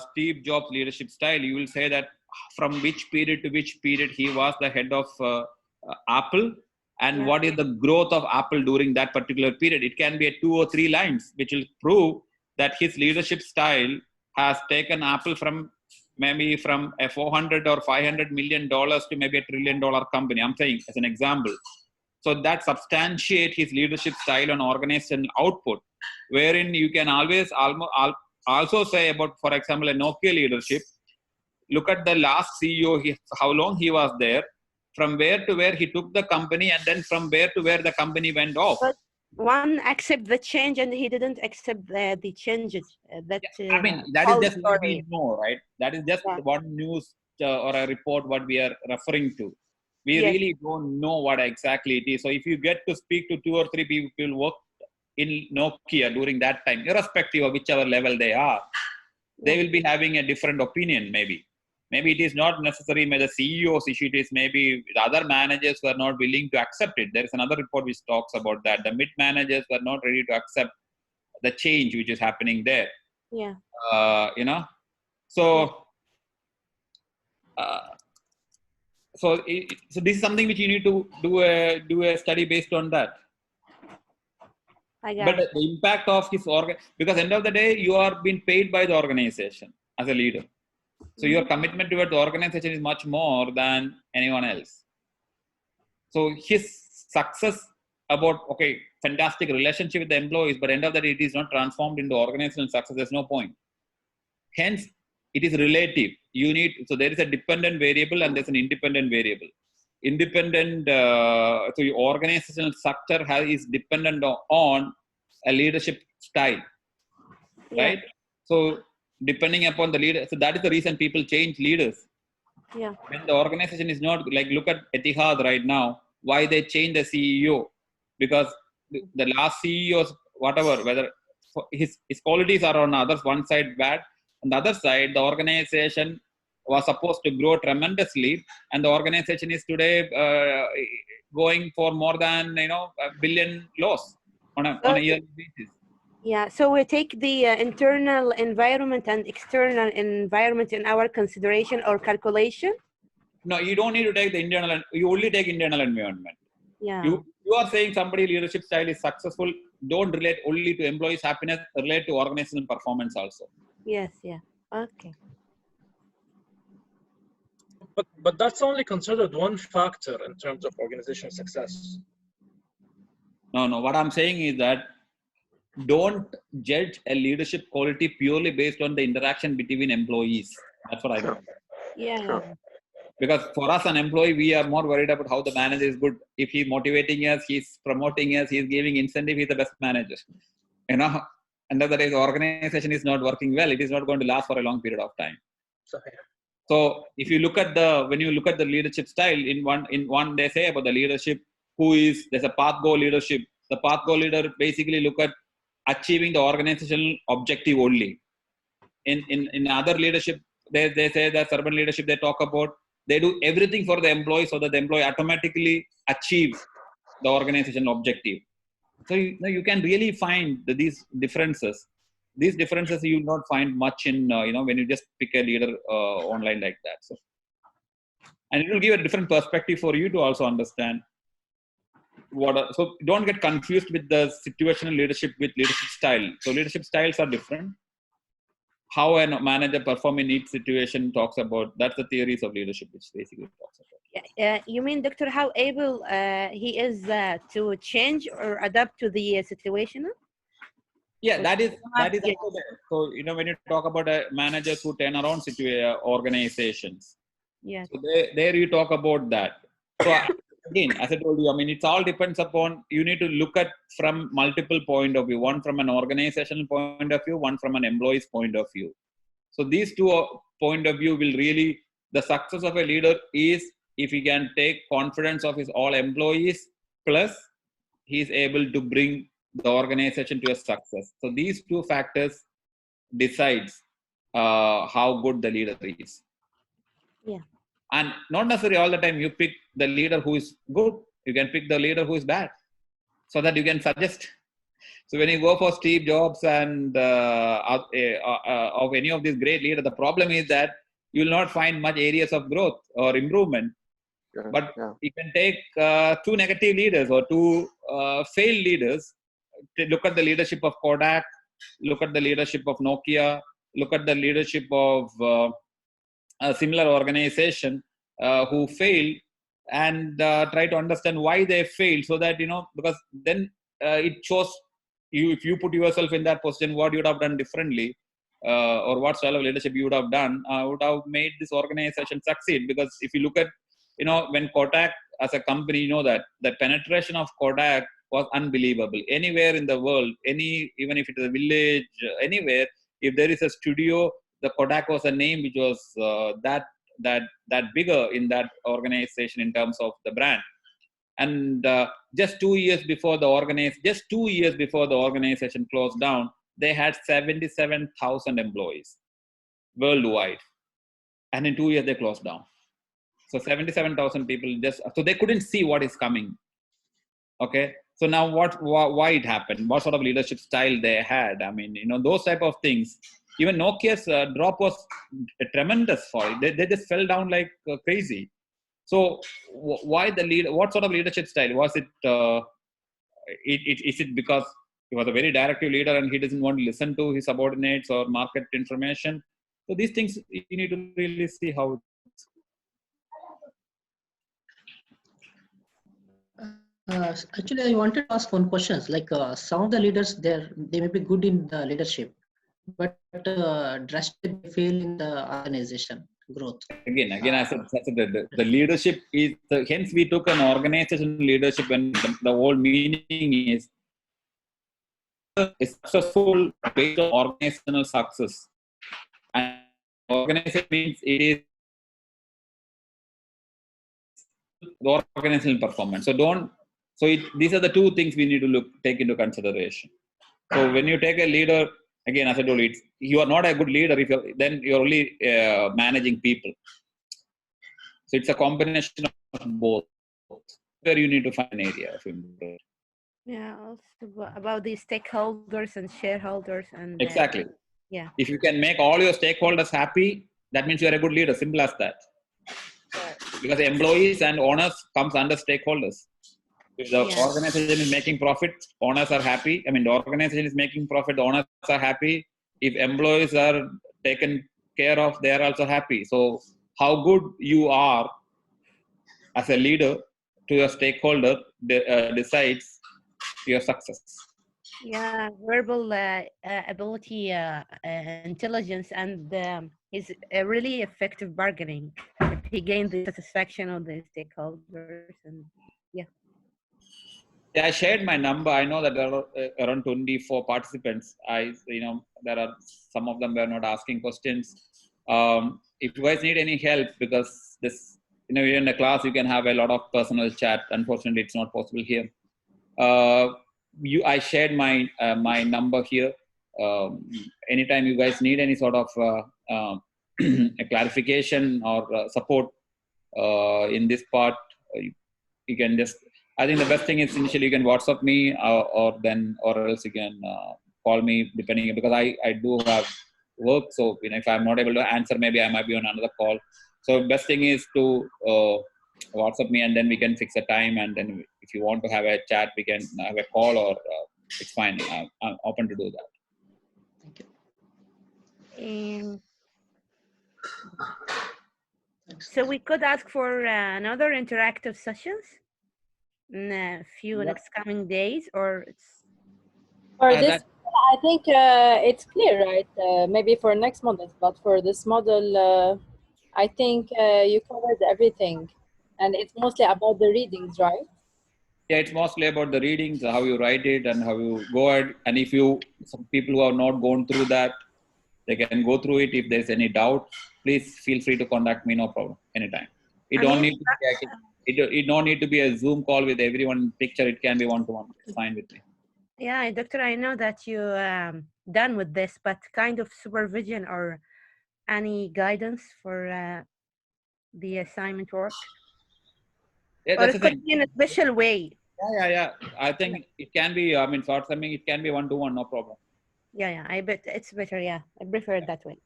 Speaker 1: Steve Jobs' leadership style, you will say that from which period to which period he was the head of Apple. And what is the growth of Apple during that particular period? It can be 2 or 3 lines, which will prove that his leadership style has taken Apple from maybe from a $400 or $500 million to maybe $1 trillion company. I'm saying as an example. So that substantiates his leadership style and organizational output, wherein you can always also say about, for example, a Nokia leadership. Look at the last CEO, how long he was there, from where to where he took the company, and then from where to where the company went off.
Speaker 7: one accept the change and he didn't accept the changes that
Speaker 1: I mean, that is just what we know, right? That is just
Speaker 7: Yeah.
Speaker 1: one news or a report what we are referring to. We
Speaker 7: Yes.
Speaker 1: really don't know what exactly it is. So if you get to speak to 2 or 3 people who work in Nokia during that time, irrespective of whichever level they are, they will be having a different opinion maybe. Maybe it is not necessarily the CEO's issue, it is maybe the other managers were not willing to accept it. There is another report which talks about that. The mid managers were not ready to accept the change which is happening there.
Speaker 7: Yeah.
Speaker 1: You know, so so this is something which you need to do a study based on that. But the impact of his because end of the day you are being paid by the organization as a leader, so your commitment toward the organization is much more than anyone else. So his success about fantastic relationship with the employees, but end of the day it is not transformed into organizational success. There's no point. Hence, it is relative. You need, so there is a dependent variable and there's an independent variable. Independent, so your organizational structure is dependent on a leadership style, right? So depending upon the leader, so that is the reason people change leaders.
Speaker 7: Yeah.
Speaker 1: When the organization is not, like look at Etihad right now, why they changed the CEO? Because the last CEOs, whatever, whether his qualities are on others, one side bad, on the other side, the organization was supposed to grow tremendously, and the organization is today going for more than $1 billion loss on a yearly basis.
Speaker 7: Yeah, so we take the internal environment and external environment in our consideration or calculation.
Speaker 1: No, you don't need to take the internal. You only take internal environment.
Speaker 7: Yeah.
Speaker 1: You are saying somebody leadership style is successful. Don't relate only to employees' happiness. Relate to organizational performance also.
Speaker 7: Yes. Yeah. Okay.
Speaker 8: But that's only considered one factor in terms of organizational success.
Speaker 1: No. What I'm saying is that don't judge a leadership quality purely based on the interaction between employees. That's what I mean.
Speaker 7: Yeah.
Speaker 1: Because for us, an employee, we are more worried about how the manager is good. If he's motivating us, he's promoting us, he's giving incentive, he's the best manager. And the day the organization is not working well, it is not going to last for a long period of time. So if you look at when you look at the leadership style, in one they say about the leadership, there's a path goal leadership. The path goal leader basically look at achieving the organizational objective only. In other leadership, they say that servant leadership, they talk about, they do everything for the employee so that the employee automatically achieves the organizational objective. So you can really find these differences. These differences you will not find much in when you just pick a leader online like that. So, and it will give a different perspective for you to also understand so don't get confused with the situational leadership with leadership style. So leadership styles are different. How a manager perform in each situation talks about, that's the theories of leadership, which basically talks about.
Speaker 7: You mean, Doctor, how able he is to change or adapt to the situational?
Speaker 1: Yeah, that is also there. So when you talk about managers who turn around organizations, so there you talk about that. So again, as I told you, I mean, it all depends upon, you need to look at from multiple point of view, one from an organizational point of view, one from an employee's point of view. So these two point of view will really, the success of a leader is if he can take confidence of his all employees, plus he is able to bring the organization to a success. So these two factors decides how good the leader is.
Speaker 7: Yeah.
Speaker 1: And not necessarily all the time you pick the leader who is good. You can pick the leader who is bad, so that you can suggest. So when you go for Steve Jobs and of any of these great leaders, the problem is that you will not find much areas of growth or improvement. But you can take 2 negative leaders or 2 failed leaders. Look at the leadership of Kodak, look at the leadership of Nokia, look at the leadership of a similar organization who failed, and try to understand why they failed, so that because then it shows you, if you put yourself in that position, what you would have done differently, or what style of leadership you would have done would have made this organization succeed. Because if you look at when Kodak as a company, that the penetration of Kodak was unbelievable. Anywhere in the world, even if it is a village, anywhere, if there is a studio, the Kodak was a name which was that bigger in that organization in terms of the brand. And just 2 years before the organization closed down, they had 77,000 employees worldwide, and in 2 years they closed down. So 77,000 people so they couldn't see what is coming. Okay, so now why it happened? What sort of leadership style they had? I mean, those type of things. Even Nokia's drop was tremendous for it. They just fell down like crazy. So why the leader? What sort of leadership style was it? Is it because he was a very directive leader and he doesn't want to listen to his subordinates or market information? So these things you need to really see how.
Speaker 3: Actually, I wanted to ask one question. Like some of the leaders, they may be good in the leadership, but drastically fail in the organization growth.
Speaker 1: Again, I said the leadership is hence we took an organization leadership, and the whole meaning is successful based on organizational success. And organization means it is the organizational performance. These are the two things we need to take into consideration. So when you take a leader, again, as I told you, you are not a good leader if then you're only managing people. So it's a combination of both. Where you need to find an area of improvement.
Speaker 7: Yeah, also about the stakeholders and shareholders and
Speaker 1: exactly.
Speaker 7: Yeah.
Speaker 1: If you can make all your stakeholders happy, that means you're a good leader. Simple as that. Because employees and owners comes under stakeholders. If the organization is making profit, owners are happy. I mean, the organization is making profit, the owners are happy. If employees are taken care of, they are also happy. So how good you are as a leader to your stakeholder decides your success.
Speaker 7: Yeah, verbal ability, intelligence, and is a really effective bargaining. If he gained the satisfaction of the stakeholders, and yeah.
Speaker 1: Yeah, I shared my number. I know that there are around 24 participants. There are some of them were not asking questions. If you guys need any help, because this, you're in a class, you can have a lot of personal chat. Unfortunately, it's not possible here. I shared my my number here. Anytime you guys need any sort of a clarification or support in this part, you can just. I think the best thing is initially you can WhatsApp me or else you can call me, depending, because I do have work. So if I'm not able to answer, maybe I might be on another call. So best thing is to WhatsApp me, and then we can fix a time. And then if you want to have a chat, we can have a call, or it's fine. I'm open to do that.
Speaker 3: Thank you.
Speaker 7: So we could ask for another interactive sessions in a few next coming days, or it's
Speaker 4: for this. I think it's clear, right? Maybe for next model, but for this model, I think you covered everything, and it's mostly about the readings, right?
Speaker 1: Yeah, it's mostly about the readings, how you write it, and how you go ahead. And if some people who have not gone through that, they can go through it. If there's any doubt, please feel free to contact me. No problem, anytime. It don't need to be a Zoom call with everyone picture. It can be one-to-one. It's fine with me.
Speaker 7: Yeah, doctor, I know that you done with this, but kind of supervision or any guidance for the assignment work?
Speaker 1: Yeah,
Speaker 7: or
Speaker 1: that's
Speaker 7: it
Speaker 1: the
Speaker 7: could
Speaker 1: thing.
Speaker 7: be in a special way.
Speaker 1: Yeah. I think it can be, short summing, it can be one-to-one, no problem.
Speaker 7: Yeah, I bet it's better. Yeah, I prefer it that way.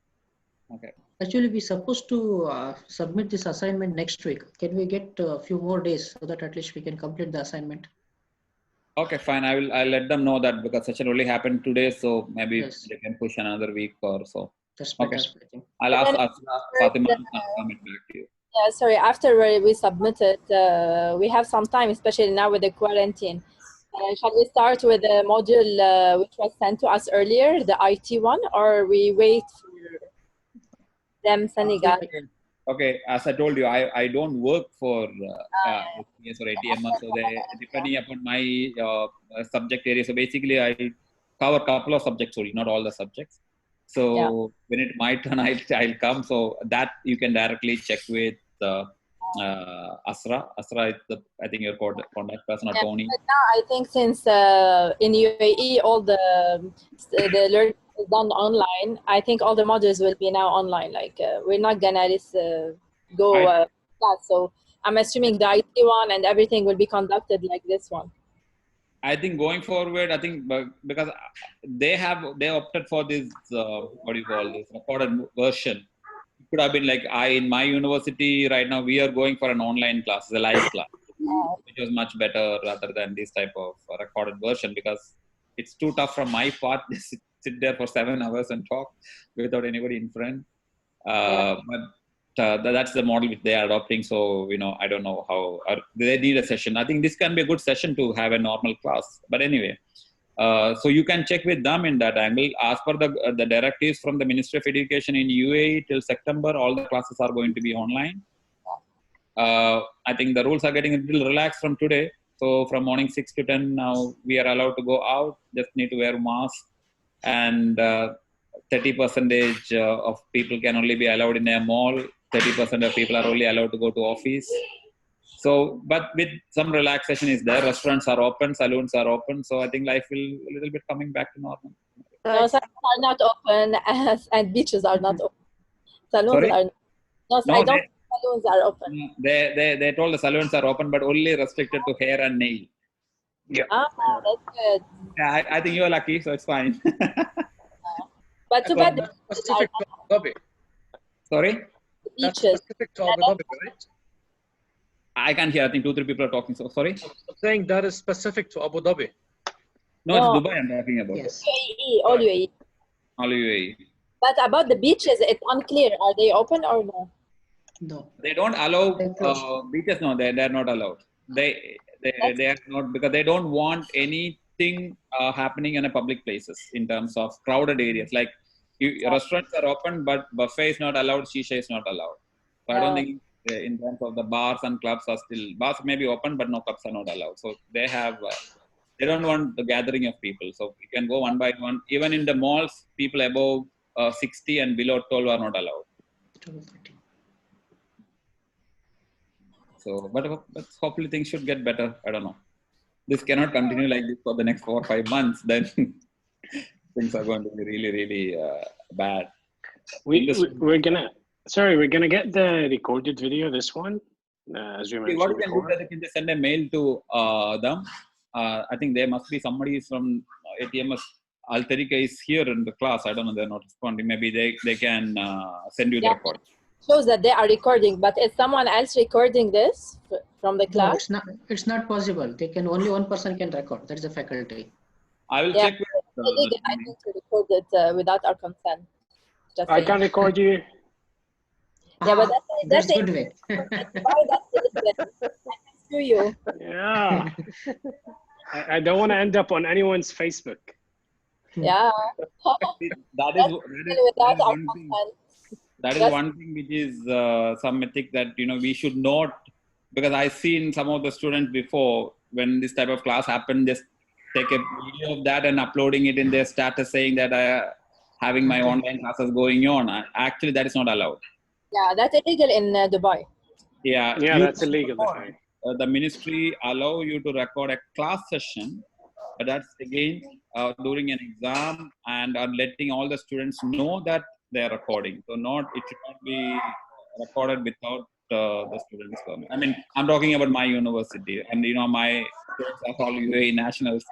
Speaker 1: Okay.
Speaker 3: Actually, we're supposed to submit this assignment next week. Can we get a few more days so that at least we can complete the assignment?
Speaker 1: Okay, fine. I'll let them know that, because session only happened today, so maybe they can push another week or so.
Speaker 3: That's better.
Speaker 1: Okay. I'll ask Fatima to comment back to you.
Speaker 4: Yeah, sorry. After we submitted, we have some time, especially now with the quarantine. Shall we start with the module which was sent to us earlier, the IT one, or we wait for them sending us?
Speaker 1: Okay, as I told you, I don't work for SPS or ATMS, so depending upon my subject area. So basically, I cover a couple of subjects only, not all the subjects. So when it's my turn, I'll come. So that you can directly check with Asra. Asra is I think your contact person, or Tony.
Speaker 4: But now I think since in UAE all the learning is done online, I think all the modules will be now online. Like we're not gonna just go class. So I'm assuming the IT one and everything will be conducted like this one.
Speaker 1: I think going forward, I think because they opted for this what do you call this, recorded version. It could have been like in my university right now, we are going for an online class, a live class, which was much better rather than this type of recorded version, because it's too tough from my part to sit there for 7 hours and talk without anybody in front. But that's the model which they are adopting. So, I don't know how they need a session. I think this can be a good session to have a normal class. But anyway, so you can check with them in that angle. As per the directives from the Ministry of Education in UAE till September, all the classes are going to be online. I think the rules are getting a little relaxed from today. So from morning 6 to 10 now, we are allowed to go out, just need to wear mask, and 30% of people can only be allowed in a mall. 30% of people are only allowed to go to office. So, but with some relaxation is there. Restaurants are open, saloons are open. So I think life will a little bit coming back to normal.
Speaker 4: No, salons are not open, and beaches are not open. Saloons are. No, I don't think saloons are open.
Speaker 1: They told the saloons are open, but only restricted to hair and nail.
Speaker 9: Yeah.
Speaker 4: That's good.
Speaker 1: Yeah, I think you're lucky, so it's fine.
Speaker 4: But too bad.
Speaker 8: Specific to Abu Dhabi.
Speaker 1: Sorry?
Speaker 8: That's specific to Abu Dhabi, right?
Speaker 1: I can't hear. I think 2-3 people are talking. So sorry.
Speaker 8: I'm saying that is specific to Abu Dhabi.
Speaker 1: No, it's Dubai I'm talking about.
Speaker 3: Yes.
Speaker 4: UAE, all UAE.
Speaker 1: All UAE.
Speaker 4: But about the beaches, it's unclear. Are they open or no?
Speaker 3: No.
Speaker 1: They don't allow beaches. No, they're not allowed. They are not, because they don't want anything happening in a public places in terms of crowded areas. Like restaurants are open, but buffet is not allowed. Shisha is not allowed. So I don't think in terms of the bars and clubs bars may be open, but no clubs are not allowed. So they have. They don't want the gathering of people. So you can go one by one. Even in the malls, people above 60 and below 12 are not allowed. So, but hopefully things should get better. I don't know. This cannot continue like this for the next 4 or 5 months. Then things are going to be really, really bad.
Speaker 2: We're gonna get the recorded video. This one, as we mentioned
Speaker 1: what you can
Speaker 2: before.
Speaker 1: do is you can just send a mail to them. I think there must be somebody from ATMS. Alterica is here in the class. I don't know. They're not responding. Maybe they can send you the record.
Speaker 4: Shows that they are recording, but is someone else recording this from the class?
Speaker 3: No, it's not possible. Only one person can record. That's the faculty.
Speaker 1: I will check.
Speaker 4: I think to record it without our consent.
Speaker 2: I can record you.
Speaker 4: Yeah, but
Speaker 3: that's good way.
Speaker 4: Screw you.
Speaker 2: Yeah. I don't want to end up on anyone's Facebook.
Speaker 4: Yeah.
Speaker 1: That is one thing which is some mythic that we should not, because I've seen some of the students before when this type of class happened, just take a video of that and uploading it in their status saying that I having my online classes going on. Actually, that is not allowed.
Speaker 4: Yeah, that's illegal in Dubai.
Speaker 1: Yeah,
Speaker 2: that's illegal.
Speaker 1: The ministry allow you to record a class session, but that's again during an exam and are letting all the students know that they are recording. So it should not be recorded without the students' permit. I mean, I'm talking about my university, and my students are all UAE nationals.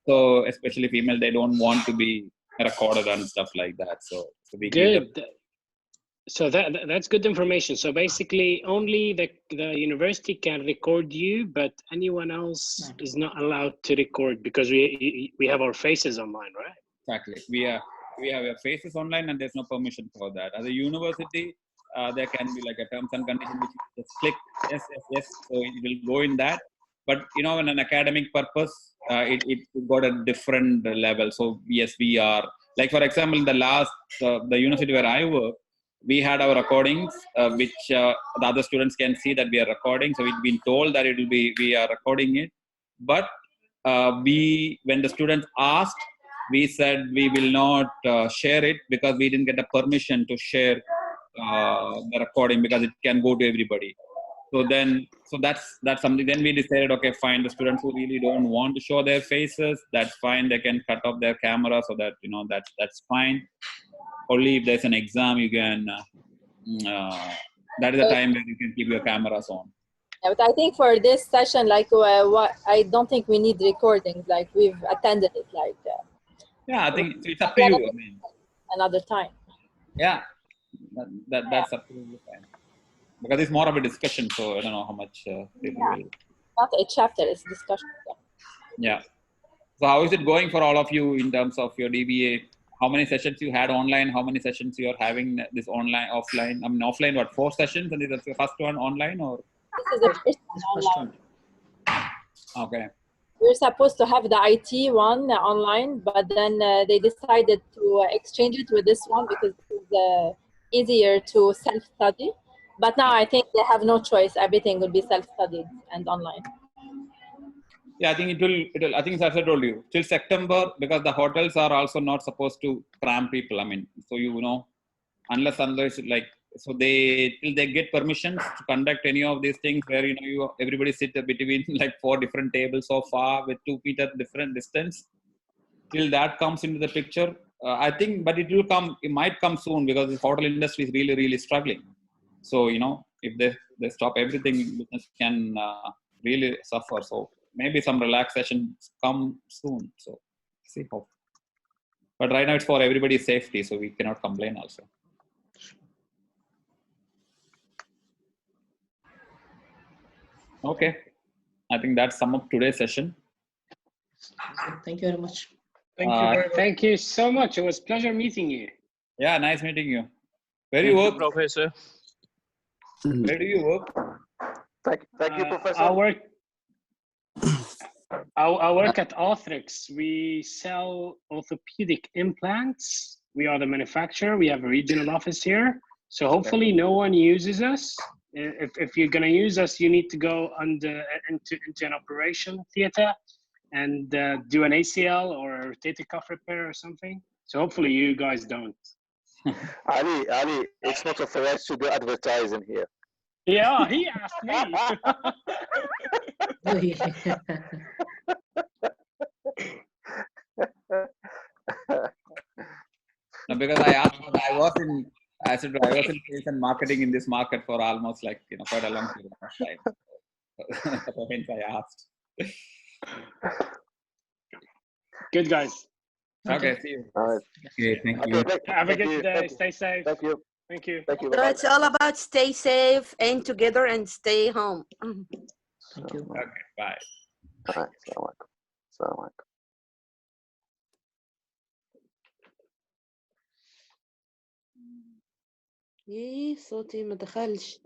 Speaker 1: So especially female, they don't want to be recorded and stuff like that. So we
Speaker 2: good. So that's good information. So basically, only the university can record you, but anyone else is not allowed to record because we have our faces online, right?
Speaker 1: Exactly. We have our faces online, and there's no permission for that. As a university, there can be like a terms and conditions which you just click yes. So it will go in that. But in an academic purpose, it got a different level. So yes, we are like, for example, the university where I work, we had our recordings, which the other students can see that we are recording. So we've been told that we are recording it. But when the students asked, we said we will not share it because we didn't get a permission to share the recording because it can go to everybody. So that's something. Then we decided, okay, fine. The students who really don't want to show their faces, that's fine. They can cut off their camera, so that that's fine. Only if there's an exam, you can. That is the time where you can keep your cameras on.
Speaker 4: Yeah, but I think for this session, like, I don't think we need recordings. Like, we've attended it. Like.
Speaker 1: Yeah, I think it's up to you. I mean,
Speaker 4: another time.
Speaker 1: Yeah, that's absolutely fine. Because it's more of a discussion, so I don't know how much people will.
Speaker 4: Not a chapter, it's discussion.
Speaker 1: Yeah. So how is it going for all of you in terms of your DBA? How many sessions you had online? How many sessions you are having this online, offline? I mean, offline, what, 4 sessions? And is that the first one online or?
Speaker 4: This is the first one online.
Speaker 1: Okay.
Speaker 4: We're supposed to have the IT one online, but then they decided to exchange it with this one because it's easier to self-study. But now I think they have no choice. Everything will be self-studied and online.
Speaker 1: Yeah, I think it will. I think as I told you, till September, because the hotels are also not supposed to cram people. I mean, so unless like, so till they get permissions to conduct any of these things where everybody sit between like 4 different tables so far with 2 feet at different distance. Till that comes into the picture, I think, but it will come. It might come soon because the hotel industry is really, really struggling. So if they stop everything, business can really suffer. So maybe some relaxations come soon. So see how. But right now it's for everybody's safety, so we cannot complain also. Okay, I think that's sum up today's session.
Speaker 3: Thank you very much.
Speaker 2: Thank you so much. It was a pleasure meeting you.
Speaker 1: Yeah, nice meeting you. Where do you work,
Speaker 8: Professor?
Speaker 1: Where do you work?
Speaker 11: Thank you, Professor.
Speaker 2: I work at Arthrix. We sell orthopedic implants. We are the manufacturer. We have a regional office here. So hopefully no one uses us. If you're going to use us, you need to go into an operation theater and do an ACL or a rotator cuff repair or something. So hopefully you guys don't.
Speaker 11: Ali, it's not authorized to do advertising here.
Speaker 2: Yeah, he asked me.
Speaker 1: No, because I asked, I was in sales and marketing in this market for almost like quite a long period of time. So hence I asked.
Speaker 2: Good guys.
Speaker 1: Okay, see you.
Speaker 11: All right.
Speaker 1: Okay, thank you.
Speaker 2: Have a good day. Stay safe.
Speaker 11: Thank you.
Speaker 2: Thank you.
Speaker 11: Thank you.
Speaker 7: So it's all about stay safe, and together, and stay home.
Speaker 3: Thank you.
Speaker 1: Okay, bye.
Speaker 11: All right. Assalamu alaikum.
Speaker 7: صوتي ما دخلش.